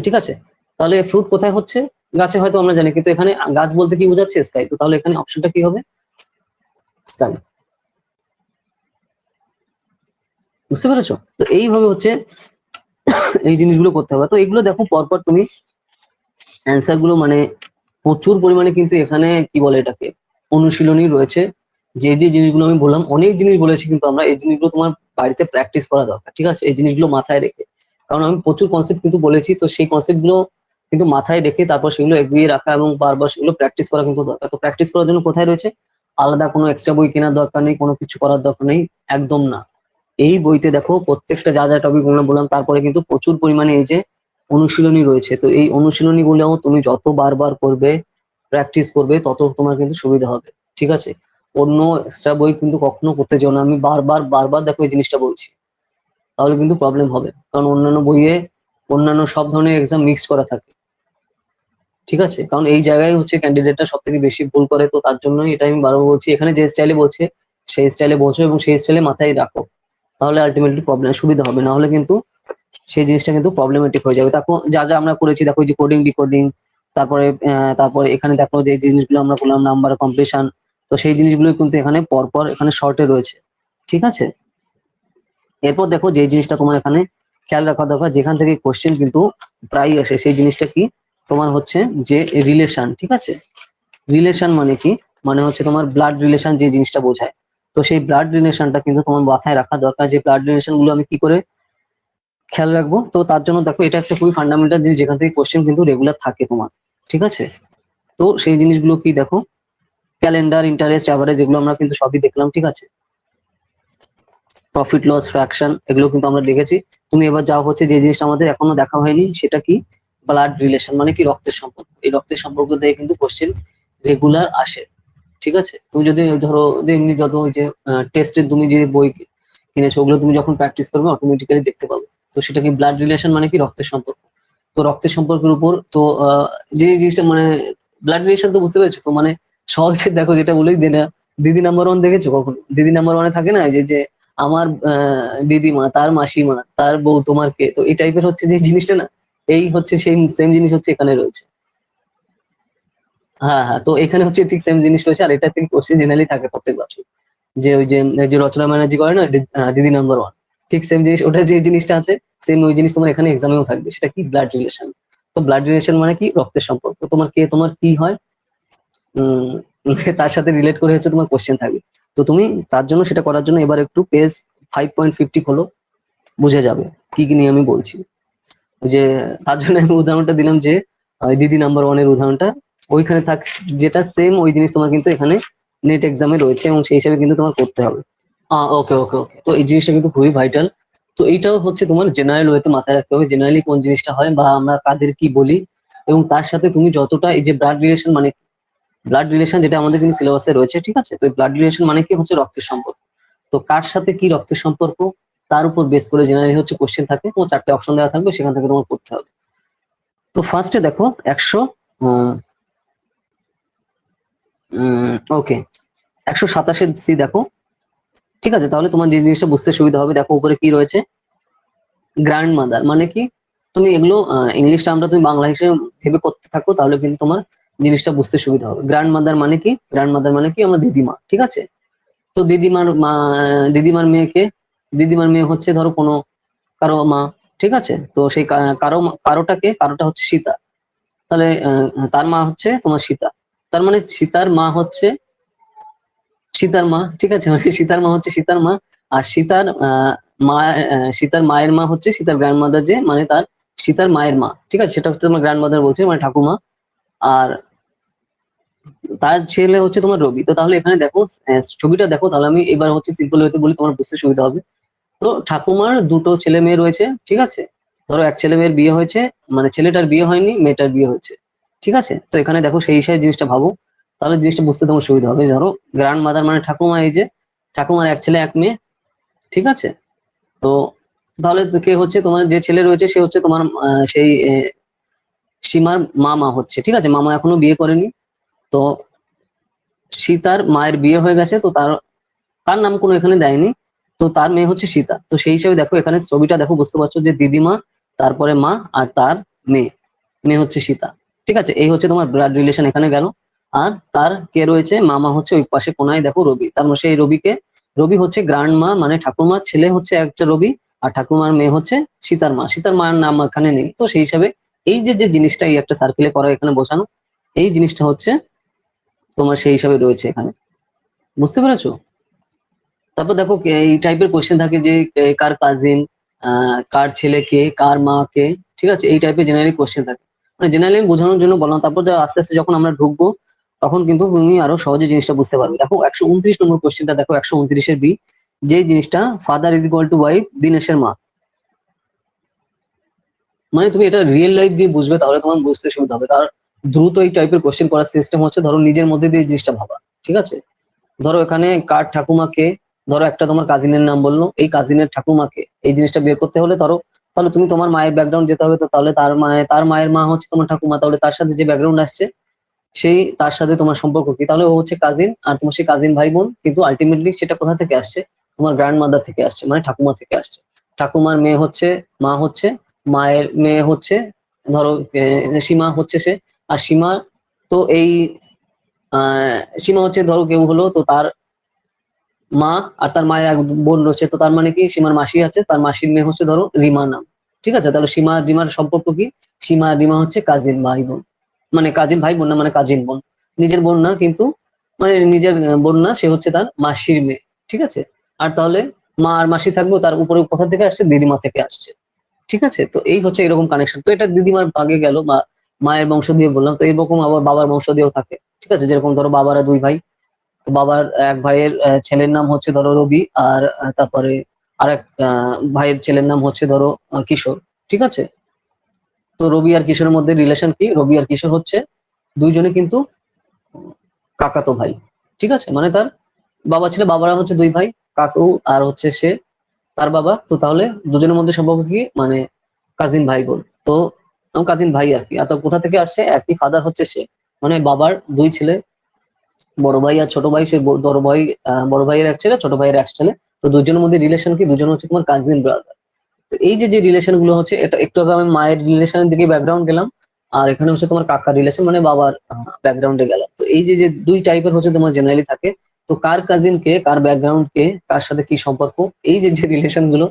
ঠিক আছে, তাহলে ফ্রুট কোথায় হচ্ছে, গাছে হয়তো আমরা জানি, কিন্তু এখানে গাছ বলতে কি বোঝাচ্ছে, স্কাই, তো তাহলে এখানে অপশনটা কি হবে, স্কাই। বুঝতে পেরেছো? তো এইভাবে হচ্ছে এই জিনিসগুলো করতে হবে। তো এইগুলো দেখো পরপর তুমি অ্যান্সার গুলো মানে প্রচুর পরিমাণে কিন্তু এখানে কি বলে এটাকে, অনুশীলনী রয়েছে। যে যে জিনিসগুলো আমি বললাম, অনেক জিনিস বলেছি, কিন্তু আমরা এই জিনিসগুলো তোমার বাড়িতে প্র্যাকটিস করা দরকার, ঠিক আছে, এই জিনিসগুলো মাথায় রেখে। কারণ আমি প্রচুর কনসেপ্ট কিন্তু বলেছি, তো সেই কনসেপ্ট গুলো কিন্তু মাথায় রেখে তারপর সেগুলো এগিয়ে রাখা এবং বারবার সেগুলো প্র্যাকটিস করা কিন্তু দরকার। তো প্র্যাকটিস করার জন্য কোথায় রয়েছে, আলাদা কোনো এক্সট্রা বই কেনার দরকার নেই, কোনো কিছু করার দরকার নেই, একদম না। এই বইতে দেখো প্রত্যেকটা যা যা টপিক আমরা বললাম, তারপরে কিন্তু প্রচুর পরিমাণে এই যে অনুশীলনী রয়েছে। তো এই অনুশীলনী গুলোও তুমি যত বারবার করবে, প্র্যাকটিস করবে, তত তোমার কিন্তু সুবিধা হবে, ঠিক আছে। অন্য এক্সট্রা বই কিন্তু কখনো করতে চাও না, আমি বারবার বারবার দেখো এই জিনিসটা বলছি, তাহলে কিন্তু প্রবলেম হবে। কারণ অন্যান্য বইয়ে অন্যান্য সব ধরনের এক্সাম মিক্স করা থাকে, ঠিক আছে, কারণ এই জায়গায় হচ্ছে ক্যান্ডিডেটটা সব থেকে বেশি ভুল করে। তো তার জন্যই এটা আমি বারবার বলছি, এখানে যে স্টাইলে বলছে সেই স্টাইলে বোঝো এবং সেই স্টাইলে মাথায় রাখো, তাহলে আলটিমেটলি প্রবলেম সুবিধা হবে, না হলে কিন্তু সেই জিনিসটা কিন্তু প্রবলেমেটিক হয়ে যাবে। তারপর যা যা আমরা করেছি দেখো, যে কোডিং ডিকোডিং, তারপরে এখানে দেখো যে জিনিসগুলো আমরা করলাম, নাম্বার কম্প্রেশন, তো সেই জিনিসগুলো কিন্তু এখানে পরপর এখানে শর্টে রয়েছে, ঠিক আছে। এরপর দেখো যে জিনিসটা তোমার এখানে খেয়াল রাখা দরকার, যেখান থেকে কোশ্চেন কিন্তু প্রায় আসে, সেই জিনিসটা কি, তোমার হচ্ছে যে রিলেশন, ঠিক আছে। রিলেশন মানে কি, মানে হচ্ছে তোমার ব্লাড রিলেশন যে জিনিসটা বোঝায়। তো সেই ব্লাড রিলেশনটা কিন্তু তোমার মাথায় রাখা দরকার, যে ব্লাড রিলেশন গুলো আমি কি করে খেয়াল রাখবো। তো তার জন্য দেখো এটা একটা খুবই ফান্ডামেন্টাল জিনিস, যেখান থেকে কোশ্চেন কিন্তু রেগুলার থাকে তোমার, ঠিক আছে। তো সেই জিনিসগুলো কি দেখো, ক্যালেন্ডার, ইন্টারেস্ট, অ্যাভারেজ, এগুলো আমরা কিন্তু সবই দেখলাম, ঠিক আছে। প্রফিট লস ফ্র্যাকশন, এগুলো কিন্তু আমরা দেখেছি। তুমি এবার যাও হচ্ছে যে জিনিসটা আমাদের এখনো দেখা হয়নি, সেটা কি, ব্লাড রিলেশন মানে কি, রক্তের সম্পর্ক। এই রক্তের সম্পর্ক থেকে কিন্তু কোশ্চেন রেগুলার আসে, ঠিক আছে। তুমি যদি ধরো যে এমনি যত ওই যে টেস্টের তুমি যে বই কিনেছো, ওগুলো তুমি যখন প্র্যাকটিস করবে অটোমেটিক্যালি দেখতে পাবে। তো সেটা কি, ব্লাড রিলেশন মানে কি, রক্তের সম্পর্ক। তো রক্তের সম্পর্কের উপর তো যে জিনিসটা মানে ব্লাড রিলেশন, তো বুঝতে পেরেছো? তো মানে সহজে দেখো যেটা বলি, যেটা দিদি নাম্বার ওয়ান দেখেছো কখনো? দিদি নাম্বার ওয়ানে থাকে না, যে যে আমার দিদিমা, তার মাসিমা, তার বউ, তোমার কে, তো এই টাইপের হচ্ছে যে জিনিসটা না, এই হচ্ছে সেই সেম জিনিস হচ্ছে এখানে রয়েছে। হ্যাঁ হ্যাঁ, তো এখানে হচ্ছে ঠিক সেম জিনিস রয়েছে, আর এটা থেকে কোশ্চেন জেনারেলি থাকে প্রত্যেক বছর, যে ওই যে রচনা ব্যানার্জি করে না, দিদি নাম্বার ওয়ান, ঠিক সেম জিনিস, ওটা যে জিনিসটা আছে সেম ওই জিনিস তোমার এখানে এক্সামেও থাকবে, সেটা কি, ব্লাড রিলেশন। তো ব্লাড রিলেশন মানে কি, রক্তের সম্পর্ক, তোমার কে, তোমার কি হয়, উম তার সাথে রিলেট করে হচ্ছে তোমার কোশ্চেন থাকবে। তো তুমি তার জন্য, সেটা করার জন্য এবার একটু পেজ 5.50 খোলো, বুঝে যাবে কি কি নিয়ে আমি বলছি। ওই যে তার জন্য আমি উদাহরণটা দিলাম, যে দিদি নাম্বার ওয়ানের উদাহরণটা ওইখানে থাক, যেটা সেম ওই জিনিস তোমার কিন্তু এখানে নেট এক্সামে রয়েছে, এবং সেই হিসাবে কিন্তু তোমার করতে হবে। ওকে ওকে ওকে, তো এই জিনিসটা কিন্তু খুবই ভাইটাল। তো এইটাও হচ্ছে তোমার জেনারেল ওয়েতে মাথায় রাখতে হবে, জেনারেলি কোন জিনিসটা হয় বা আমরা কাদের কি বলি, এবং তার সাথে তুমি যতটা এই যে ব্লাড রিলেশন মানে, ব্লাড রিলেশন যেটা আমাদের কিন্তু সিলেবাসে রয়েছে, ঠিক আছে। তো ব্লাড রিলেশন মানে কি হচ্ছে, রক্তের সম্পর্ক। তো কার সাথে কি রক্তের সম্পর্ক, তার উপর বেস করে জেনারেলি হচ্ছে কোশ্চেন থাকে, তোমার চারটে অপশন দেওয়া থাকবে, সেখান থেকে তোমার করতে হবে। তো ফার্স্টে দেখো 100, ওকে, 127 সি দেখো, ঠিক আছে? তাহলে তোমার যে জিনিসটা বুঝতে সুবিধা হবে, দেখো উপরে কি রয়েছে, গ্র্যান্ড মাদার মানে কি? তুমি এগুলো ইংলিশটা আমরা তুমি বাংলা হিসেবে ভেবে করতে থাকো, তাহলে কিন্তু তোমার জিনিসটা বুঝতে সুবিধা হবে। গ্র্যান্ড মাদার মানে কি? গ্র্যান্ড মাদার মানে কি? আমার দিদিমা, ঠিক আছে? তো দিদিমার মা, দিদিমার মেয়েকে, দিদিমার মেয়ে হচ্ছে ধরো কোনো কারো মা, ঠিক আছে? তো সেই কারোটা হচ্ছে সীতা, তাহলে তার মা হচ্ছে তোমার সীতা, তার মানে সীতার মা হচ্ছে সীতার মা, ঠিক আছে? মানে সীতার মা হচ্ছে সীতার মা, আর সীতার মা, সীতার মায়ের মা হচ্ছে সীতার গ্র্যান্ড মাদার, যে মানে তার সীতার মায়ের মা, ঠিক আছে? সেটা হচ্ছে তোমার গ্র্যান্ড মাদার বলছে, মানে ঠাকুমা। আর তার ছেলে হচ্ছে তোমার রবি। তো তাহলে এখানে দেখো ছবিটা দেখো, তাহলে আমি এবার হচ্ছে সিম্পল ওয়েতে বলি, তোমার বুঝতে সুবিধা হবে। তো ঠাকুমার দুটো ছেলে মেয়ে রয়েছে, ঠিক আছে? ধরো এক ছেলে মেয়ের বিয়ে হয়েছে, মানে ছেলেটার বিয়ে হয়নি, মেয়েটার বিয়ে হয়েছে, ঠিক আছে? তো এখানে দেখো সেই হিসাবে জিনিসটা ভাবো, তাহলে জিনিসটা বুঝতে তোমার সুবিধা হবে। ধরো গ্র্যান্ড মাদার মানে ঠাকুমা, এই যে ঠাকুমার এক ছেলে এক মেয়ে, ঠিক আছে? তো তাহলে তো কে হচ্ছে তোমার যে ছেলে রয়েছে, সে হচ্ছে তোমার সেই সীমার মামা হচ্ছে, ঠিক আছে? মামা এখনো বিয়ে করেনি। তো সীতার মায়ের বিয়ে হয়ে গেছে, তো তার তার নাম কোনো এখানে দেয়নি, তো তার মেয়ে হচ্ছে সীতা। তো সেই হিসাবে দেখো এখানে ছবিটা দেখো, বুঝতে পারছো যে দিদিমা, তারপরে মা, আর তার মেয়ে, মেয়ে হচ্ছে সীতা, ঠিক আছে? এই হচ্ছে তোমার ব্লাড রিলেশন এখানে গেল। আর তার কে রয়েছে, মামা হচ্ছে ওই পাশে কোনায় দেখো রবি, তার মানে সেই রবিকে, রবি হচ্ছে গ্র্যান্ড মা, মানে ঠাকুমার ছেলে হচ্ছে একটা রবি, আর ঠাকুমার মেয়ে হচ্ছে সীতার মা, সীতার মার নাম এখানে নেই। তো সেই হিসাবে এই যে যে জিনিসটা, এই একটা সার্কেলে করা এখানে বসানো, এই জিনিসটা হচ্ছে তোমার সেই হিসাবে রয়েছে এখানে, বুঝতে পেরেছো? তারপর দেখো এই টাইপের কোশ্চেন থাকে যে কার কাজিন, কার ছেলে কে, কার মা কে, ঠিক আছে? এই টাইপের জেনারেলি কোশ্চেন থাকে, মানে জেনারেলি বোঝানোর জন্য বললাম। তারপর আস্তে আস্তে যখন আমরা ঢুকবো, তখন কিন্তু তুমি আরো সহজে জিনিসটা বুঝতে পারবে। দেখো 129 নম্বর কোশ্চেনটা দেখো, 129-এর বি, যে জিনিসটা father is equal to wife, দিনেশের মা, মানে তুমি এটা রিয়েল লাইফ দিয়ে বুঝবে, তাহলে তোমার বুঝতে সুবিধা হবে। তার দ্রুত এই টাইপের কোশ্চেন করার সিস্টেম হচ্ছে, ধরো নিজের মধ্যে দিয়ে এই জিনিসটা ভাবা, ঠিক আছে? ধরো এখানে কার ঠাকুমাকে, ধরো একটা তোমার কাজিনের নাম বললো, এই কাজিনের ঠাকুমাকে, এই জিনিসটা বের করতে হলে ধরো, তাহলে তুমি তোমার মায়ের ব্যাকগ্রাউন্ড যেতে হবে। তো তাহলে তার মায়ের মা হচ্ছে তোমার ঠাকুমা, তাহলে তার সাথে যে ব্যাকগ্রাউন্ড আসছে, সেই তার সাথে তোমার সম্পর্ক কি? তাহলে ও হচ্ছে কাজিন, আর তোমার সেই কাজিন ভাই বোন, কিন্তু আলটিমেটলি সেটা কোথা থেকে আসছে, তোমার গ্র্যান্ড মাদার থেকে আসছে, মানে ঠাকুমা থেকে আসছে। ঠাকুমার মেয়ে হচ্ছে, মা হচ্ছে, মায়ের মেয়ে হচ্ছে ধরো সীমা হচ্ছে সে, আর সীমা, তো এই সীমা হচ্ছে ধরো কেউ হলো, তো তার মা, আর তার মায়ের এক বোন রয়েছে, তো তার মানে কি সীমার মাসি আছে, তার মাসির মেয়ে হচ্ছে ধরো রিমা নাম, ঠিক আছে? তাহলে সীমা আর রিমার সম্পর্ক কি? সীমা আর রিমা হচ্ছে কাজিন ভাই বোন, মানে কাজিন ভাই বোন না, মানে কাজিন বোন, নিজের বোন না কিন্তু, মানে নিজের বোন না, সে হচ্ছে তার মাসির মেয়ে, ঠিক আছে? আর তাহলে মা আর মাসি থাকবো, তার উপরে কোথা থেকে আসছে, দিদিমা থেকে আসছে, ঠিক আছে? তো এই হচ্ছে এরকম কানেকশন। তো এটা দিদিমার ভাগে গেল, বা মায়ের বংশ দিয়ে বললাম। তো এরকম আবার বাবার বংশ দিয়েও থাকে, ঠিক আছে? যেরকম ধরো বাবারা দুই ভাই, তো বাবার এক ভাইয়ের ছেলের নাম হচ্ছে ধরো রবি, আর তারপরে আরেক ভাইয়ের ছেলের নাম হচ্ছে ধরো কিশোর, ঠিক আছে? তো রবি আর কিশোরের মধ্যে রিলেশন কি? রবি আর কিশোর হচ্ছে দুইজনে কিন্তু কাকাতো ভাই, ঠিক আছে? মানে তার বাবা ছেলে, বাবারা হচ্ছে দুই ভাই, কাকু আর হচ্ছে সে তার বাবা। তো তাহলে দুজনের মধ্যে সম্পর্ক কি? মানে কাজিন ভাই বোন। তো কাজিন ভাই আর কি। আর তো কোথা থেকে আসছে? একই ফাদার হচ্ছে সে, মানে বাবার দুই ছেলে, বড় ভাই আর ছোট ভাই, সেই বড় ভাই, বড় ভাইয়ের এক ছেলে, ছোট ভাইয়ের এক ছেলে। তো দুজনের মধ্যে রিলেশন কি? দুজন হচ্ছে তোমার কাজিন ব্রাদার। তো এই যে যে রিলেশন গুলো হচ্ছে, এটা একটু আগে আমি মায়ের রিলেশনের দিকে ব্যাকগ্রাউন্ড গেলাম, আর এখানে হচ্ছে তোমার কাকার রিলেশন, মানে বাবার ব্যাকগ্রাউন্ডে গেলাম। তো এই যে যে দুই টাইপের হচ্ছে তোমার জেনারেলি থাকে। তো কার কাজিন কে, কার ব্যাকগ্রাউন্ড কে, কার সাথে কি সম্পর্ক, এই যে যে রিলেশন গুলো,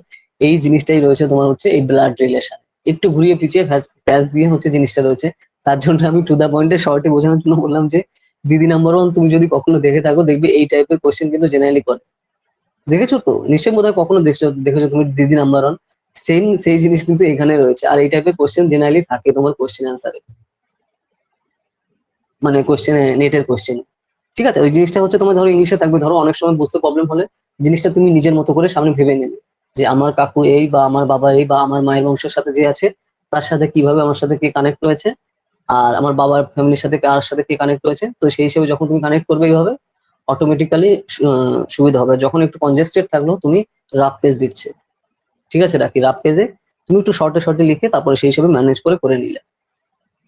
এই জিনিসটাই রয়েছে তোমার হচ্ছে এই ব্লাড রিলেশন। একটু ঘুরিয়ে পিছিয়ে প্যাচ দিয়ে হচ্ছে জিনিসটা রয়েছে। তার জন্য আমি টু দা পয়েন্টে শর্টে বোঝানোর জন্য বললাম যে দিদি নাম্বার ওয়ান, তুমি যদি কখনো দেখে থাকো, দেখবে এই টাইপের কোশ্চেন কিন্তু জেনারেলি করে। দেখেছো তো নিশ্চয়ই, বোধহয় কখনো দেখছো, দেখেছো তুমি দিদি নাম্বার ওয়ান, সেম সেই জিনিস কিন্তু এখানে রয়েছে। আর এই টাইপের কোশ্চেন জেনারেলি থাকে তোমার কোশ্চেন অ্যান্সারে, মানে কোশ্চেন, নেটের কোশ্চেন, ঠিক আছে? ওই জিনিসটা হচ্ছে তোমার ধরো ইংলিশে থাকবে, ধরো অনেক সময় বুঝতে প্রবলেম হলে জিনিসটা তুমি নিজের মতো করে সামনে ভেবে নেবে, যে আমার কাকু এই, বা আমার বাবা এই, বা আমার মায়ের বংশের সাথে যে আছে, তার সাথে কিভাবে আমার সাথে কে কানেক্ট রয়েছে, আর আমার বাবার ফ্যামিলির সাথে কার সাথে কে কানেক্ট রয়েছে। তো সেই হিসেবে যখন তুমি কানেক্ট করবে এইভাবে, অটোমেটিক্যালি সুবিধা হবে। যখন একটু কনজেস্টেড থাকলো, তুমি রাফ পেজ দিচ্ছে, ঠিক আছে, রাখি রাফ পেজে তুমি একটু শর্টে শর্টে লিখে তারপরে সেই হিসেবে ম্যানেজ করে করে নিলে।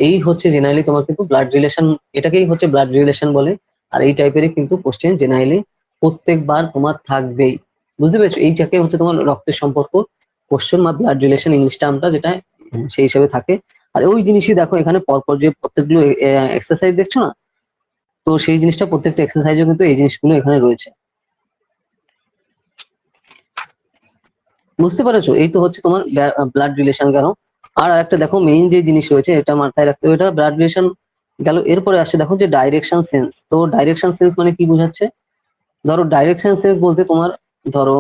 এই হচ্ছে জেনারেলি তোমার কিন্তু ব্লাড রিলেশন, এটাকেই হচ্ছে ব্লাড রিলেশন বলে। আর এই টাইপেরই কিন্তু কোশ্চেন জেনারেলি প্রত্যেকবার তোমার থাকবেই। বুঝতে পেরেছো? এই যাকে হচ্ছে তোমার রক্তের সম্পর্ক কোশ্চেন বা ব্লাড রিলেশন ইংলিশ টার্মটা যেটা সেই হিসাবে থাকে। আর ওই জিনিসই দেখো এখানে পরপর যে প্রত্যেকগুলো এক্সারসাইজ দেখছো না, তো সেই জিনিসটা প্রত্যেকটা এক্সারসাইজও কিন্তু এই জিনিসগুলো এখানে রয়েছে। বুঝতে পেরেছো? এই তো হচ্ছে তোমার ব্লাড রিলেশন গেল। আর একটা দেখো মেইন যে জিনিস রয়েছে এটা মাথায় রাখতে হবে, এটা ব্লাড রিলেশন গেল। এরপরে আসছে দেখো যে ডাইরেকশন সেন্স। তো ডাইরেকশন সেন্স মানে কি বোঝাচ্ছে? ধরো ডাইরেকশন সেন্স বলতে তোমার ধরো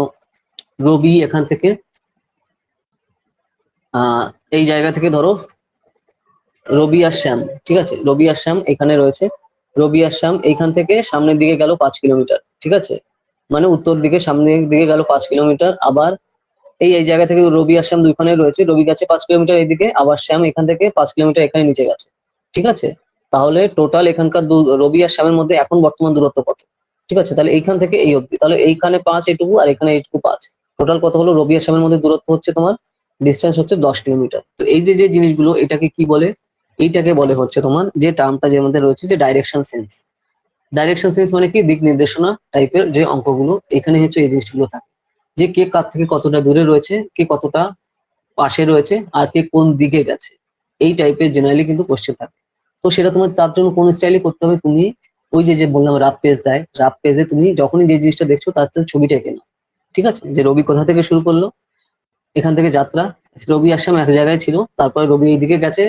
রবি এখান থেকে আহ এই জায়গা থেকে ধরো রবি আর শ্যাম, ঠিক আছে, রবি আর শ্যাম এখানে রয়েছে। রবি আর শ্যাম এইখান থেকে সামনের দিকে গেল 5 কিলোমিটার, ঠিক আছে, মানে উত্তর দিকে সামনের দিকে গেল 5 কিলোমিটার। আবার এই জায়গা থেকে রবি আর শ্যাম দুইখানে রয়েছে, রবি গেছে 5 কিলোমিটার এইদিকে, আবার শ্যাম এখান থেকে 5 কিলোমিটার এখানে নিচে গেছে, ঠিক আছে। তাহলে টোটাল এখানকার রবি আর শ্যামের মধ্যে এখন বর্তমান দূরত্ব কত? ঠিক আছে, তাহলে এইখান থেকে এই অবধি, তাহলে এইখানে 5 এইটুকু আর এখানে এইটুকু 5, টোটাল কত হলো? রবি আর শ্যামের মধ্যে দূরত্ব হচ্ছে তোমার ডিস্টেন্স হচ্ছে 10 কিলোমিটার। তো এই যে যে জিনিসগুলো এটাকে কি বলে? এইটাকে বলে হচ্ছে তোমার যে টার্মটা যে মধ্যে রয়েছে যে ডাইরেকশন সেন্স। ডাইরেকশন সেন্স মানে কি? দিক নির্দেশনা টাইপের যে অঙ্কগুলো এখানে হচ্ছে এই জিনিসগুলো থাকে, যে কে কার থেকে কতটা দূরে রয়েছে, কে কতটা পাশে রয়েছে, আর কে কোন দিকে গেছে। এই টাইপের জেনারেলি কিন্তু কোশ্চেন থাকে। তো সেটা তোমার তার জন্য কোন স্টাইলে করতে হবে? তুমি ওই যে যে বললাম রাফ পেজ দেয়, রাফ পেজে তুমি যখনই যে জিনিসটা দেখছো তার ছবিটা এঁকে নাও। ঠিক আছে, যে রবি কোথা থেকে শুরু করলো, এখান থেকে যাত্রা, রবি আর শ্যাম এক জায়গায় ছিল, তারপরে রবি এইদিকে গেছে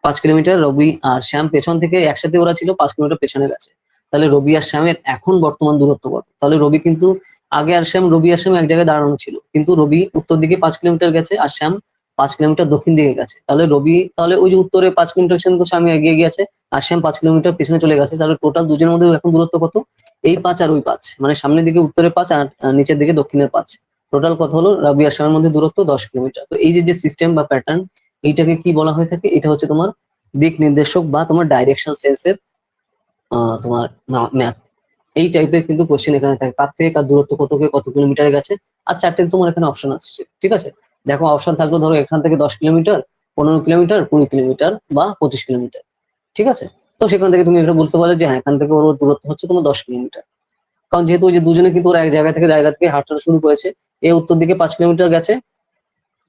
5 কিলোমিটার, রবি আর শ্যাম পেছন থেকে একসাথে ওরা ছিল 5 কিলোমিটার পেছনে গেছে। তাহলে রবি আর শ্যামের এখন বর্তমান দূরত্ব কত? তাহলে রবি কিন্তু আগে আর শ্যাম, রবি আর শ্যাম এক জায়গায় দাঁড়ানো ছিল, কিন্তু রবি উত্তর দিকে 5 কিলোমিটার গেছে আর শ্যাম 5 কিলোমিটার দক্ষিণ দিকে গেছে। তাহলে রবি, তাহলে ওই যে উত্তরে 5 কিলোমিটার সেখানে তো শ্যাম এগিয়ে গেছে আর শ্যাম 5 কিলোমিটার পেছনে চলে গেছে। তাহলে টোটাল দুজনের মধ্যে এখন দূরত্ব কত? এই 5 আর ওই 5, মানে সামনের দিকে উত্তরের 5 আর নিচের দিকে দক্ষিণের 5, টোটাল কত হলো? রবি আর শ্যামের মধ্যে দূরত্ব 10 কিলোমিটার। তো এই যে যে সিস্টেম বা প্যাটার্ন, এইটাকে কি বলা হয়ে থাকে? এটা হচ্ছে তোমার দিক নির্দেশক বা তোমার ডাইরেকশন সেন্সের তোমার ম্যাথ। এই টাইপের কিন্তু কোশ্চেন এখানে থাকে, কার থেকে কার দূরত্ব কত, কে কত কিলোমিটারে গেছে। আর চারটে তোমার এখানে অপশন আসছে, ঠিক আছে। দেখো অপশন থাকলো ধরো এখান থেকে 10 কিলোমিটার, 15 কিলোমিটার, 20 কিলোমিটার বা 25 কিলোমিটার, ঠিক আছে। তো সেখান থেকে তুমি এটা বলতে পারো যে হ্যাঁ এখান থেকে ওর দূরত্ব হচ্ছে তোমার 10 কিলোমিটার। কারণ যেহেতু ওই যে দুজনে কিন্তু ওরা এক জায়গা থেকে হাঁটা শুরু করেছে, এ উত্তর দিকে 5 কিলোমিটার গেছে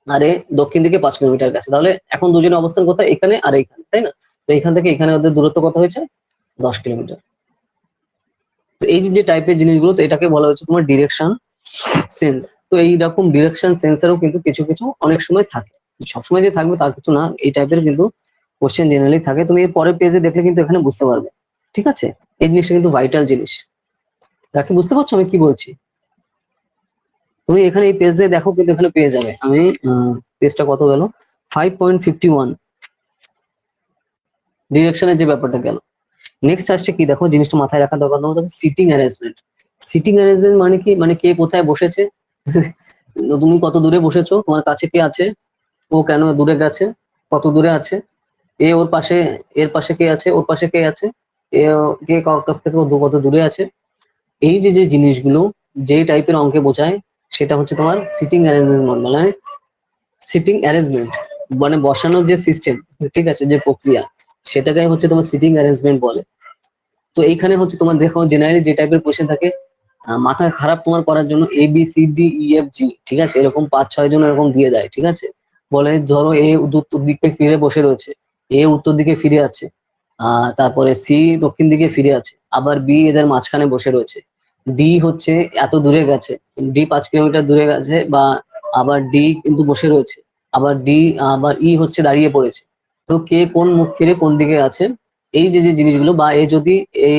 আর এ দক্ষিণ দিকে 5 কিলোমিটার গেছে, তাহলে এখন দুজনের অবস্থান কোথায়? এখানে আর এইখানে, তাই না? তো এখান থেকে এখানে ওদের দূরত্ব কত হয়েছে? 10 কিলোমিটার। তো এই যে যে টাইপের জিনিসগুলো, তো এটাকে বলা হচ্ছে তোমার ডিরেকশন সেন্স। তো এইরকম ডিরেকশন সেন্সারও কিন্তু কিছু কিছু অনেক সময় থাকে, সবসময় যে থাকবে তা কিছু না, এই টাইপের কিন্তু কোশ্চেন জেনারেলি থাকে। তুমি এর পরের পেজে দেখলে কিন্তু এখানে বুঝতে পারবে, ঠিক আছে। এই জিনিসটা কিন্তু ভাইটাল জিনিস। রাখি, বুঝতে পারছো আমি কি বলছি? তুমি এখানে এই পেজে দেখো কিন্তু এখানে পেয়ে যাবে। আমি পেজটা কত গেল? 5.51, ডিরেকশনের যে ব্যাপারটা গেল। নেক্সট আসছে কি দেখো, জিনিসটা মাথায় রাখা দরকার, তোমার সিটিং অ্যারেঞ্জমেন্ট। সিটিং অ্যারেঞ্জমেন্ট মানে কি? মানে কে কোথায় বসেছে, তুমি কত দূরে বসেছো, তোমার কাছে কে আছে, ও কেন দূরে গেছে, কত দূরে আছে, এ ওর পাশে, এর পাশে কে আছে, ওর পাশে কে আছে, এ কে কার কাছ থেকে কত দূরে আছে। এই যে যে জিনিসগুলো যে টাইপের অঙ্কে বোঝায় সেটা হচ্ছে তোমার সিটিং অ্যারেঞ্জমেন্ট, মানে সিটিং অ্যারেঞ্জমেন্ট মানে বসানোর যে সিস্টেম, ঠিক আছে, যে প্রক্রিয়া, সেটাকে হচ্ছে তোমার সিটিং অ্যারেঞ্জমেন্ট বলে। তো এইখানে হচ্ছে তোমার দেখো জেনারেলি যে টাইপের কোশ্চেন থাকে, মাথা খারাপ তোমার করার জন্য ABCDEFG, ঠিক আছে, এরকম 5-6 জন এরকম দিয়ে দেয়, ঠিক আছে। বলে ধরো এ উত্তর দিকে ফিরে বসে রয়েছে, এ উত্তর দিকে ফিরে আছে, তারপরে সি দক্ষিণ দিকে ফিরে আছে, আবার বি এদের মাঝখানে বসে রয়েছে, ডি হচ্ছে এত দূরে গেছে, ডি 5 কিলোমিটার দূরে গেছে, বা আবার ডি কিন্তু বসে রয়েছে, আবার ই হচ্ছে দাঁড়িয়ে পড়েছে। তো কে কোন মুখ ফিরে কোন দিকে আছে, এই যে যে জিনিসগুলো, বা এ যদি এ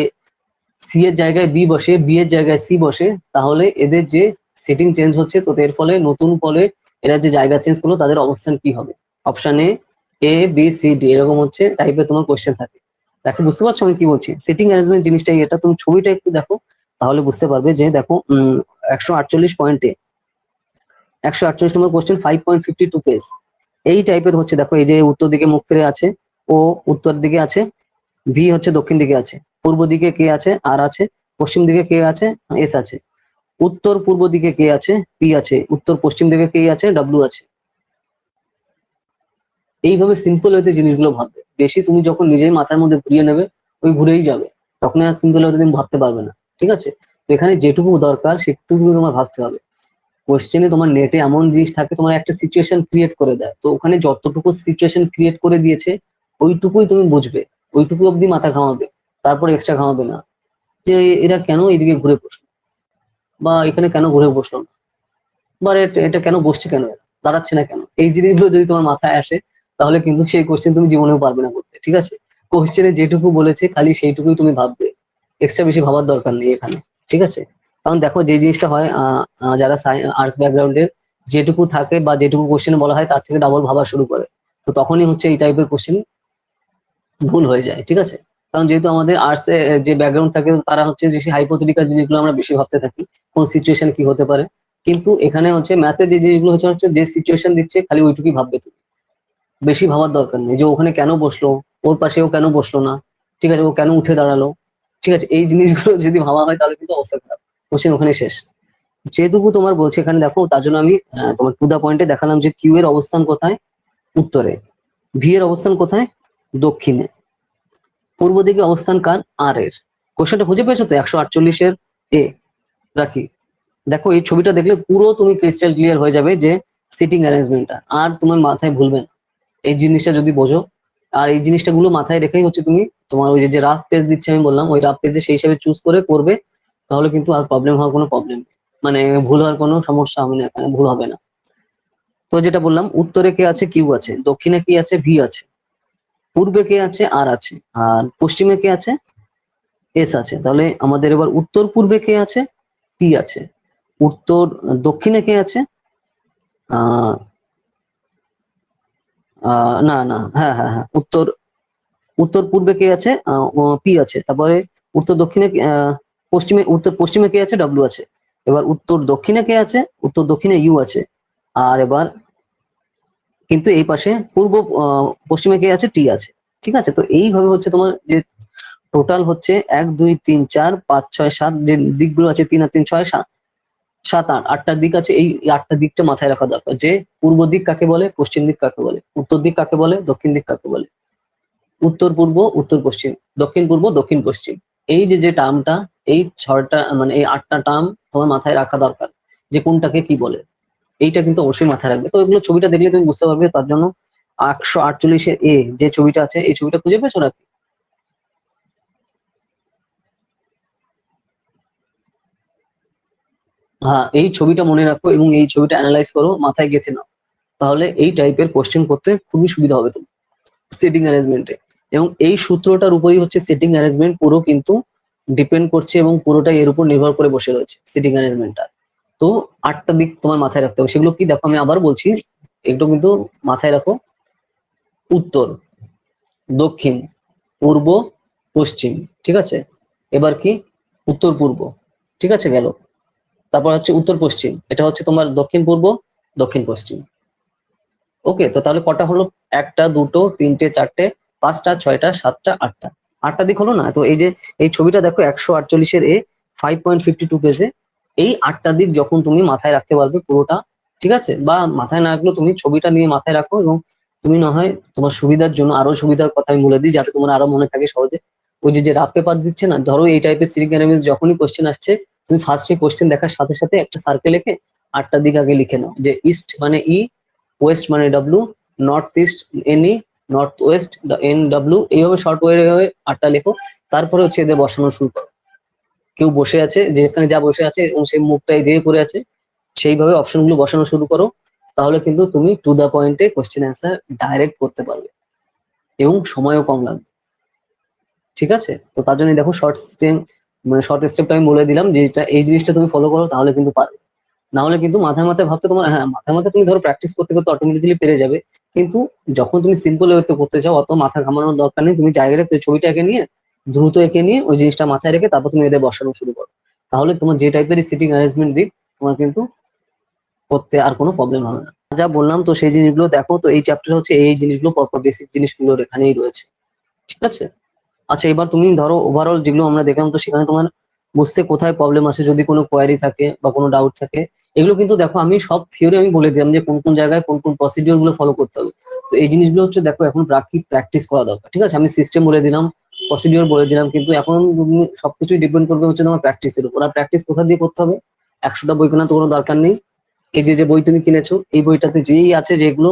সি এর জায়গায় বি বসে, বি এর জায়গায় সি বসে, তাহলে এদের যে সেটিং চেঞ্জ হচ্ছে, তো এর ফলে নতুন ফলে এরা যে জায়গা চেঞ্জ করলো তাদের অবস্থান কি হবে। Option A B C D এরকম হচ্ছে টাইপের তোমার কোশ্চেন থাকে। দেখো বুঝতে পারছো আমি কি বলছি? সেটিং অ্যারেঞ্জমেন্ট জিনিসটাই এটা, তুমি ছবিটা একটু দেখো তাহলে বুঝতে পারবে। যে দেখো 148 পয়েন্টে 148 নম্বর কোশ্চেন, 5.52 পেজ, এই টাইপের হচ্ছে। দেখো এই যে উত্তর দিকে মুখ ফিরে আছে, ও উত্তর দিকে আছে, ভি হচ্ছে দক্ষিণ দিকে আছে, পূর্ব দিকে কে আছে? আর আছে। পশ্চিম দিকে কে আছে? এস আছে। উত্তর পূর্ব দিকে কে আছে? পি আছে। উত্তর পশ্চিম দিকে কে আছে? ডাব্লিউ আছে। এইভাবে সিম্পল হইতে জিনিসগুলো ভাববে, বেশি তুমি যখন নিজের মাথার মধ্যে ঘুরিয়ে নেবে ওই ঘুরেই যাবে। তখন আর সিম্পল হয়তো তুমি ভাবতে পারবে না, ঠিক আছে। তো এখানে যেটুকু দরকার সেটুকু তোমার ভাবতে হবে। কোশ্চেনে তোমার নেটে এমন জিনিস থাকে, তোমার একটা সিচুয়েশন ক্রিয়েট করে দেয়, তো ওখানে যতটুকু সিচুয়েশন ক্রিয়েট করে দিয়েছে ওইটুকুই তুমি বুঝবে, ওইটুকু অব্দি মাথা ঘামাবে, তারপর এক্সট্রা ঘামাবে না যে এরা কেন এইদিকে ঘুরে বসলো, বা এখানে কেন ঘুরে বসলো না, বা এটা কেন বসছে, কেন এরা দাঁড়াচ্ছে না কেন, এই জিনিসগুলো যদি তোমার মাথায় আসে তাহলে কিন্তু সেই কোশ্চেন তুমি জীবনেও পারবে না করতে, ঠিক আছে। কোশ্চেনে যেটুকু বলেছে খালি সেইটুকুই তুমি ভাববে, এক্সট্রা বেশি ভাবার দরকার নেই এখানে, ঠিক আছে। কারণ দেখো যে জিনিসটা হয়, যারা আর্টস ব্যাকগ্রাউন্ডের যেটুকু থাকে বা যেটুকু কোশ্চেনে বলা হয় তার থেকে ডাবল ভাবা শুরু করে, তো তখনই হচ্ছে এই টাইপের কোশ্চেন ভুল হয়ে যায়, ঠিক আছে। কারণ যেহেতু আমাদের আর্টস এ যে ব্যাকগ্রাউন্ড থাকে তারা হচ্ছে যে হাইপোথেটিক্যাল জিনিসগুলো আমরা বেশি ভাবতে থাকি, কোন সিচুয়েশন কি হতে পারে। কিন্তু এখানে হচ্ছে ম্যাথে যে জিনিসগুলো হচ্ছে হচ্ছে যে সিচুয়েশন দিচ্ছে খালি ওইটুকুই ভাববে তুমি, বেশি ভাবার দরকার নেই যে ওখানে কেন বসলো, ওর পাশে ও কেন বসলো না, ঠিক আছে, ও কেন উঠে দাঁড়ালো, ঠিক আছে। এই জিনিসগুলো যদি ভাবা হয় তাহলে কিন্তু অবস্থা খারাপ, কোশ্চেন ওখানে শেষ। যেটুকু তোমার বলছে এখানে দেখো, তার জন্য আমি তোমার টু দা পয়েন্টে দেখালাম যে কিউ এর অবস্থান কোথায়, উত্তরে, ভি এর অবস্থান কোথায়, দক্ষিণে, পূর্ব দিকে অবস্থান কার, আর এর। কোশ্চেনটা খুঁজে পেয়েছো তো, 148-এর এ রাখি। দেখো এই ছবিটা দেখলে পুরো তুমি ক্রিস্টাল ক্লিয়ার হয়ে যাবে যে সিটিং অ্যারেঞ্জমেন্টটা, আর তোমার মাথায় ভুলবে না এই জিনিসটা যদি বোঝো। আর এই জিনিসটা গুলো মাথায় রেখেই হচ্ছে তুমি তোমার ওই যে রাফ পেজ দিচ্ছে আমি বললাম, ওই রাফ পেজে সেই হিসাবে চুজ করে করবে, তাহলে কিন্তু আর প্রবলেম হওয়ার কোনো প্রবলেম, মানে ভুল হওয়ার কোনো সমস্যা হবে না, এখানে ভুল হবে না। তো যেটা বললাম, উত্তরে কে আছে, কিউ আছে, দক্ষিণে কি আছে, ভি আছে, পূর্বে কে আছে, আর আছে, আর পশ্চিমে কে আছে, এস আছে। তাহলে আমাদের এবার উত্তর পূর্বে কে আছে, পি আছে, উত্তর দক্ষিণে কে আছে, আহ না না, হ্যাঁ হ্যাঁ হ্যাঁ, উত্তর উত্তর পূর্বে কে আছে, পি আছে। তারপরে উত্তর দক্ষিণে পশ্চিমে, উত্তর পশ্চিমে কে আছে, ডাব্লিউ আছে। এবার উত্তর দক্ষিণে কে আছে, উত্তর দক্ষিণে ইউ আছে। আর এবার কিন্তু এই পাশে পূর্ব পশ্চিমে কে আছে, টি আছে, ঠিক আছে। তো এইভাবে হচ্ছে তোমার যে টোটাল হচ্ছে 1 2 3 4 5 6 7 যে দিকগুলো আছে, 3 আর 3 6 7, 7 8 8টা দিক আছে। এই 8টা দিকটা মাথায় রাখা দরকার যে পূর্ব দিক কাকে বলে, পশ্চিম দিক কাকে বলে, উত্তর দিক কাকে বলে, দক্ষিণ দিক কাকে বলে, উত্তর পূর্ব, উত্তর পশ্চিম, দক্ষিণ পূর্ব, দক্ষিণ পশ্চিম। এই যে যে টার্মটা, এই 6টা মানে এই 8টা টার্ম তোমার মাথায় রাখা দরকার যে কোনটাকে কি বলে, এইটা কিন্তু অবশ্যই মাথায় রাখবে। তো এগুলো ছবিটা দেখলে তুমি বুঝতে পারবে, তার জন্য 148-এর এ যে ছবিটা আছে এই ছবিটা খুঁজে পেয়েছো নাকি? হ্যাঁ, এই ছবিটা মনে রাখো এবং এই ছবিটা অ্যানালাইজ করো, মাথায় গেঁথে নাও, তাহলে এই টাইপের কোশ্চেন করতে খুবই সুবিধা হবে তোমার সেটিং অ্যারেঞ্জমেন্টে। এবং এই সূত্রটার উপরই হচ্ছে সেটিং অ্যারেঞ্জমেন্ট পুরো কিন্তু ডিপেন্ড করছে, এবং পুরোটাই এর উপর নির্ভর করে বসে রয়েছে সেটিং অ্যারেঞ্জমেন্টটা। তো 8টা দিক তোমার মাথায় রাখতে হবে, সেগুলো কি দেখো আমি আবার বলছি, একটু কিন্তু মাথায় রাখো। উত্তর, দক্ষিণ, পূর্ব, পশ্চিম, ঠিক আছে। এবার কি, উত্তর পূর্ব, ঠিক আছে গেল। তারপর হচ্ছে উত্তর পশ্চিম, এটা হচ্ছে তোমার দক্ষিণ পূর্ব, দক্ষিণ পশ্চিম। ওকে, তো তাহলে কটা হলো, একটা, দুটো, তিনটে, চারটে, পাঁচটা, ছয়টা, সাতটা, আটটা, 8টা দিক হলো না। তো এই যে এই ছবিটা দেখো 148-এর এ 5.52 পেজে, এই 8টা দিক যখন তুমি মাথায় রাখতে পারবে পুরোটা, ঠিক আছে, বা মাথায় না রাখলেও তুমি ছবিটা নিয়ে মাথায় রাখো, এবং তুমি না হয় তোমার সুবিধার জন্য আরো সুবিধার কথা আমি বলে দিই যাতে তোমার আরো মনে থাকে সহজে। ওই যে যে রাফ পেপার দিচ্ছে না, ধরো এই টাইপের সিটিং অ্যারেঞ্জমেন্ট যখনই কোশ্চেন আসছে, তুমি ফার্স্ট সেই কোশ্চেন দেখার সাথে সাথে একটা সার্কেল এঁকে 8টা দিক আগে লিখে নাও, যে ইস্ট মানে ই, ওয়েস্ট মানে W, north east NE, north west N W, এইভাবে শর্ট ওয়ে 8টা লেখো। তারপরে হচ্ছে এদের বসানো শুরু করো, কেউ বসে আছে যেখানে যা বসে আছে এবং সেই মুখটাই দিয়ে পড়ে আছে, সেইভাবে অপশন গুলো বসানো শুরু করো, তাহলে কিন্তু তুমি টু দা পয়েন্টে কোশ্চেন অ্যান্সার ডাইরেক্ট করতে পারবে এবং সময়ও কম লাগবে, ঠিক আছে। তো তার জন্য দেখো শর্ট স্টেপ, মানে শর্ট স্টেপটা আমি বলে দিলাম, যে এই জিনিসটা তুমি ফলো করো তাহলে কিন্তু পারবে। না হলে কিন্তু মাথায় মাথায় ভাবতে তোমার, হ্যাঁ মাথায় মাথায় তুমি ধরো প্র্যাকটিস করতে করতে অটোমেটিক্যালি পেরে যাবে, কিন্তু যখন তুমি সিম্পল ওয়েতে করতে চাও অত মাথা ঘামানোর দরকার নেই, তুমি জায়গাটা ছবিটা এঁকে নিয়ে দ্রুত এঁকে নিয়ে ওই জিনিসটা মাথায় রেখে তারপর তুমি এদের বসানো শুরু করো, তাহলে তোমার যে টাইপের সিটিং অ্যারেঞ্জমেন্ট দিক তোমার কিন্তু করতে আর কোনো প্রবলেম হবে না। যা বললাম তো সেই জিনিসগুলো দেখো, তো এই চ্যাপ্টার হচ্ছে এই জিনিসগুলো পরপর বেসিক জিনিসগুলো এখানেই রয়েছে, ঠিক আছে। আচ্ছা, এবার তুমি ধরো ওভারঅল যেগুলো আমরা দেখলাম, তো সেখানে তোমার বুঝতে কোথায় প্রবলেম আছে, যদি কোনো কোয়ারি থাকে বা কোনো ডাউট থাকে, এগুলো কিন্তু দেখো আমি সব থিওরি আমি বলে দিলাম যে কোন কোন জায়গায় কোন কোন প্রসিডিওর গুলো ফলো করতে হবে। তো এই জিনিসগুলো হচ্ছে দেখো এখন বাকি প্র্যাকটিস করা দরকার, ঠিক আছে। আমি সিস্টেম বলে দিলাম, প্রসিডিওর বলে দিলাম, কিন্তু এখন তুমি সবকিছুই ডিপেন্ড করবে হচ্ছে তোমার প্র্যাকটিসের উপর। আর প্র্যাকটিস কোথা দিয়ে করতে হবে? 100টা বই কেনার তো কোনো দরকার নেই। এই যে যে বই তুমি কিনেছো, এই বইটাতে যেই আছে যেগুলো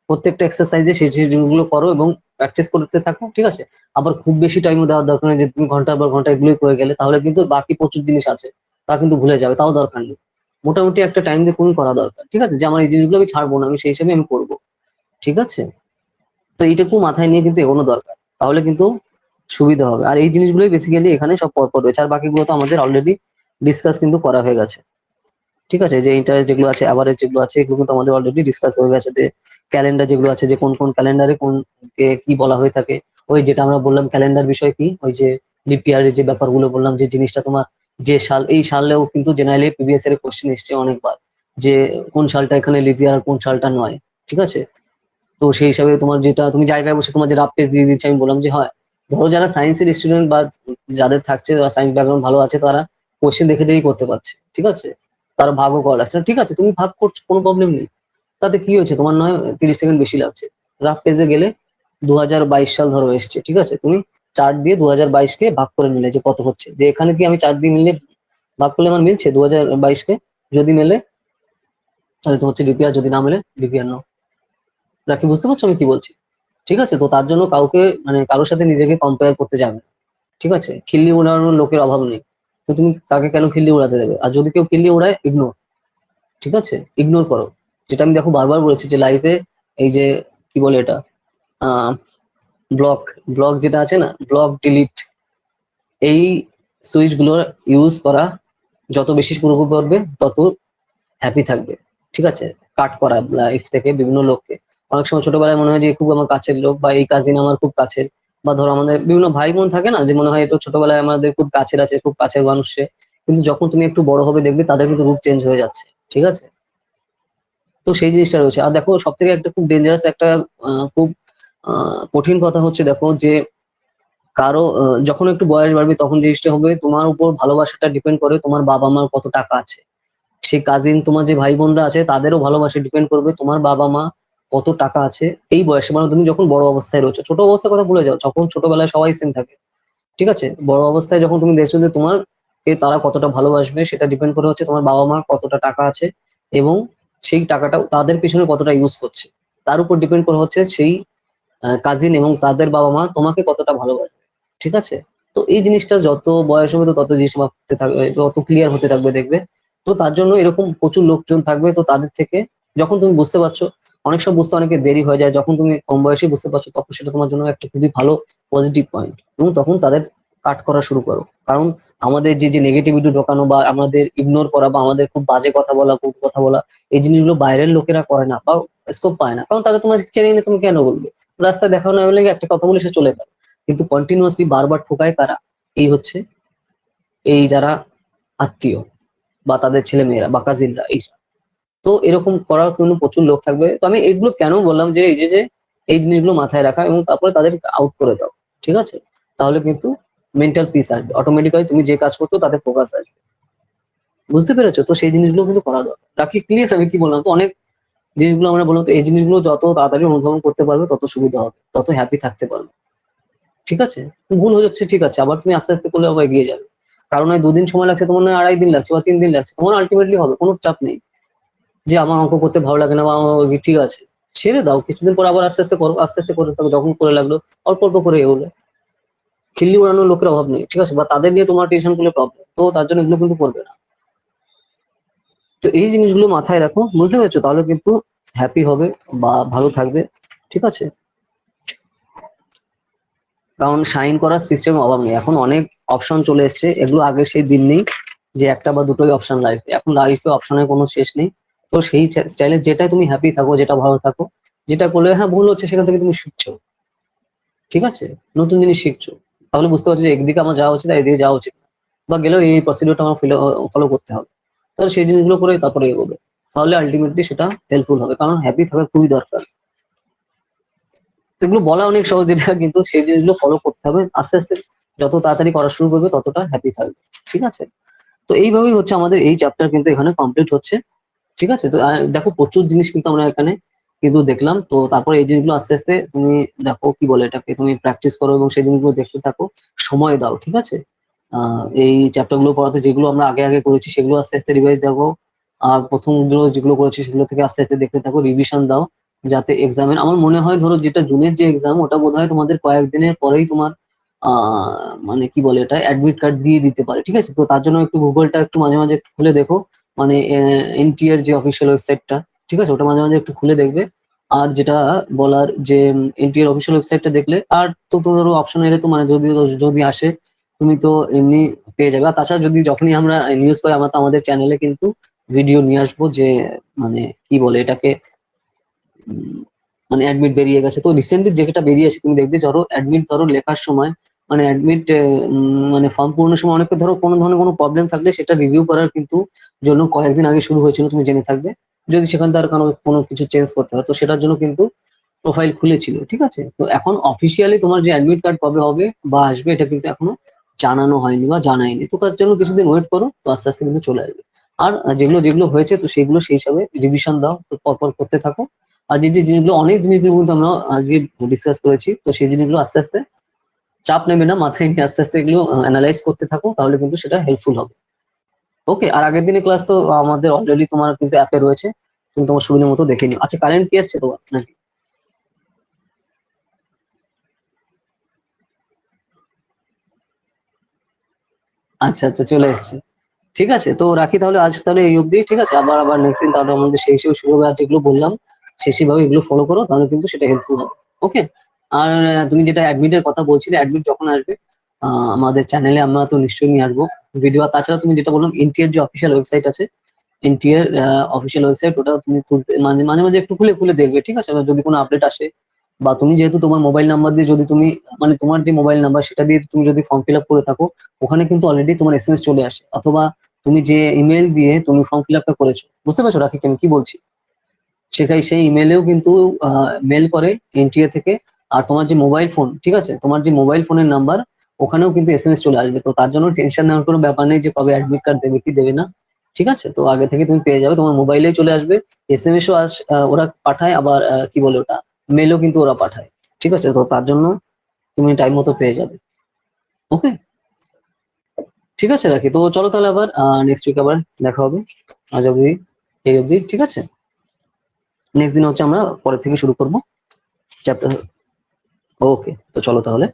প্রত্যেকটা এক্সারসাইজে সেই জিনিসগুলো করো এবং প্র্যাকটিস করতে থাকো, ঠিক আছে? আবার খুব বেশি টাইমও দেওয়ার দরকার নেই যে তুমি ঘন্টার পর ঘন্টা এগুলোই করে গেলে, তাহলে কিন্তু বাকি প্রচুর জিনিস আছে তা কিন্তু ভুলে যাবে, তাও দরকার নেই। মোটামুটি একটা টাইম দিয়ে তুমি করা দরকার, ঠিক আছে? যে আমার এই জিনিসগুলো আমি ছাড়বো না, আমি সেই হিসাবে আমি করবো, ঠিক আছে? তো এইটুকু মাথায় নিয়ে কিন্তু এগোনো দরকার, তাহলে কিন্তু সুবিধা হবে। আর এই জিনিসগুলোই বেসিক্যালি এখানে সব পরপর রয়েছে, আর বাকিগুলো তো আমাদের অলরেডি ডিসকাস কিন্তু করা হয়ে গেছে, ঠিক আছে? যে ইন্টারেস্ট যেগুলো আছে, অ্যাভারেজ যেগুলো আছে, এগুলো কিন্তু আমাদের অলরেডি ডিসকাস হয়ে গেছে। যে ক্যালেন্ডার যেগুলো আছে, যে কোন কোন ক্যালেন্ডারে কোন কে কি বলা হয়ে থাকে, ওই যেটা আমরা বললাম ক্যালেন্ডার বিষয় কি, ওই যে লিপ ইয়ারের যে ব্যাপারগুলো বললাম, যে জিনিসটা তোমার যে সাল, এই সালেও কিন্তু জেনারেলি প্রিভিয়াস এর কোশ্চেন এসছে অনেকবার, যে কোন সালটা এখানে লিপ ইয়ার কোন সালটা নয়, ঠিক আছে? তো সেই হিসাবে তোমার যেটা তুমি জায়গায় বসে তোমার যে রাফ পেজ দিয়ে দিচ্ছে, আমি বললাম যে হয়, ধরো যারা সায়েন্সের স্টুডেন্ট বা যাদের থাকছে সায়েন্স ব্যাকগ্রাউন্ড ভালো আছে, তারা কোশ্চেন দেখে দেখেই করতে পারছে, ঠিক আছে? তারা ভাগও করা লাগছে না, ঠিক আছে? তুমি ভাগ করছো, কোনো প্রবলেম নেই, তাতে কি হয়েছে? তোমার নয় 30 সেকেন্ড বেশি লাগছে। রাফ পেজে গেলে 2022 সাল ধরো এসছে, ঠিক আছে? তুমি 4 দিয়ে 2022-কে ভাগ করে নিলে যে কত হচ্ছে, যে এখানে কি আমি 4 দিয়ে মিলে ভাগ করলে আমার মিলছে 2022-কে? যদি মেলে তাহলে তো হচ্ছে লিপিয়ার, যদি না মেলে লিপিয়ার নাও। রাখি, বুঝতে পারছো আমি কি বলছি? ঠিক আছে? তো তার জন্য কাউকে মানে কারোর সাথে নিজেকে কম্পেয়ার করতে যাবে না, ঠিক আছে? খিল্লি উড়ানোর লোকের অভাব নেই, তো তুমি তাকে কেন খিল্লি উড়াতে দেবে? আর যদি কেউ খিল্লি উড়ায়, ইগনোর, ঠিক আছে? ইগনোর করো। যেটা আমি দেখো বারবার বলেছি যে লাইফে এই যে কি বলে এটা, আহ ব্লক, ব্লক যেটা আছে না, ব্লক ডিলিট, এই সুইচ গুলোর ইউজ করা যত বেশি শুরু করবে তত হ্যাপি থাকবে, ঠিক আছে? কাট করা লাইফ থেকে বিভিন্ন লোককে। অনেক সময় ছোটবেলায় মনে হয় যে খুব আমার কাছের লোক, বা এই কাজিন আমার খুব কাছের, বা ধরো আমাদের বিভিন্ন ভাই বোন থাকে না, যে মনে হয় এটা ছোটবেলায় আমাদের খুব কাছের আছে, খুব কাছের মানুষ সে, কিন্তু যখন তুমি একটু বড় হবে দেখবে তাদের কিন্তু রূপ চেঞ্জ হয়ে যাচ্ছে, ঠিক আছে? তো সেই জিনিসটা রয়েছে। আর দেখো সব থেকে একটা খুব ডেঞ্জারাস একটা খুব কঠিন কথা হচ্ছে, দেখো যে কারো যখন একটু বয়স বাড়বে তখন জিনিসটা হবে তোমার উপর ভালোবাসাটা ডিপেন্ড করে তোমার বাবা মার কত টাকা আছে। সেই কাজিন, তোমার যে ভাই বোনরা আছে, তাদেরও ভালোবাসা ডিপেন্ড করবে তোমার বাবা মা কত টাকা আছে এই বয়সে, মানে তুমি যখন বড় অবস্থায় রয়েছো। ছোট অবস্থার কথা ভুলে যাও, যখন ছোটবেলায় সবাই সেম থাকে, ঠিক আছে? বড় অবস্থায় যখন তুমি দেখছো যে তোমার তারা কতটা ভালোবাসবে, সেটা ডিপেন্ড করে হচ্ছে তোমার বাবা মা কতটা টাকা আছে, এবং সেই টাকাটা তাদের পিছনে কতটা ইউজ করছে, তার উপর ডিপেন্ড করে হচ্ছে সেই কাজিন এবং তাদের বাবা মা তোমাকে কতটা ভালোবাসবে, ঠিক আছে? তো এই জিনিসটা যত বয়স হবে তো তত জিনিস ভাবতে থাকবে, তত ক্লিয়ার হতে থাকবে দেখবে। তো তার জন্য এরকম প্রচুর লোকজন থাকবে, তো তাদের থেকে যখন তুমি বুঝতে পারছো, অনেক সময় বুঝতে অনেকে দেরি হয়ে যায়, যখন তুমি কম বয়সে বুঝতে পারছো তখন সেটা তোমার জন্য একটা খুবই ভালো পজিটিভ পয়েন্ট, এবং তখন তাদের কাট করা শুরু করো। কারণ আমাদের যে যে নেগেটিভিটি ঢোকানো বা আমাদের ইগনোর করা বা আমাদের খুব বাজে কথা বলা, কটু কথা বলা, এই জিনিসগুলো বাইরের লোকেরা করে না বা স্কোপ পায় না, কারণ তারা তোমার চেনে না, তুমি কেন বলবে? রাস্তায় দেখা না হলে একটা কথা বলে সে চলে গেল, কিন্তু কন্টিনিউয়াসলি বারবার ঠোকায় কারা? এই হচ্ছে এই যারা আত্মীয় বা তাদের ছেলে মেয়েরা বা কাজিনরা, এই। তো এরকম করার কোনো প্রচুর লোক থাকবে। তো আমি এগুলো কেন বললাম, যে এই যে যে এই জিনিসগুলো মাথায় রাখা এবং তারপরে তাদের আউট করে দাও, ঠিক আছে? তাহলে কিন্তু মেন্টাল পিস আসবে, অটোমেটিক্যালি তুমি যে কাজ করছো তাতে ফোকাস আসবে, বুঝতে পেরেছো? তো সেই জিনিসগুলো কিন্তু করা দরকার। রাখি, ক্লিয়ার? আমি কি বললাম? তো অনেক জিনিসগুলো আমরা বললাম, তো এই জিনিসগুলো যত তাড়াতাড়ি অনুধাবন করতে পারবে তত সুবিধা হবে, তত হ্যাপি থাকতে পারবে, ঠিক আছে? ভুল হয়ে যাচ্ছে, ঠিক আছে, আবার তুমি আস্তে আস্তে করলে আবার এগিয়ে যাবে। কারণ ওই 2 দিন সময় লাগছে, তোমার নয় 2.5 দিন লাগছে বা 3 দিন লাগছে, তোমার আলটিমেটলি হবে, কোনো চাপ নেই। যে আমার অঙ্ক করতে ভালো লাগে না বা আমার ঠিক আছে, ছেড়ে দাও, কিছুদিন পর আবার আস্তে আস্তে করো, আস্তে আস্তে করতে থাকো, যখন করে লাগলো অল্প অল্প করে এগোলে। খিল্লি উড়ানোর লোকের অভাব নেই, ঠিক আছে? বা তাদের নিয়ে তোমার টেনশন করলে প্রবলেম, তো তার জন্য এগুলো কিন্তু করবে না। তো এই জিনিসগুলো মাথায় রাখো, বুঝতে পেরেছো? তাহলে কিন্তু হ্যাপি হবে বা ভালো থাকবে, ঠিক আছে? কারণ সাইন করার সিস্টেম অভাব নেই, এখন অনেক অপশন চলে এসেছে, এগুলো আগে সেই দিন নেই যে একটা বা দুটোই অপশন লাইফে, এখন লাইফে অপশনের কোনো শেষ নেই। তো সেই স্টাইলে যেটাই তুমি হ্যাপি থাকো, যেটা ভালো থাকো, যেটা করলে হ্যাঁ ভুল হচ্ছে সেখান থেকে তুমি শিখছো, ঠিক আছে? নতুন জিনিস শিখছো, তাহলে বুঝতে পারছো যে একদিকে আমার যাওয়া উচিত আর এদিকে যাওয়া উচিত না, বা গেলেও এই প্রসিডিউরটা আমার ফলো করতে হবে। তাহলে সেই জিনিসগুলো করে তারপরে এগোবে, তাহলে আলটিমেটলি সেটা হেল্পফুল হবে, কারণ হ্যাপি থাকা খুবই দরকার। তো এগুলো বলা অনেক সহজ যেটা, কিন্তু সেই জিনিসগুলো ফলো করতে হবে আস্তে আস্তে। যত তাড়াতাড়ি করা শুরু করবে ততটা হ্যাপি থাকবে, ঠিক আছে? তো এইভাবেই হচ্ছে আমাদের এই চ্যাপ্টার কিন্তু এখানে কমপ্লিট হচ্ছে, ঠিক আছে? তো দেখো প্রচুর জিনিস কিন্তু আমরা এখানে কিন্তু দেখলাম। তো তারপরে এই জিনিসগুলো আস্তে আস্তে তুমি দেখো, কি বলে এটাকে, তুমি প্র্যাকটিস করো এবং সেই জিনিসগুলো দেখতে থাকো, সময় দাও, ঠিক আছে? এই চ্যাপ্টার গুলো পড়াতে যেগুলো আমরা আগে আগে করেছি সেগুলো আস্তে আস্তে রিভাইজ দেখো, আর প্রথম যেগুলো করেছি সেগুলো থেকে আস্তে আস্তে দেখতে থাকো, রিভিশন দাও, যাতে এক্সামের, আমার মনে হয় ধরো যেটা জুনের যে এক্সাম, ওটা বোধহয় তোমাদের কয়েকদিনের পরেই তোমার মানে কি বলে এটা, অ্যাডমিট কার্ড দিয়ে দিতে পারে, ঠিক আছে? তো তার জন্য একটু গুগলটা একটু মাঝে মাঝে একটু খুলে দেখো, মানে এনটিএর যে অফিসিয়াল ওয়েবসাইটটা, ঠিক আছে, ওটা মাঝে মাঝে একটু খুলে দেখবে। আর যেটা বলার যে এনটিএর অফিসিয়াল ওয়েবসাইটটা দেখলে, আর তো ধরো অপশন এলে তো মানে যদি যদি আসে, তুমি তো এমনি পেয়ে যাবে। আর তাছাড়া যদি যখনই আমরা নিউজ পাই, আমরা তো আমাদের চ্যানেলে কিন্তু ভিডিও নিয়ে আসবো যে মানে কি বলে এটাকে, উম, মানে অ্যাডমিট বেরিয়ে গেছে। তো রিসেন্টলি যেটা বেরিয়েছে তুমি দেখবে, ধরো অ্যাডমিট ধরো লেখার সময়, মানে অ্যাডমিট মানে ফর্ম পূরণের সময় অনেকে ধরো কোনো ধরনের কোনো প্রবলেম থাকলে সেটা রিভিউ করার কিন্তু জন্য কয়েকদিন আগে শুরু হয়েছিল, তুমি জেনে থাকবে। যদি সেখান থেকে কোনো কিছু চেঞ্জ করতে হয়, তো সেটার জন্য কিন্তু প্রোফাইল খুলেছিল, ঠিক আছে? তো এখন অফিসিয়ালি তোমার যে অ্যাডমিট কার্ড কবে হবে বা আসবে, এটা কিন্তু এখনো জানানো হয়নি বা জানায়নি। তো তার জন্য কিছুদিন ওয়েট করো, তো আস্তে আস্তে কিন্তু চলে আসবে। আর যেগুলো যেগুলো হয়েছে, তো সেগুলো সেই হিসাবে রিভিশন দাও, তো পরপর করতে থাকো। আর যে যে জিনিসগুলো, অনেক জিনিসগুলো কিন্তু আমরা আজকে ডিসকাস করেছি, তো সেই জিনিসগুলো আস্তে আস্তে চাপ নেবে না, মাথায় নিয়ে আস্তে আস্তে এগুলো অ্যানালাইজ করতে থাকো, তাহলে কিন্তু সেটা হেল্পফুল হবে। ওকে, আর আগের দিনের ক্লাস তো আমাদের অলরেডি তোমার কিন্তু অ্যাপে রয়েছে, তুমি তোমার সুবিধা মতো দেখে নিও। আচ্ছা, কারেন্ট কি আসছে তোমার নাকি? আচ্ছা আচ্ছা, চলে এসছে। ঠিক আছে, তো রাখি তাহলে, আজ তাহলে এই অবধি, ঠিক আছে? আবার আবার নেক্সট দিন তাহলে আমাদের সেই সেই সুযোগ আছে, যেগুলো বললাম সেই সেইভাবে এগুলো ফলো করো, তাহলে কিন্তু সেটা হেল্পফুল হবে। ওকে। আর তুমি যেটা অ্যাডমিটের কথা বলছিলে, অ্যাডমিট যখন আসবে আমাদের চ্যানেলে আমরা তো নিশ্চয়ই নিয়ে আসবো ভিডিও। আর তাছাড়া তুমি যেটা বললাম, এনটিএর যে অফিসিয়াল ওয়েবসাইট আছে, এনটিএর অফিসিয়াল ওয়েবসাইট, ওটা তুমি তুলতে মাঝে মাঝে মাঝে একটু খুলে খুলে দেখবে, ঠিক আছে? এবার যদি কোনো আপডেট আসে, বা তুমি যেহেতু তোমার মোবাইল নাম্বার দিয়ে যদি তুমি, মানে তোমার যে মোবাইল নাম্বার সেটা দিয়ে তুমি যদি ফর্ম ফিল আপ করে থাকো, ওখানে কিন্তু অলরেডি তোমার এসএমএস চলে আসে। অথবা তুমি যে ইমেল দিয়ে তুমি ফর্ম ফিল আপটা করেছো, বুঝতে পারছো রাখি আমি কি বলছি? সেখানে সেই ইমেলেও কিন্তু মেল করে এনটিএ থেকে। আর তোমার যে মোবাইল ফোন, ঠিক আছে, তোমার যে মোবাইল ফোনের নাম্বার, ওখানেও কিন্তু এসএমএস চলে আসবে। তো তার জন্য টেনশন নেওয়ার কোনো ব্যাপার নেই যে কবে অ্যাডমিট কার্ড দেবে কি দেবে না, ঠিক আছে? তো আগে থেকে তুমি পেয়ে যাবে, তোমার মোবাইলেই চলে আসবে। এসএমএস ও ওরা পাঠায়, আবার কি বলে ওটা, মেলও কিন্তু ওরা পাঠায়, ঠিক আছে? তো তার জন্য তুমি টাইম মতো পেয়ে যাবে। ওকে, ঠিক আছে রাখি, তো চলো তাহলে আবার নেক্সট উইক আবার দেখা হবে। আজ অব্দি এই অব্দি, ঠিক আছে? নেক্সট দিন হচ্ছে আমরা পরের থেকে শুরু করবো চ্যাপ্টার। ওকে, তো চলো তাহলে।